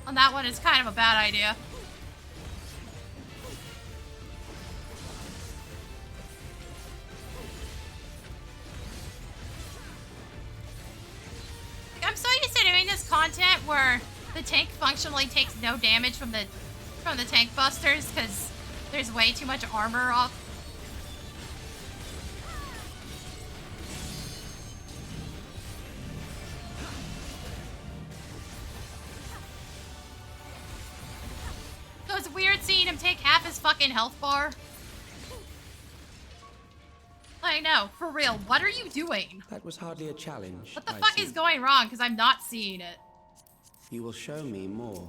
On that one, it's kind of a bad idea. I'm so used to doing this content where the tank functionally takes no damage from the tank busters because there's way too much armor off. So it's weird seeing him take half his fucking health bar. I know, for real, what are you doing? That was hardly a challenge. What the I fuck see. is going wrong? Because I'm not seeing it. You will show me more.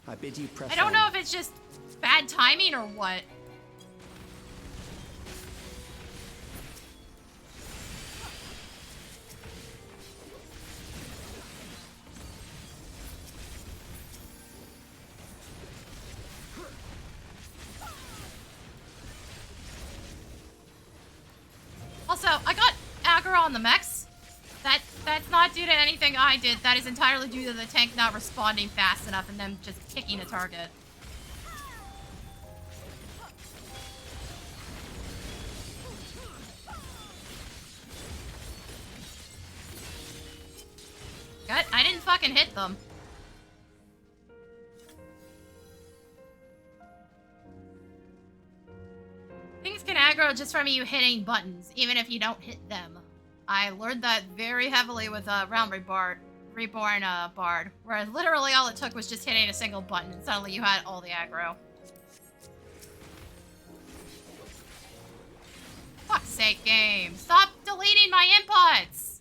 I bid you press I don't on. know if it's just bad timing or what. Also, I got aggro on the mechs. That's not due to anything I did. That is entirely due to the tank not responding fast enough and them just kicking a target. I didn't fucking hit them. Things can aggro just from you hitting buttons, even if you don't hit them. I learned that very heavily with Realm Reborn Bard, where literally all it took was just hitting a single button, and suddenly you had all the aggro. Fuck's sake, game. Stop deleting my inputs!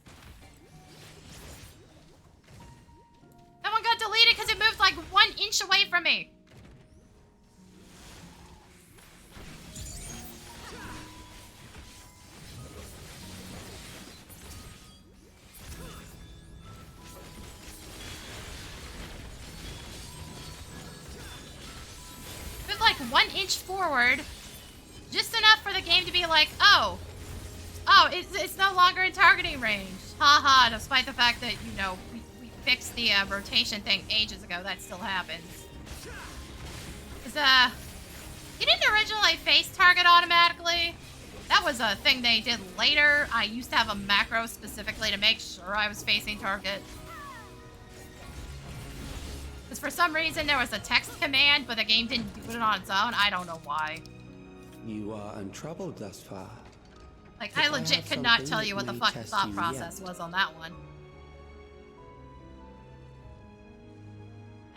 That one got deleted because it moved like 1 inch away from me. Moved like 1 inch forward. Just enough for the game to be like, oh, it's no longer in targeting range. Haha, despite the fact that, you know, we fixed the rotation thing ages ago, that still happens. You didn't originally face target automatically. That was a thing they did later. I used to have a macro specifically to make sure I was facing target. Because for some reason there was a text command, but the game didn't do it on its own. I don't know why. You are untroubled thus far. Like, I legit could not tell you what the fucking thought process was on that one.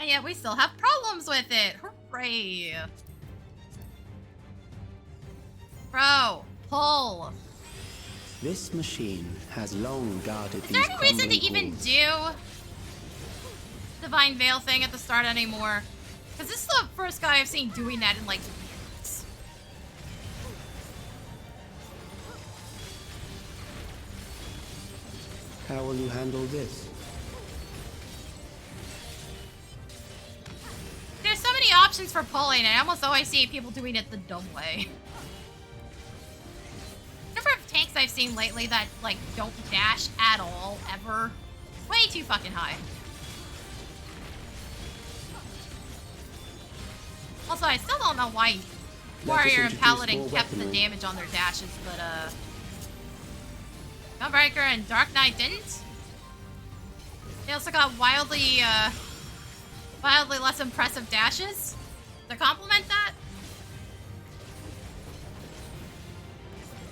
And yet we still have problems with it. Hooray. Bro, pull. This machine has long guarded Is these there any reason to crumbling even halls. do Divine Veil thing at the start anymore? Because this is the first guy I've seen doing that in like years. How will you handle this? There's so many options for pulling, and I almost always see people doing it the dumb way. The number of tanks I've seen lately that, like, don't dash at all, ever. Way too fucking high. Also, I still don't know why Warrior and Paladin kept the damage on their dashes, but, Gunbreaker and Dark Knight didn't. They also got wildly less impressive dashes to complement that.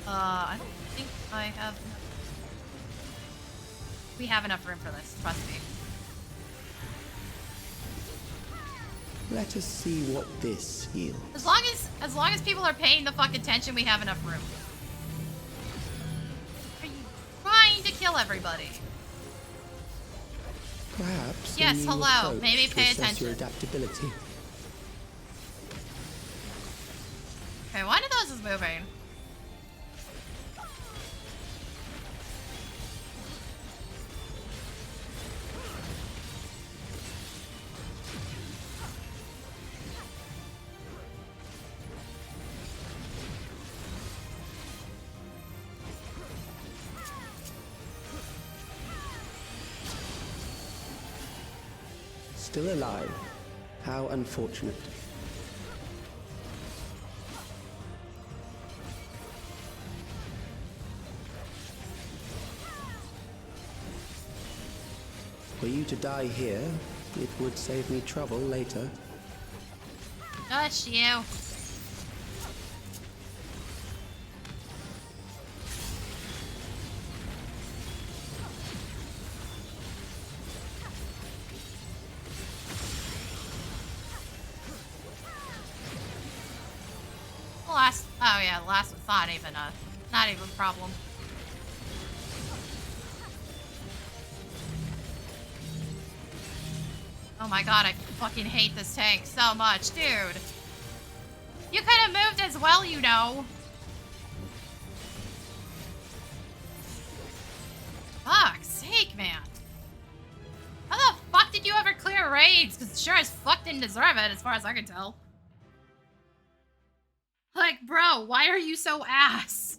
I don't think I have enough. We have enough room for this, trust me. Let us see what this yields. As long as people are paying the fuck attention, we have enough room. Are you trying to kill everybody? Perhaps. Yes, a new hello. approach Maybe to pay assess attention. your adaptability. Okay, one of those is moving. Still alive. How unfortunate. Were you to die here, it would save me trouble later. Just you. Oh yeah, the last one's not even a problem. Oh my god, I fucking hate this tank so much, dude. You could have moved as well, you know. Fuck's sake, man. How the fuck did you ever clear raids? Because sure as fuck didn't deserve it, as far as I can tell. Like, bro, why are you so ass?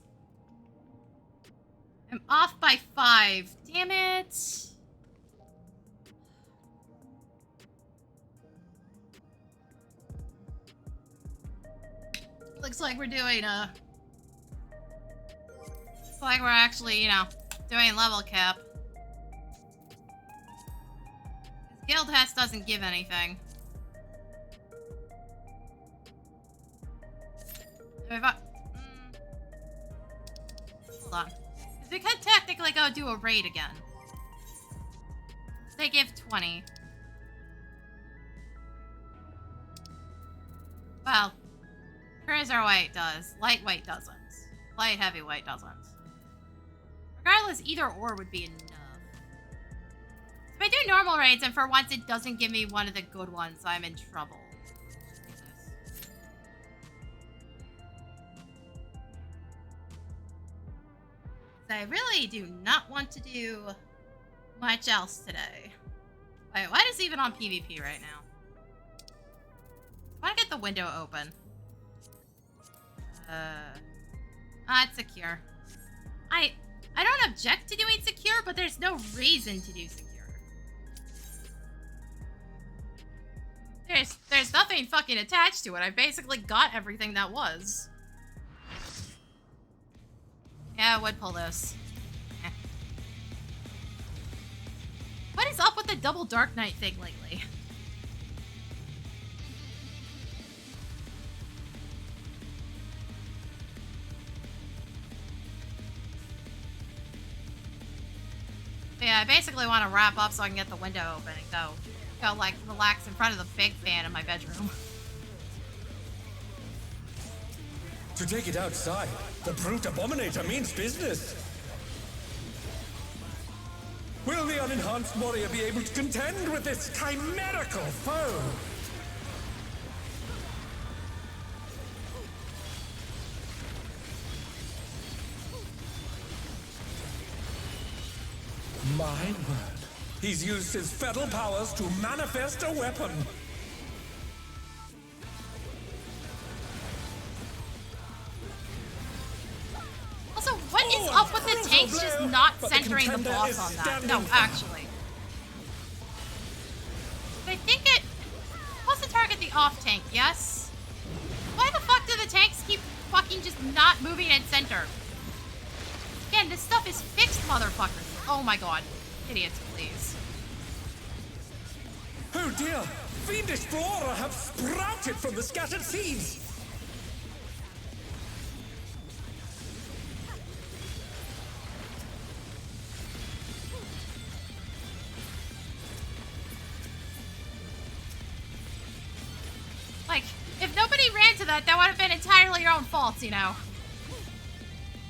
I'm off by 5. Damn it. Looks like we're doing looks like we're actually, you know, doing level cap. Guild Test doesn't give anything. Hold on. We could technically go do a raid again. They give 20. Well, Cruiserweight does. Lightweight doesn't. Light heavyweight doesn't. Regardless, either or would be enough. If I do normal raids and for once it doesn't give me one of the good ones, I'm in trouble. I really do not want to do much else today. Wait, why is it even on PvP right now? I want to get the window open. It's secure. I don't object to doing secure, but there's no reason to do secure. There's nothing fucking attached to it. I basically got everything that was. Yeah, I would pull this. Eh. What is up with the double Dark Knight thing lately? Yeah, I basically want to wrap up so I can get the window open and go like relax in front of the big fan in my bedroom. To take it outside, the brute abominator means business. Will the unenhanced warrior be able to contend with this chimerical foe? My word. He's used his fetal powers to manifest a weapon. Also, what is up with the tanks just not centering the boss on that? No, actually. I think it was to target the off tank, yes? Why the fuck do the tanks keep fucking just not moving at center? Again, this stuff is fixed, motherfuckers. Oh my god. Idiots, please. Oh dear! Fiendish flora have sprouted from the scattered seeds! Like, if nobody ran to that, that would have been entirely your own fault, you know?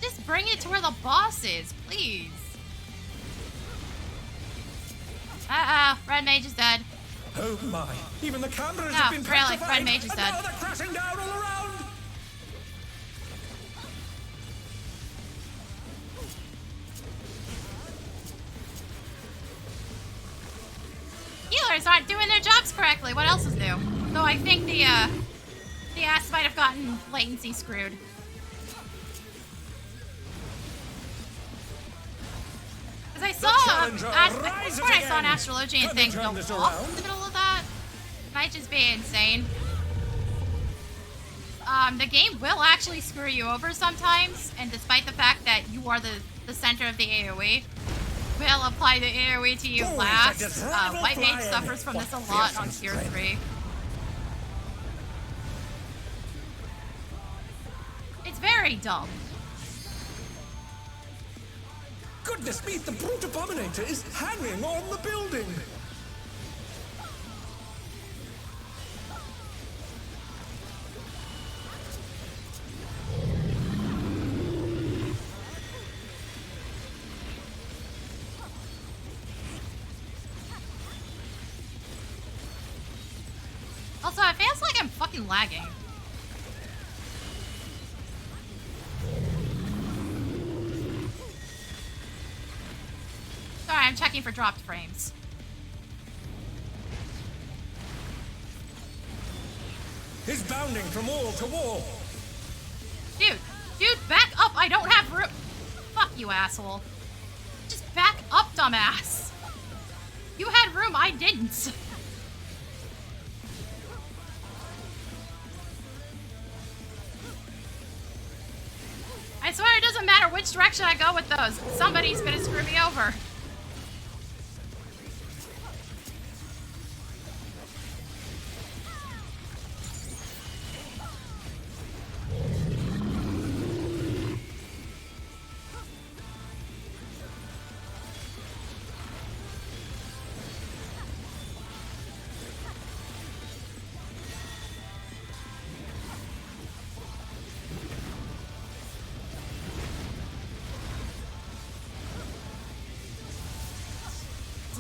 Just bring it to where the boss is, please. Red Mage is dead. Oh my, even the cameras No, have been really, petrified, Red Mage is and dead. now they're crashing down all around! Healers aren't doing their jobs correctly. What else is new? Though I think the ass might have gotten latency screwed. Because I saw before I saw an Astrologian thing go off in the middle of that. Might just be insane. The game will actually screw you over sometimes, and despite the fact that you are the center of the AoE, will apply the AoE to you last. White Mage suffers from this a lot on tier 3. It's very dumb. Goodness me, the brute abominator is hanging on the building! Also, it feels like I'm fucking lagging. Sorry, I'm checking for dropped frames. He's bounding from wall to wall! Dude, back up! I don't have room! Fuck you, you asshole. Just back up, dumbass. You had room, I didn't. I swear it doesn't matter which direction I go with those. Somebody's gonna screw me over.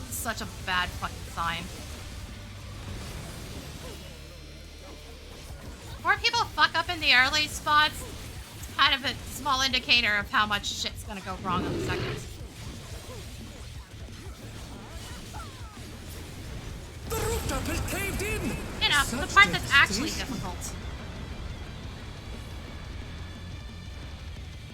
Such a bad fucking sign. More people fuck up in the early spots. It's kind of a small indicator of how much shit's gonna go wrong on the seconds. The rooftop has caved in! You know, the part that's actually difficult.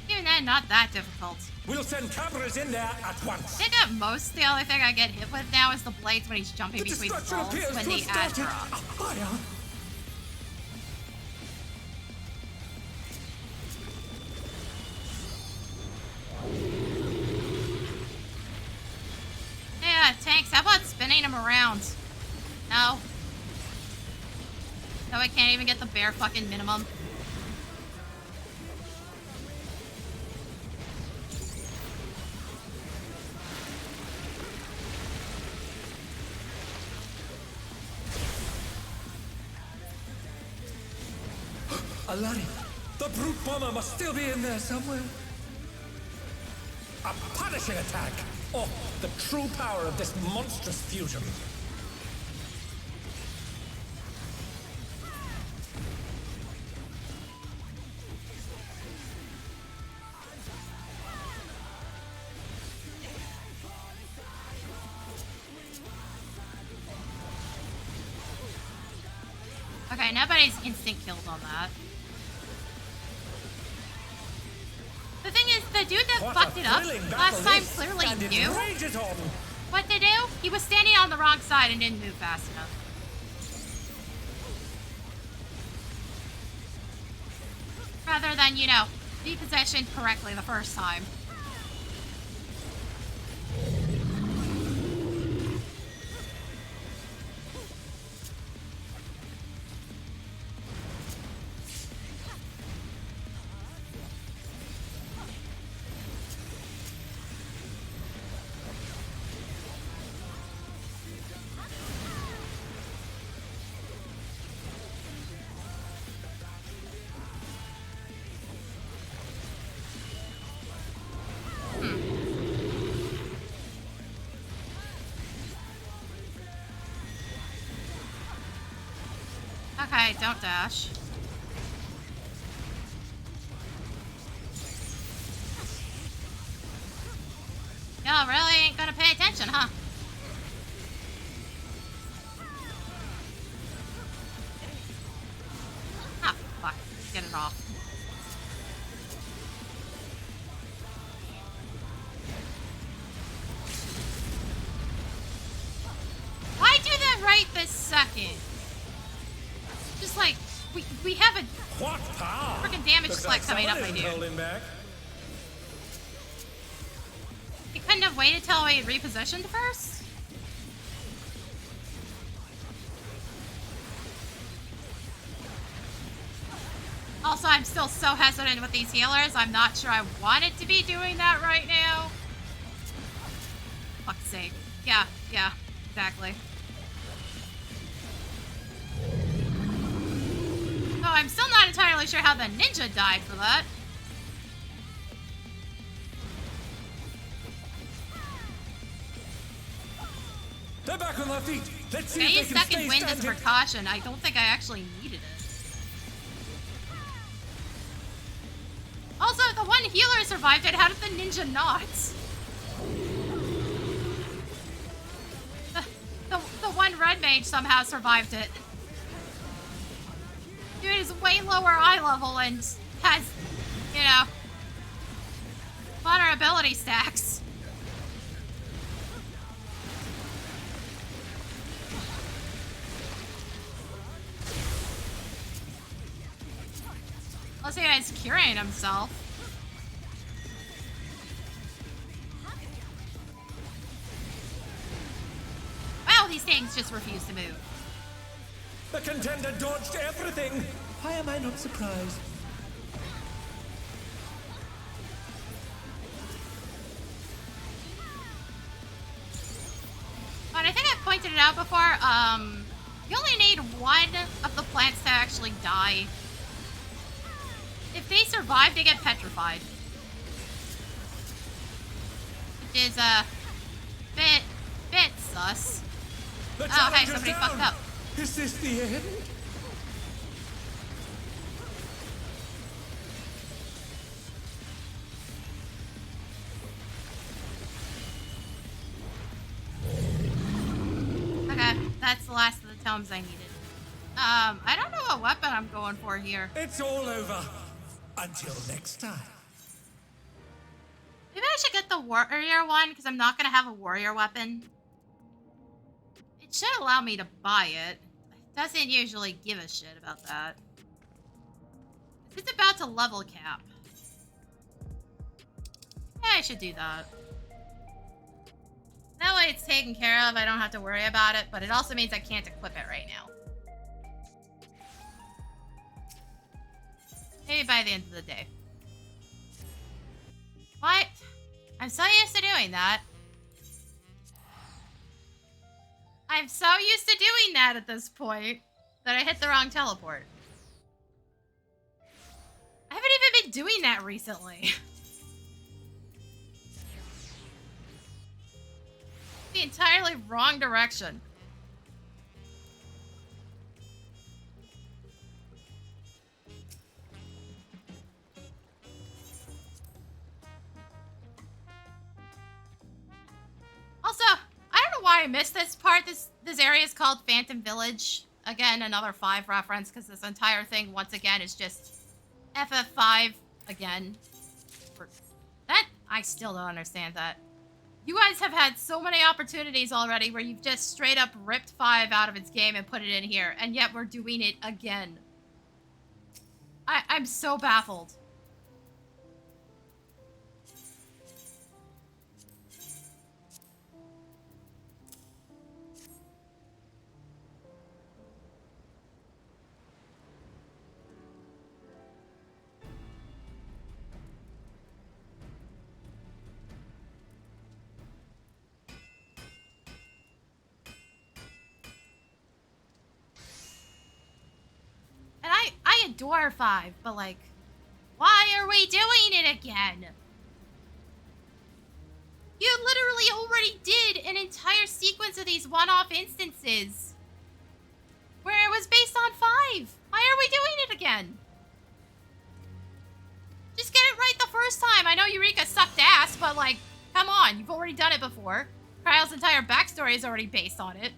Even then, not that difficult. We'll send cameras in there at once. I think at most the only thing I get hit with now is the blades when he's jumping between the walls when the ads are on. Fire. Yeah, tanks, how about spinning him around? No. No, I can't even get the bare fucking minimum. Alari, the brute bomber must still be in there somewhere. A punishing attack! Oh, the true power of this monstrous fusion. Okay, nobody's instant killed on that. The thing is, the dude that fucked it up last time clearly knew what to do. He was standing on the wrong side and didn't move fast enough. Rather than, you know, be positioned correctly the first time. Okay, don't dash. Y'all really ain't gonna pay attention, huh? Ah, fuck. Get it off. Why do that right this second? Just like, we have a freaking damage select coming up, my dude. You couldn't have waited till we repositioned first? Also, I'm still so hesitant with these healers. I'm not sure I wanted to be doing that right now. Fuck's sake. Yeah, exactly. Oh, I'm still not entirely sure how the ninja died for that. They're back on their feet. Let's see I if used they can second stay wind as standing. precaution. I don't think I actually needed it. Also, the one healer survived it. How did the ninja not? The one red mage somehow survived it. Dude is way lower eye level and has, you know, moderate ability stacks. Unless he is curing himself. Wow, these things just refuse to move. The contender dodged everything. Why am I not surprised? But I think I pointed it out before, you only need one of the plants to actually die. If they survive, they get petrified. Which is, bit sus. The Oh, hey, challenger's somebody down. fucked up. Is this the end? Okay, that's the last of the tomes I needed. I don't know what weapon I'm going for here. It's all over. Until next time. Maybe I should get the warrior one, because I'm not going to have a warrior weapon. It should allow me to buy it. It doesn't usually give a shit about that. It's about to level cap. Yeah, I should do that. That way it's taken care of, I don't have to worry about it, but it also means I can't equip it right now. Maybe by the end of the day. What? I'm so used to doing that. I'm so used to doing that at this point that I hit the wrong teleport. I haven't even been doing that recently. The entirely wrong direction. Also, I don't know why I missed this part. This area is called Phantom Village. Again, another 5 reference, because this entire thing, once again, is just FF5 again. That, I still don't understand that. You guys have had so many opportunities already where you've just straight up ripped 5 out of its game and put it in here, and yet we're doing it again. I'm so baffled. And I adore 5, but like, why are we doing it again? You literally already did an entire sequence of these one-off instances where it was based on 5. Why are we doing it again? Just get it right the first time. I know Eureka sucked ass, but like, come on, you've already done it before. Kryle's entire backstory is already based on it.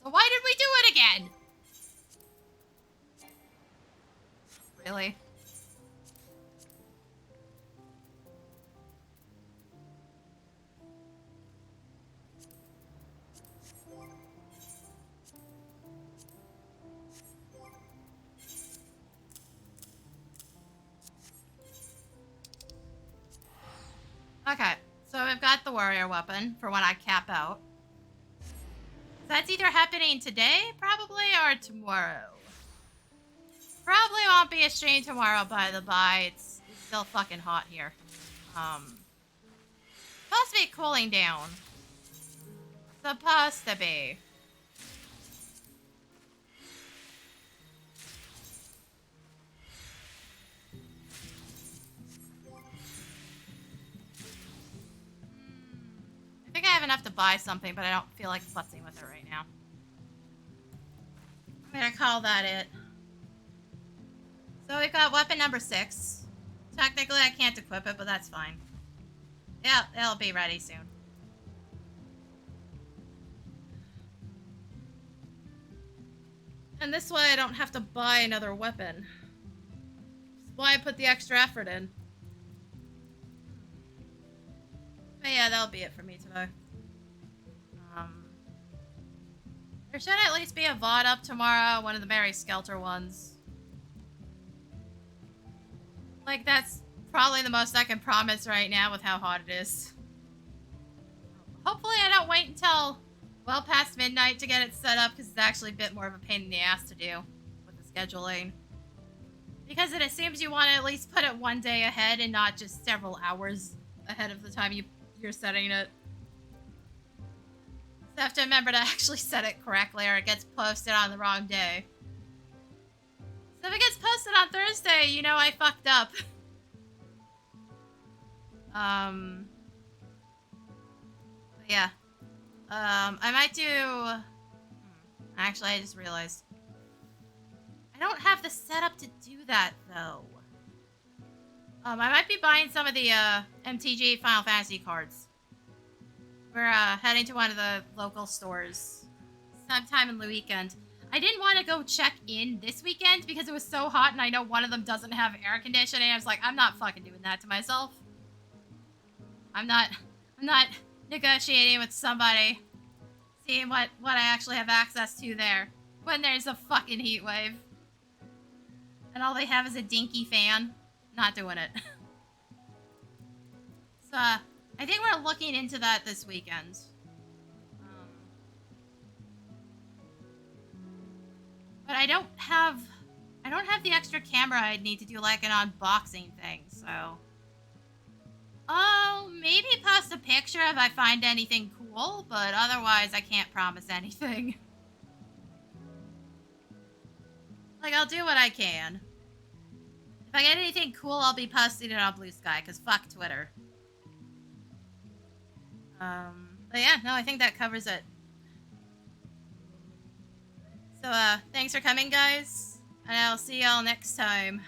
So why did we do it again? Really? Okay, so we've got the warrior weapon for when I cap out. That's either happening today, probably, or tomorrow. Probably won't be a stream tomorrow, by the by. It's still fucking hot here. Supposed to be cooling down. Supposed to be. I think I have enough to buy something, but I don't feel like futzing with it right now. I'm gonna call that it. So we've got weapon number 6. Technically I can't equip it, but that's fine. Yeah, it'll be ready soon. And this way I don't have to buy another weapon. why I put the extra effort in. But yeah, that'll be it for me today. There should at least be a VOD up tomorrow, one of the Mary Skelter ones. Like, that's probably the most I can promise right now with how hot it is. Hopefully I don't wait until well past midnight to get it set up, because it's actually a bit more of a pain in the ass to do with the scheduling. Because it seems you want to at least put it one day ahead and not just several hours ahead of the time you're setting it. So I have to remember to actually set it correctly or it gets posted on the wrong day. So if it gets posted on Thursday, you know I fucked up. But yeah. I might do... Actually, I just realized. I don't have the setup to do that, though. I might be buying some of the, MTG Final Fantasy cards. We're, heading to one of the local stores sometime in the weekend. I didn't want to go check in this weekend because it was so hot and I know one of them doesn't have air conditioning. I was like, I'm not fucking doing that to myself. I'm not negotiating with somebody, seeing what I actually have access to there when there's a fucking heat wave. And all they have is a dinky fan. Not doing it. So, I think we're looking into that this weekend. But I don't have the extra camera I'd need to do like an unboxing thing, so. Oh, maybe post a picture if I find anything cool, but otherwise I can't promise anything. Like, I'll do what I can. If I get anything cool, I'll be posting it on Blue Sky, because fuck Twitter. But yeah, no, I think that covers it. So, thanks for coming, guys, and I'll see y'all next time.